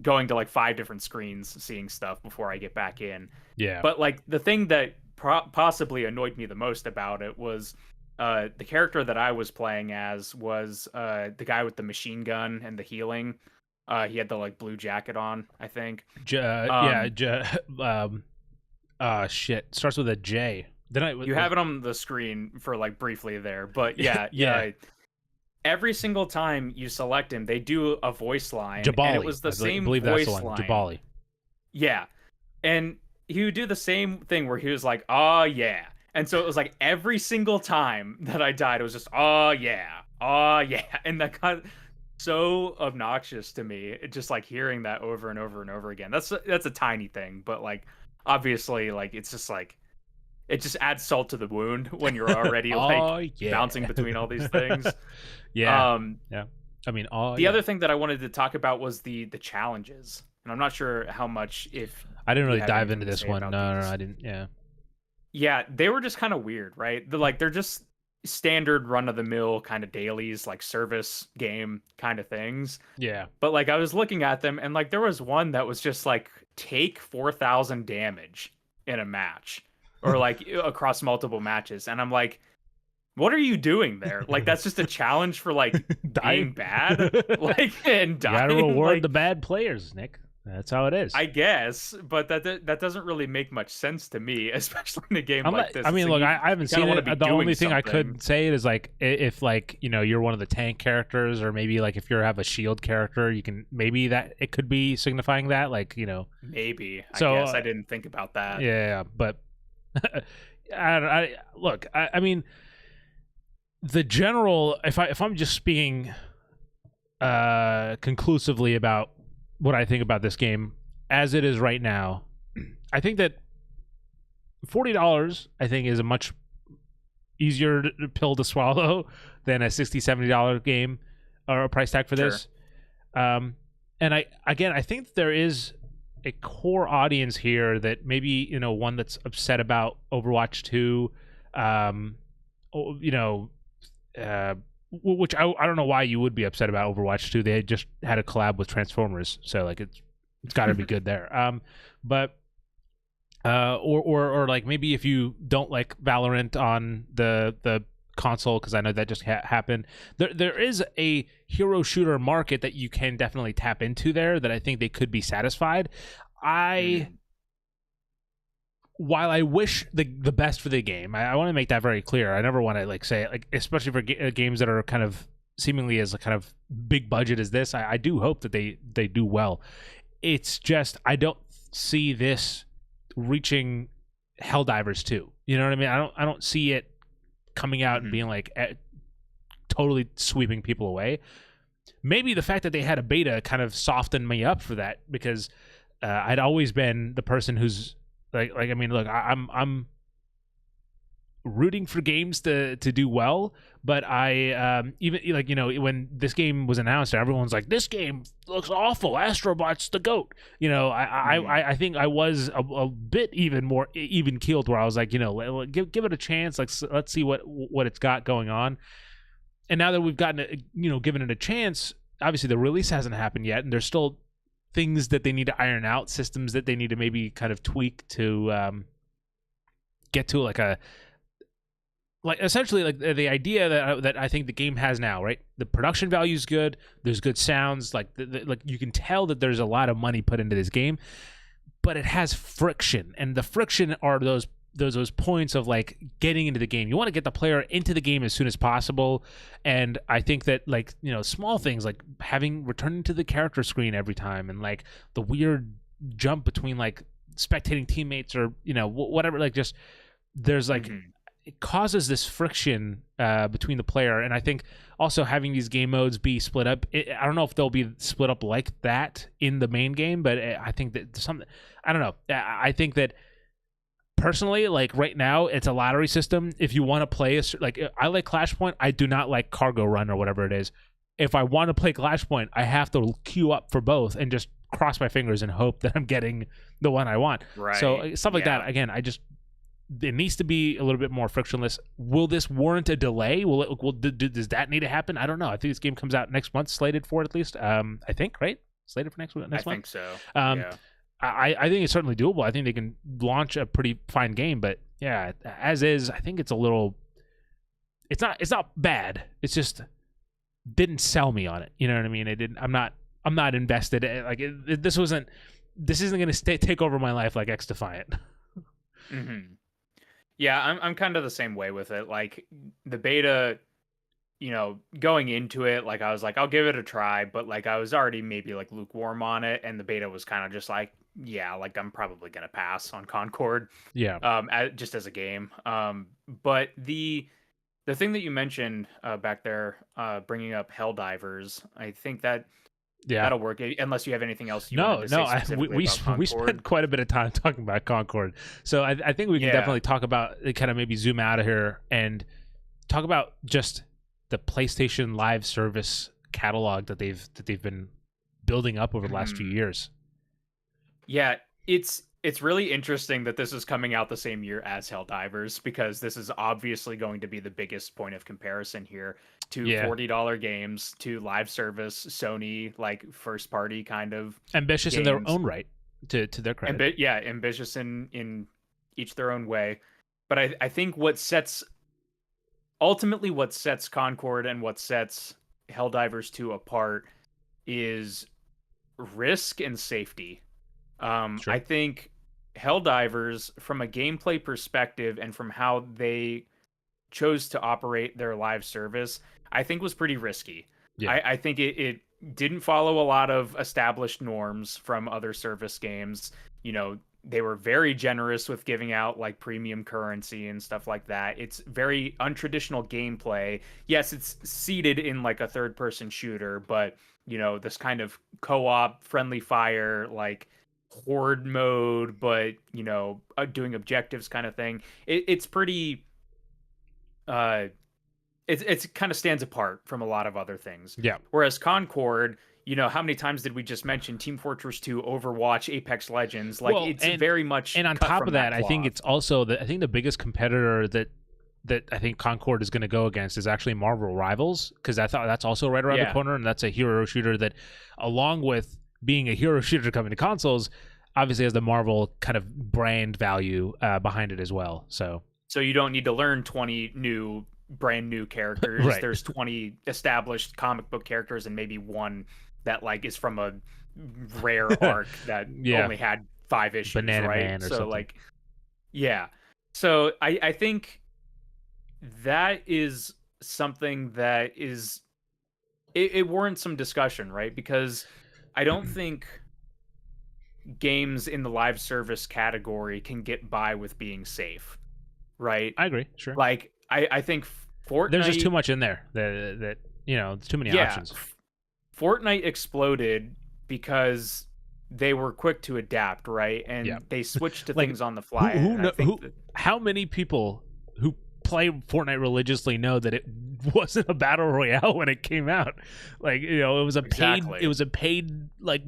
going to like 5 different screens seeing stuff before I get back in. Yeah. But like the thing that possibly annoyed me the most about it was the character that I was playing as was the guy with the machine gun and the healing. He had the like blue jacket on, I think. Shit. Starts with a J. You have it on the screen for like briefly there, but yeah. Every single time you select him, they do a voice line, Jabali, and it was the same voice that's the one. line. Jabali. Yeah, and he would do the same thing where he was like, "Oh yeah," and so it was like every single time that I died, it was just, "Oh yeah, and that got so obnoxious to me. It just like hearing that over and over and over again. That's a tiny thing, but like obviously, like it's just like. It just adds salt to the wound when you're already bouncing between all these things. Yeah. I mean, the other thing that I wanted to talk about was the challenges, and I'm not sure how much if I didn't really dive into this one. No, I didn't. Yeah, they were just kind of weird, right? They're just standard run of the mill kind of dailies, like service game kind of things. Yeah. But like I was looking at them, and like there was one that was just like take 4,000 damage in a match. Or like across multiple matches, and I'm like, what are you doing there? Like that's just a challenge for like being bad, like and dying. You gotta reward like, the bad players, Nick. That's how it is. I guess, but that doesn't really make much sense to me, especially in a game like this. I mean, look, I haven't seen it. The only thing I could say is like if like you're one of the tank characters, or maybe like if you have a shield character, you can maybe that it could be signifying that, like maybe. So, I guess I didn't think about that. Yeah, but. I mean, the general. If I'm just speaking conclusively about what I think about this game as it is right now, I think that $40 I think is a much easier pill to swallow than a $60-$70 game or a price tag for this. And I think there is a core audience here that maybe one that's upset about Overwatch 2, which I don't know why you would be upset about Overwatch 2. They just had a collab with Transformers, so like it's got to be good there. But or like maybe if you don't like Valorant on the console, because I know that just happened. There is a hero shooter market that you can definitely tap into there that I think they could be satisfied. While I wish the best for the game, I want to make that very clear. I never want to like say it, like especially for games that are kind of seemingly as a kind of big budget as this. I do hope that they do well. It's just I don't see this reaching Helldivers 2. You know what I mean? I don't see it coming out and being like totally sweeping people away. Maybe the fact that they had a beta kind of softened me up for that, because I'd always been the person who's like I mean, look, I'm rooting for games to do well, but I even like when this game was announced, everyone's like, this game looks awful, Astrobot's the GOAT. I think I was a bit even more even keeled, where I was like, give it a chance, like let's see what it's got going on. And now that we've gotten it, given it a chance, obviously the release hasn't happened yet, and there's still things that they need to iron out, systems that they need to maybe kind of tweak to get to essentially like the idea that I think the game has now, right? The production value is good. There's good sounds. Like like you can tell that there's a lot of money put into this game, but it has friction, and the friction are those points of like getting into the game. You want to get the player into the game as soon as possible, and I think that like small things like returning to the character screen every time, and like the weird jump between like spectating teammates or whatever, like just there's like it causes this friction between the player. And I think also having these game modes be split up, I don't know if they'll be split up like that in the main game, but I think that I don't know. I think that personally, like right now, it's a lottery system. If you want to play I like Clash Point. I do not like Cargo Run or whatever it is. If I want to play Clash Point, I have to queue up for both and just cross my fingers and hope that I'm getting the one I want. Right. So stuff like that. Again, it needs to be a little bit more frictionless. Will this warrant a delay? Does that need to happen? I don't know. I think this game comes out next month, slated for it at least. I think, right? Slated for next month. I think so. Yeah. I think it's certainly doable. I think they can launch a pretty fine game, but yeah, as is, I think it's a little. It's not bad. It's just didn't sell me on it. You know what I mean? It didn't. I'm not invested. Like this isn't going to take over my life like X Defiant. Mm-hmm. Yeah, I'm kind of the same way with it. Like the beta, going into it, like I was like, I'll give it a try, but like I was already maybe like lukewarm on it, and the beta was kind of just like, yeah, like I'm probably gonna pass on Concord. Yeah. Just as a game. But the thing that you mentioned back there, bringing up Helldivers, I think that'll work unless you have anything else. We spent quite a bit of time talking about Concord, so I think we can definitely talk about kind of maybe zoom out of here and talk about just the PlayStation Live service catalog that they've been building up over the last few years. Yeah, it's really interesting that this is coming out the same year as Helldivers, because this is obviously going to be the biggest point of comparison here to $40 games, to live service, Sony, like first party kind of ambitious games. In their own right, to their credit. Ambitious in each their own way. But I think what sets Concord and what sets Helldivers 2 apart is risk and safety. Sure. I think Helldivers, from a gameplay perspective and from how they chose to operate their live service, I think was pretty risky. Yeah. I think it didn't follow a lot of established norms from other service games. They were very generous with giving out like premium currency and stuff like that. It's very untraditional gameplay. Yes, it's seated in like a third-person shooter, but this kind of co-op friendly fire, like horde mode, but doing objectives kind of thing. It's pretty. It's kind of stands apart from a lot of other things. Yeah. Whereas Concord, how many times did we just mention Team Fortress 2, Overwatch, Apex Legends? Like, it's very much. And on top of that, I think it's also the biggest competitor that I think Concord is going to go against is actually Marvel Rivals, because I thought that's also right around the corner, and that's a hero shooter that, along with being a hero shooter coming to consoles, obviously has the Marvel kind of brand value behind it as well. So you don't need to learn 20 brand new characters. Right. There's 20 established comic book characters and maybe one that like is from a rare arc that only had 5 issues. Banana right? Man or so something. like, yeah. So I think that is something that is it warrants some discussion, right? Because I don't think games in the live service category can get by with being safe, right? I agree. Sure. Like I think Fortnite, there's just too much in there that it's too many options. Fortnite exploded because they were quick to adapt, right? And they switched to things on the fly. How many people who play Fortnite religiously know that it wasn't a battle royale when it came out? Like, it was a paid like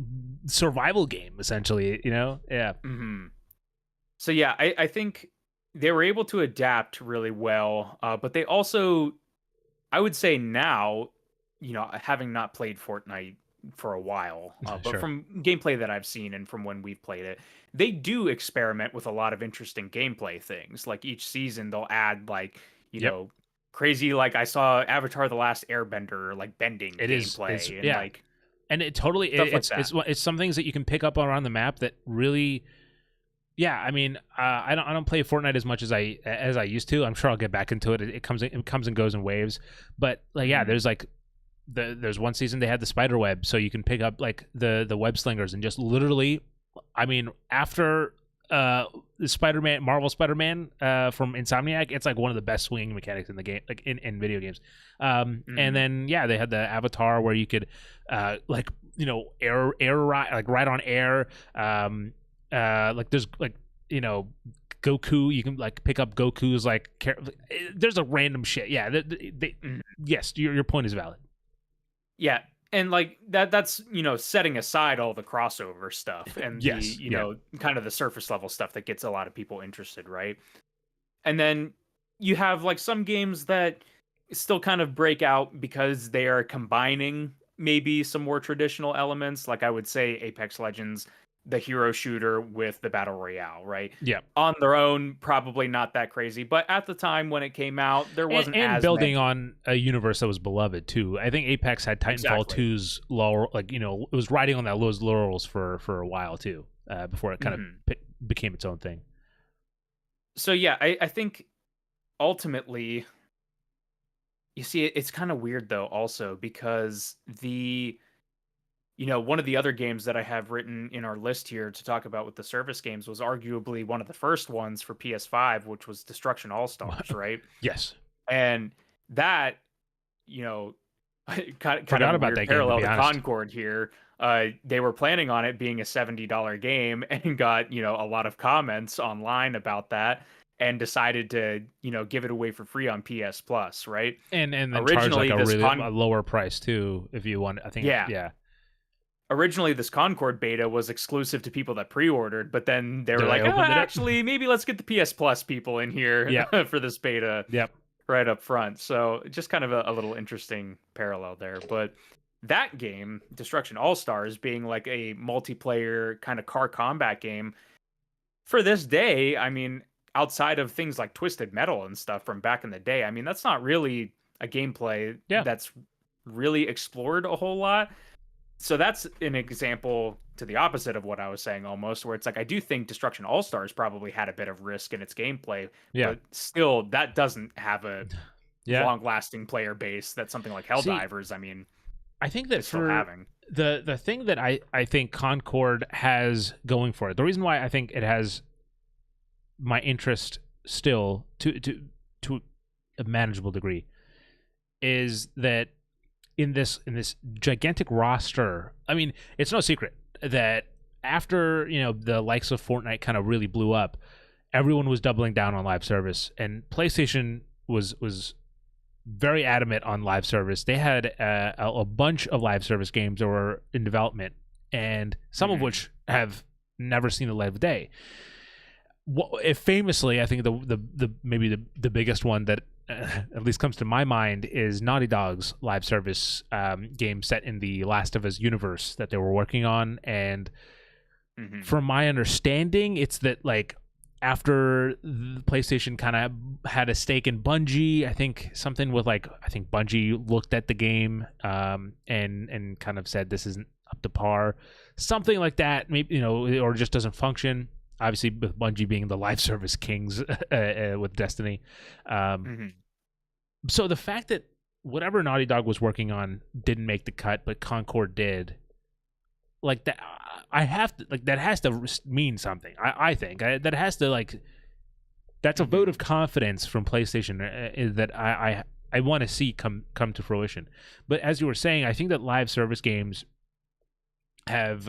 survival game essentially, Yeah. Mm-hmm. So yeah, I think they were able to adapt really well, but they also, I would say now, having not played Fortnite for a while, but from gameplay that I've seen and from when we've played it, they do experiment with a lot of interesting gameplay things. Like each season they'll add like, crazy, like I saw Avatar The Last Airbender, like bending gameplay. And it totally, it's some things that you can pick up around the map that really, I mean, I don't play Fortnite as much as I used to. I'm sure I'll get back into it. It comes and goes in waves. But like, there's like there's one season they had the spider web, so you can pick up like the web slingers and just literally, I mean, after the Marvel Spider-Man from Insomniac, it's like one of the best swinging mechanics in the game, like in video games. And then they had the Avatar where you could like air ride, like ride on air. Like there's like Goku, you can like pick up Goku's like there's a random shit. Yes, your point is valid. Yeah, and like that's setting aside all the crossover stuff and kind of the surface level stuff that gets a lot of people interested, right? And then you have like some games that still kind of break out because they are combining maybe some more traditional elements. Like I would say Apex Legends, the hero shooter with the battle royale, right? Yeah. On their own, probably not that crazy. But at the time when it came out, there wasn't And as building many. on a universe that was beloved too. I think Apex had Titanfall Exactly. 2's laurel, like it was riding on those laurels for a while too, before it kind of became its own thing. So yeah, I think ultimately, you see, it's kind of weird though, also because one of the other games that I have written in our list here to talk about with the service games was arguably one of the first ones for PS5, which was Destruction All Stars, right? Yes. And that, you know, kind of Forgot a about weird that game, to parallel be to honest. Concord here. They were planning on it being a $70 game and got, a lot of comments online about that and decided to, give it away for free on PS Plus, right? And then charge like Originally, a lower price too if you want. I think yeah. Originally, this Concord beta was exclusive to people that pre-ordered, but then they were like, actually, maybe let's get the PS Plus people in here for this beta right up front. So just kind of a little interesting parallel there. But that game, Destruction All-Stars, being like a multiplayer kind of car combat game, for this day, I mean, outside of things like Twisted Metal and stuff from back in the day, I mean, that's not really a gameplay that's really explored a whole lot. So that's an example to the opposite of what I was saying almost, where it's like I do think Destruction All-Stars probably had a bit of risk in its gameplay, but still that doesn't have a long-lasting player base that something like Helldivers, I think that still having. The thing that I think Concord has going for it, the reason why I think it has my interest still to a manageable degree, is that in this gigantic roster, I mean, it's no secret that after the likes of Fortnite kind of really blew up, everyone was doubling down on live service, and PlayStation was very adamant on live service. They had a bunch of live service games that were in development, and some of which have never seen the light of day. Famously, I think maybe the biggest one that at least comes to my mind is Naughty Dog's live service game set in the Last of Us universe that they were working on. And from my understanding, it's that like after the PlayStation kind of had a stake in Bungie, I think something with Bungie looked at the game and kind of said this isn't up to par, something like that, maybe, or just doesn't function. Obviously, with Bungie being the live service kings with Destiny. So the fact that whatever Naughty Dog was working on didn't make the cut, but Concord did, like that, that has to mean something. I think that has to that's a vote of confidence from PlayStation that I want to see come to fruition. But as you were saying, I think that live service games have.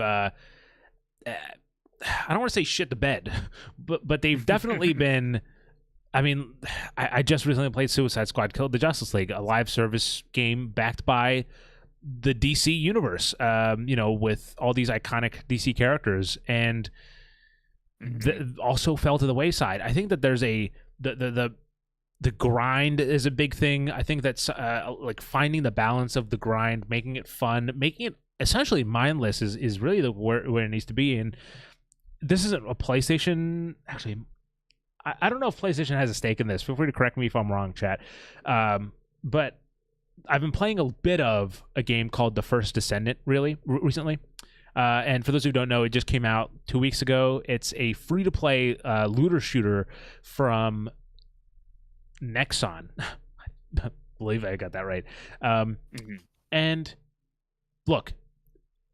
I don't want to say shit the bed, but they've definitely been. I mean, I just recently played Suicide Squad Killed the Justice League, a live service game backed by the DC universe, with all these iconic DC characters, and also fell to the wayside. I think that there's the grind is a big thing. I think that's finding the balance of the grind, making it fun, making it essentially mindless is really where it needs to be. And this isn't a PlayStation. Actually, I don't know if PlayStation has a stake in this. Feel free to correct me if I'm wrong, chat. But I've been playing a bit of a game called The First Descendant recently. And for those who don't know, it just came out 2 weeks ago. It's a free-to-play looter shooter from Nexon. I believe I got that right. And look,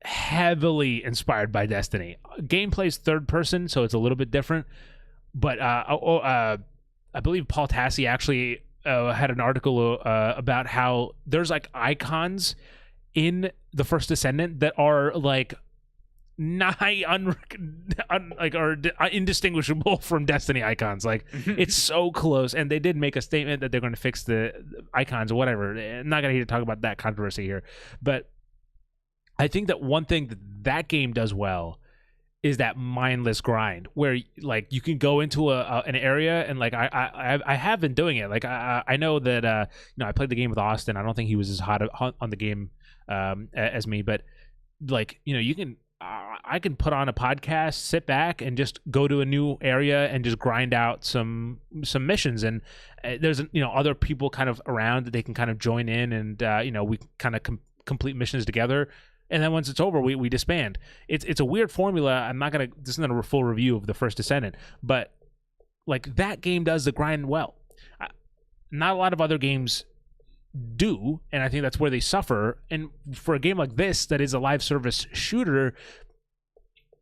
heavily inspired by Destiny. Gameplay's third person, so it's a little bit different. But I believe Paul Tassi actually had an article about how there's icons in The First Descendant that are are indistinguishable from Destiny icons. It's so close, and they did make a statement that they're going to fix the icons or whatever. I'm not going to talk about that controversy here, but I think that one thing that game does well is that mindless grind where like you can go into an area and like I have been doing it. Like I know that I played the game with Austin. I don't think he was as hot on the game as me, but like you can I can put on a podcast, sit back, and just go to a new area and just grind out some missions. And there's other people kind of around that they can kind of join in, and we kind of complete missions together. And then once it's over, we disband. It's a weird formula. This is not a full review of the first Descendant, but like that game does the grind well. Not a lot of other games do, and I think that's where they suffer. And for a game like this that is a live service shooter,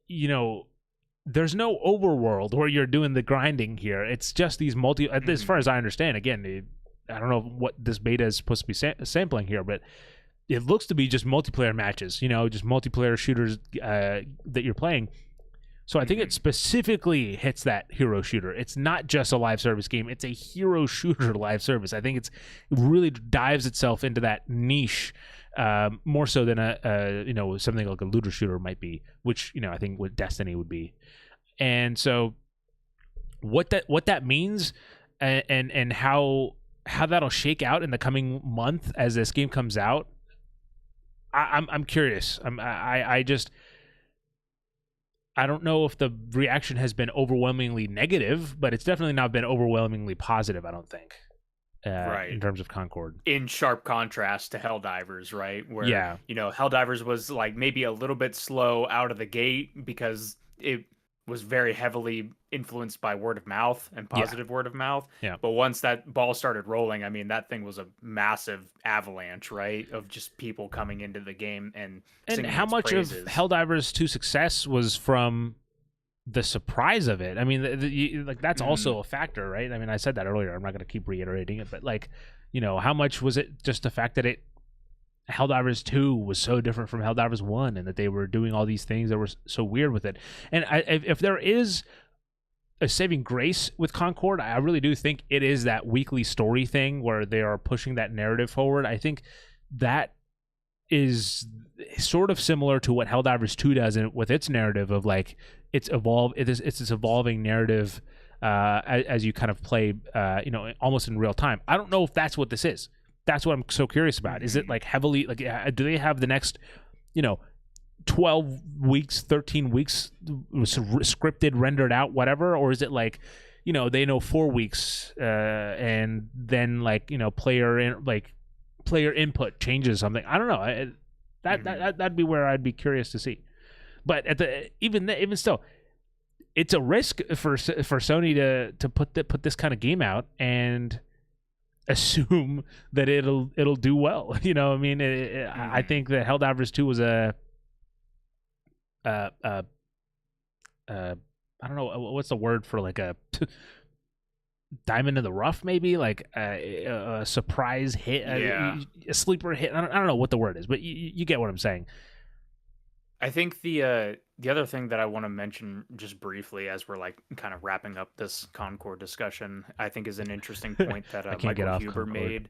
there's no overworld where you're doing the grinding here. It's just these as far as I understand, again, I don't know what this beta is supposed to be sampling here, but it looks to be just multiplayer matches, just multiplayer shooters that you're playing. So I think it specifically hits that hero shooter. It's not just a live service game. It's a hero shooter live service. I think it really dives itself into that niche more so than something like a looter shooter might be, which, I think what Destiny would be. And so what that means and how that'll shake out in the coming month as this game comes out, I'm curious. I don't know if the reaction has been overwhelmingly negative, but it's definitely not been overwhelmingly positive, I don't think, right, in terms of Concord. In sharp contrast to Helldivers, right? Where, Helldivers was like maybe a little bit slow out of the gate because it was very heavily influenced by word of mouth and positive word of mouth. Yeah. But once that ball started rolling, I mean, that thing was a massive avalanche, right? Of just people coming into the game and how much praises. Of Helldivers 2 success was from the surprise of it? I mean, that's also a factor, right? I mean, I said that earlier. I'm not going to keep reiterating it, but how much was it just the fact that Helldivers 2 was so different from Helldivers 1 and that they were doing all these things that were so weird with it. And if there is a saving grace with Concord, I really do think it is that weekly story thing where they are pushing that narrative forward. I think that is sort of similar to what Helldivers 2 does with its narrative of like it's this evolving narrative as you kind of play almost in real time. I don't know if that's what this is. That's what I'm so curious about. Is it like heavily do they have the next 12 weeks, 13 weeks scripted, rendered out, whatever, or is it like they know 4 weeks and then player input changes something? I don't know. That'd be where I'd be curious to see. But even still, it's a risk for Sony to put this kind of game out and assume that it'll do well. I mean, I think that Helldivers 2 was a I don't know what's the word for like a diamond in the rough, maybe like a surprise hit, a sleeper hit. I don't know what the word is, but you get what I'm saying. I think the other thing that I want to mention just briefly as we're like kind of wrapping up this Concord discussion, I think is an interesting point that Michael Huber made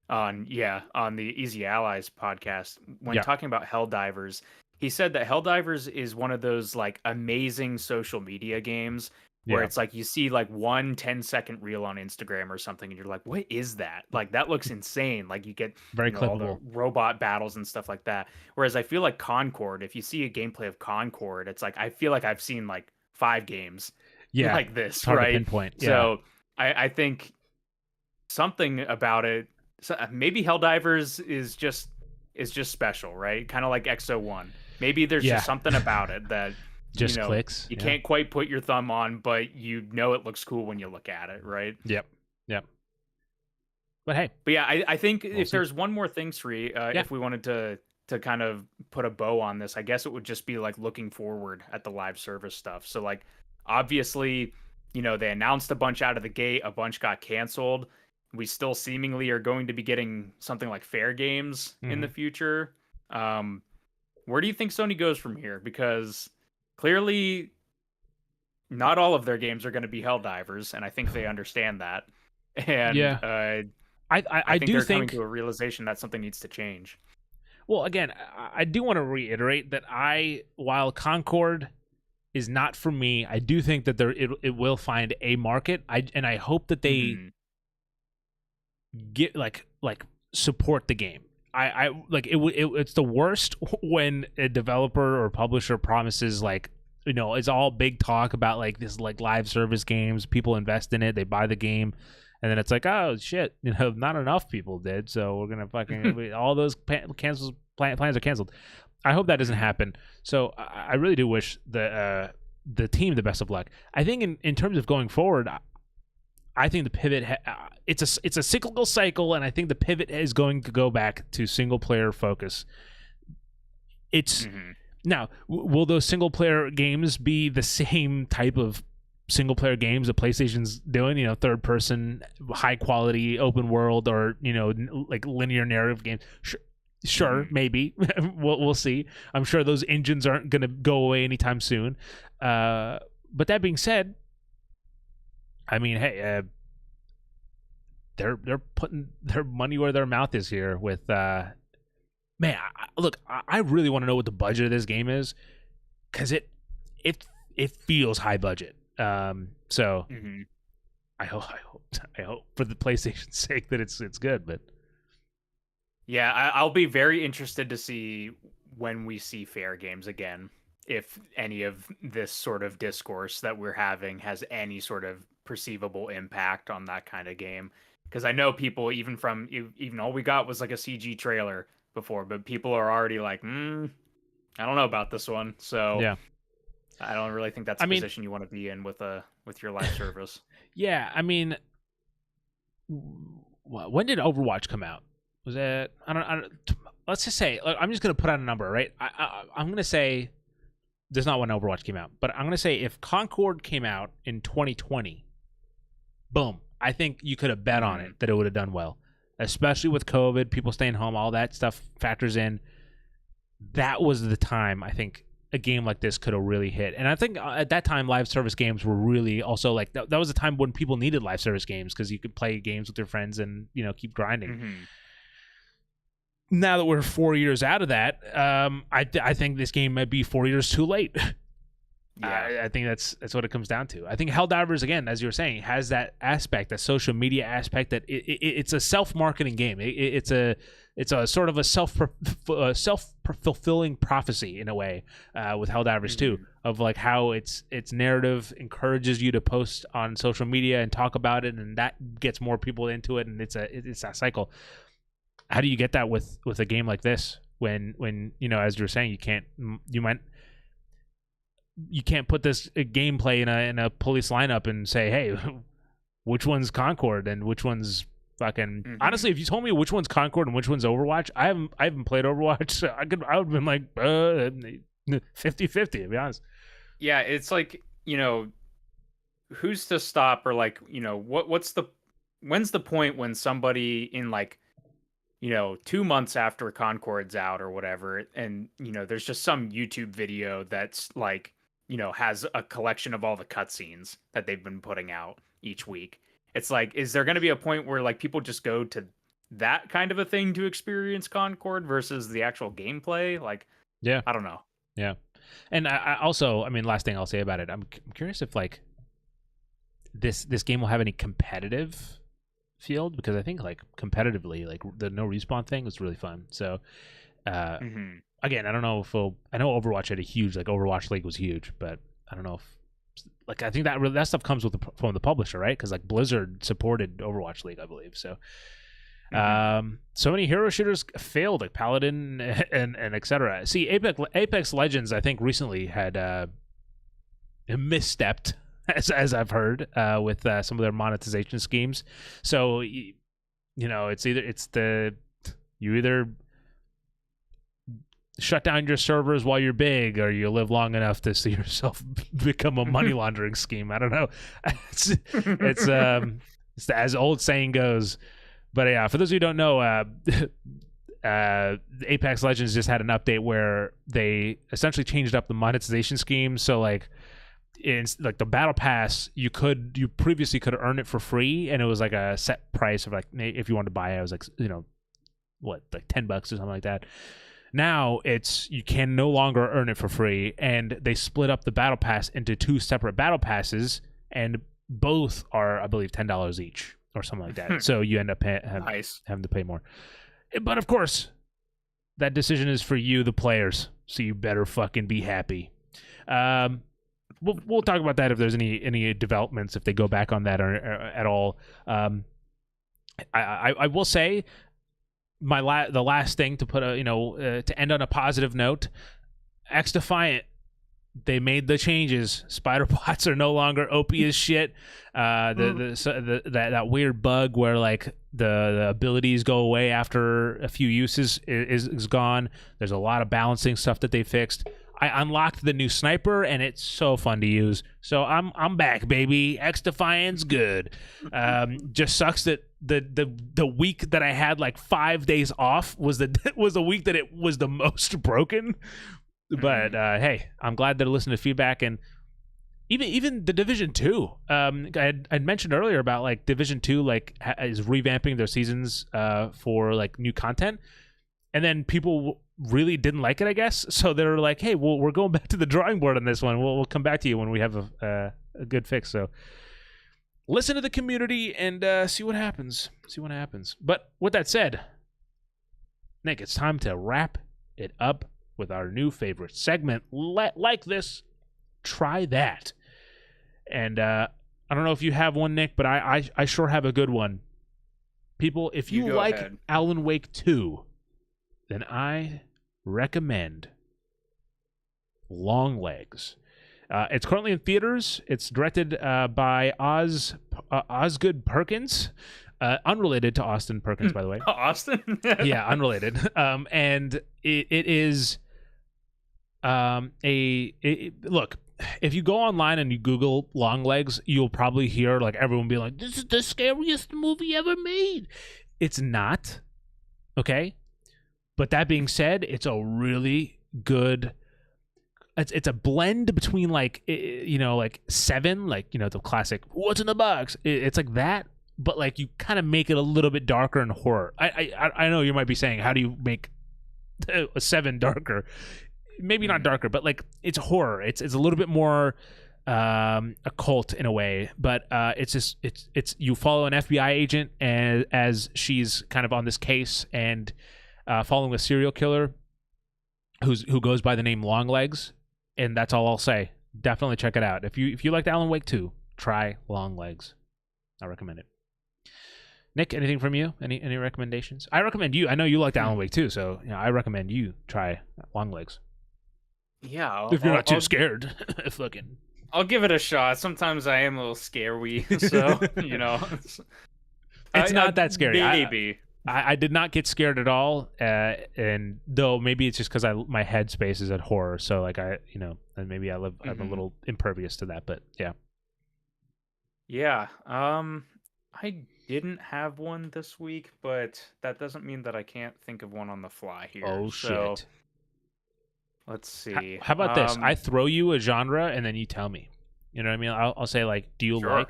on the Easy Allies podcast when talking about Helldivers. He said that Helldivers is one of those like amazing social media games where it's like you see like 1 10-second reel on Instagram or something and you're like, what is that? Like that looks insane. Like you get very all the robot battles and stuff like that. Whereas I feel like Concord, if you see a gameplay of Concord, it's like I feel like I've seen like 5 games like this, it's hard right? to pinpoint. Yeah. So I think something about it. So maybe Helldivers is just special, right? Kind of like XO1. Maybe there's just something about it that just clicks. You can't quite put your thumb on, but it looks cool when you look at it, right? Yep. But hey. But yeah, I think if there's one more thing, Sri, if we wanted to kind of put a bow on this, I guess it would just be like looking forward at the live service stuff. So like, obviously, they announced a bunch out of the gate, a bunch got canceled. We still seemingly are going to be getting something like Fair Games in the future. Where do you think Sony goes from here? Because clearly not all of their games are going to be Helldivers, and I think they understand that. And I think they're coming to a realization that something needs to change. Well, again, I do want to reiterate that while Concord is not for me. I do think that it will find a market. I hope that they get like support the game. I like it's the worst when a developer or publisher promises like, you know, it's all big talk about like this like live service games, people invest in it, they buy the game, and then it's like, oh shit, you know, not enough people did, so we're gonna fucking all those plans are canceled. I hope that doesn't happen. So I really do wish the team the best of luck. I think in terms of going forward, I think the pivot it's a cyclical cycle, and I think the pivot is going to go back to single player focus. It's now, will those single player games be the same type of single player games that PlayStation's doing? You know, third person, high quality, open world, or you know, like linear narrative games. Sure, maybe we'll see. I'm sure those engines aren't going to go away anytime soon. But that being said, I mean, hey, they're putting their money where their mouth is here with man. Look, I really want to know what the budget of this game is, because it feels high budget. So I hope for the PlayStation's sake that it's good, but. Yeah, I'll be very interested to see when we see fair games again, if any of this sort of discourse that we're having has any sort of perceivable impact on that kind of game. Because I know people, even all we got was like a CG trailer before, but people are already like, I don't know about this one. So yeah, I don't really think that's a position you want to be in with your live service. Yeah, I mean, when did Overwatch come out? Was it? I don't. Let's just say, I'm just gonna put out a number, right? I'm gonna say there's not when Overwatch came out, but I'm gonna say if Concord came out in 2020, boom, I think you could have bet on it that it would have done well, especially with COVID, people staying home, all that stuff factors in. That was the time I think a game like this could have really hit, and I think at that time live service games were really also like that was a time when people needed live service games because you could play games with your friends and you know keep grinding. Now that we're 4 years out of that, I think this game might be 4 years too late. Yeah, I think that's what it comes down to. I think Helldivers, again, as you were saying, has that aspect, that social media aspect, that it's a self-marketing game. It's a sort of a self-fulfilling prophecy in a way with Helldivers too, of like how its narrative encourages you to post on social media and talk about it, and that gets more people into it, and it's that cycle. How do you get that with a game like this when you know, as you were saying, you can't put this gameplay in a police lineup and say, hey, which one's Concord and which one's fucking honestly, if you told me which one's Concord and which one's Overwatch, I haven't played Overwatch, so I would have been like 50-50 to be honest. Yeah, it's like, you know, who's to stop, or like, you know, when's the point when somebody in like, you know, 2 months after Concord's out or whatever, and, you know, there's just some YouTube video that's like, you know, has a collection of all the cutscenes that they've been putting out each week. It's like, is there going to be a point where like people just go to that kind of a thing to experience Concord versus the actual gameplay? Like, yeah, I don't know. Yeah. And I also, I mean, last thing I'll say about it, I'm curious if like this game will have any competitive field, because I think like competitively, like the no respawn thing was really fun. So again, I don't know if I know Overwatch had a huge, like Overwatch League was huge, but I don't know if like, I think that stuff comes from the publisher, right? Because like Blizzard supported Overwatch League, I believe. So so many hero shooters failed, like Paladin and etc. See, Apex Legends, I think recently had misstepped, as I've heard, with some of their monetization schemes. So you know, you either shut down your servers while you're big, or you live long enough to see yourself become a money laundering scheme. I don't know. It's as old saying goes. But yeah, for those of you who don't know, Apex Legends just had an update where they essentially changed up the monetization scheme. So like in like the battle pass, you previously could earn it for free, and it was like a set price of like, if you wanted to buy it, it was like, you know, what, like $10 or something like that. Now you can no longer earn it for free, and they split up the battle pass into 2 separate battle passes, and both are, I believe, $10 each or something like that. So you end up having to pay more. But of course, that decision is for you, the players. So you better fucking be happy. We'll talk about that if there's any developments, if they go back on that or at all. I will say the last thing to put to end on a positive note. X Defiant, they made the changes. Spider bots are no longer OP as shit. That weird bug where like the abilities go away after a few uses is gone. There's a lot of balancing stuff that they fixed. I unlocked the new sniper, and it's so fun to use. So I'm back, baby. X Defiant's good. Just sucks that the week that I had like 5 days off was the week that it was the most broken. But hey, I'm glad that I listened to feedback, and even the Division 2. I'd mentioned earlier about like Division 2 like is revamping their seasons for like new content, and then people really didn't like it, I guess. So they're like, hey, we're going back to the drawing board on this one. We'll come back to you when we have a good fix. So listen to the community and see what happens. But with that said, Nick, it's time to wrap it up with our new favorite segment. Like this, try that. And I don't know if you have one, Nick, but I sure have a good one. People, if you like ahead. Alan Wake 2, then I recommend Longlegs. It's currently in theaters. It's directed by Osgood Perkins, unrelated to Austin Perkins, by the way. Austin? Yeah, unrelated. And it is look. If you go online and you Google Longlegs, you'll probably hear like everyone be like, "This is the scariest movie ever made." It's not, okay. But that being said, it's a really good. It's a blend between like like Seven, like the classic "What's in the box." It's like that, but like you kind of make it a little bit darker and horror. I know you might be saying, how do you make a Seven darker? Maybe not darker, but like it's horror. It's a little bit more occult in a way, but it's you follow an FBI agent as she's kind of on this case and following a serial killer who goes by the name Longlegs, and that's all I'll say. Definitely check it out. If you liked Alan Wake 2, try Longlegs. I recommend it. Nick, anything from you? Any recommendations? I recommend you. I know you liked Alan Wake 2, so I recommend you try Longlegs. Yeah, if you're not too scared, fucking. I'll give it a shot. Sometimes I am a little scary, so it's not that scary. Maybe I did not get scared at all, and though maybe it's just because my head space is at horror, so like and maybe I'm a little impervious to that, but yeah. Yeah, I didn't have one this week, but that doesn't mean that I can't think of one on the fly here. Oh shit. Let's see. How about this? I throw you a genre and then you tell me. You know what I mean? I'll say like, do you like?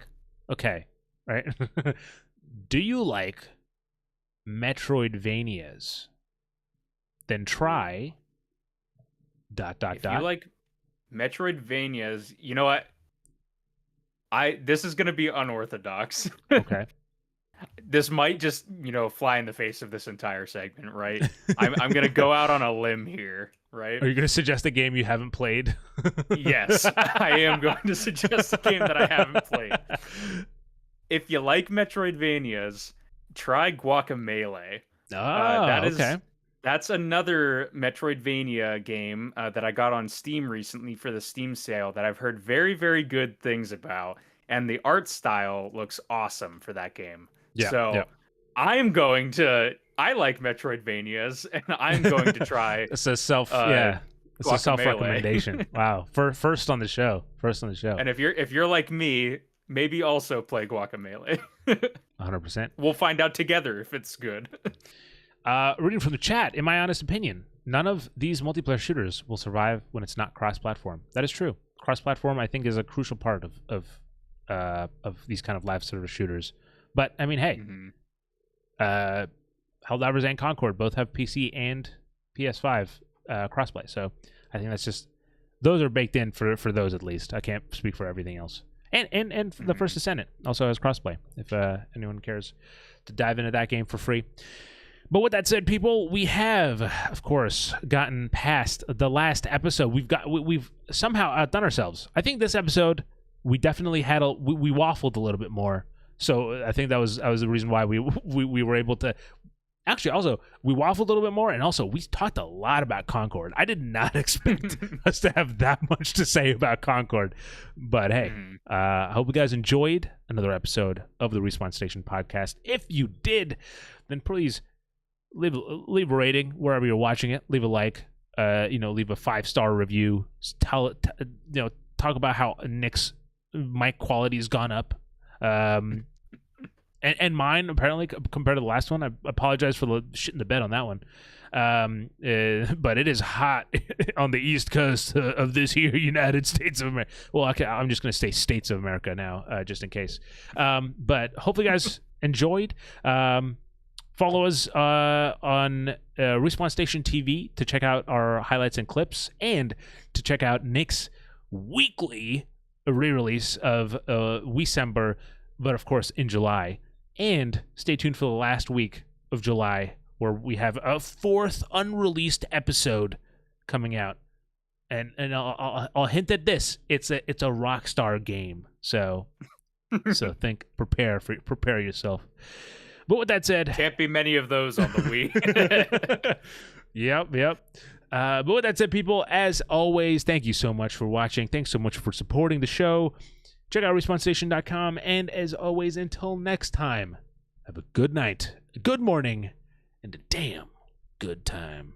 Okay, right? Do you like Metroidvanias? Then try ... If you like Metroidvanias, you know what? This is gonna be unorthodox. Okay. This might just fly in the face of this entire segment, right? I'm gonna go out on a limb here, right? Are you gonna suggest a game you haven't played? Yes, I am going to suggest a game that I haven't played. If you like Metroidvanias, try Guacamelee. Okay. That's another Metroidvania game that I got on Steam recently for the Steam sale that I've heard very, very good things about, and the art style looks awesome for that game. Yeah, so yeah. I like Metroidvanias, and I'm going to try. It's a self recommendation. Wow, first on the show. And if you're like me, maybe also play Guacamelee. 100%. We'll find out together if it's good. Reading from the chat, in my honest opinion, none of these multiplayer shooters will survive when it's not cross-platform. That is true. Cross-platform, I think, is a crucial part of these kind of live service shooters. But I mean, hey, Helldivers and Concord both have PC and PS5 crossplay. So I think that's just those are baked in for those at least. I can't speak for everything else. And the First Descendant also has crossplay if anyone cares to dive into that game for free. But with that said, people, we have, of course, gotten past the last episode. We've somehow outdone ourselves. I think this episode we definitely had we waffled a little bit more. So I think that was the reason why we were able to. Actually, also, we waffled a little bit more, and also, we talked a lot about Concord. I did not expect us to have that much to say about Concord. But hey, I hope you guys enjoyed another episode of the Respawn Station podcast. If you did, then please leave a rating wherever you're watching it. Leave a like, leave a 5-star review. Talk about how Nick's mic quality has gone up. And mine, apparently, compared to the last one. I apologize for the shit in the bed on that one. But it is hot on the East Coast of this here United States of America. Well, okay, I'm just going to say States of America now, just in case. But hopefully you guys enjoyed. Follow us on Respawn Station TV to check out our highlights and clips, and to check out Nick's weekly re-release of Weecember, but of course in July. And stay tuned for the last week of July, where we have a 4th unreleased episode coming out. And I'll hint at this: it's a Rockstar game. So prepare yourself. But with that said, can't be many of those on the Wii. Yep. But with that said, people, as always, thank you so much for watching. Thanks so much for supporting the show. Check out RespawnStation.com, and as always, until next time, have a good night, a good morning, and a damn good time.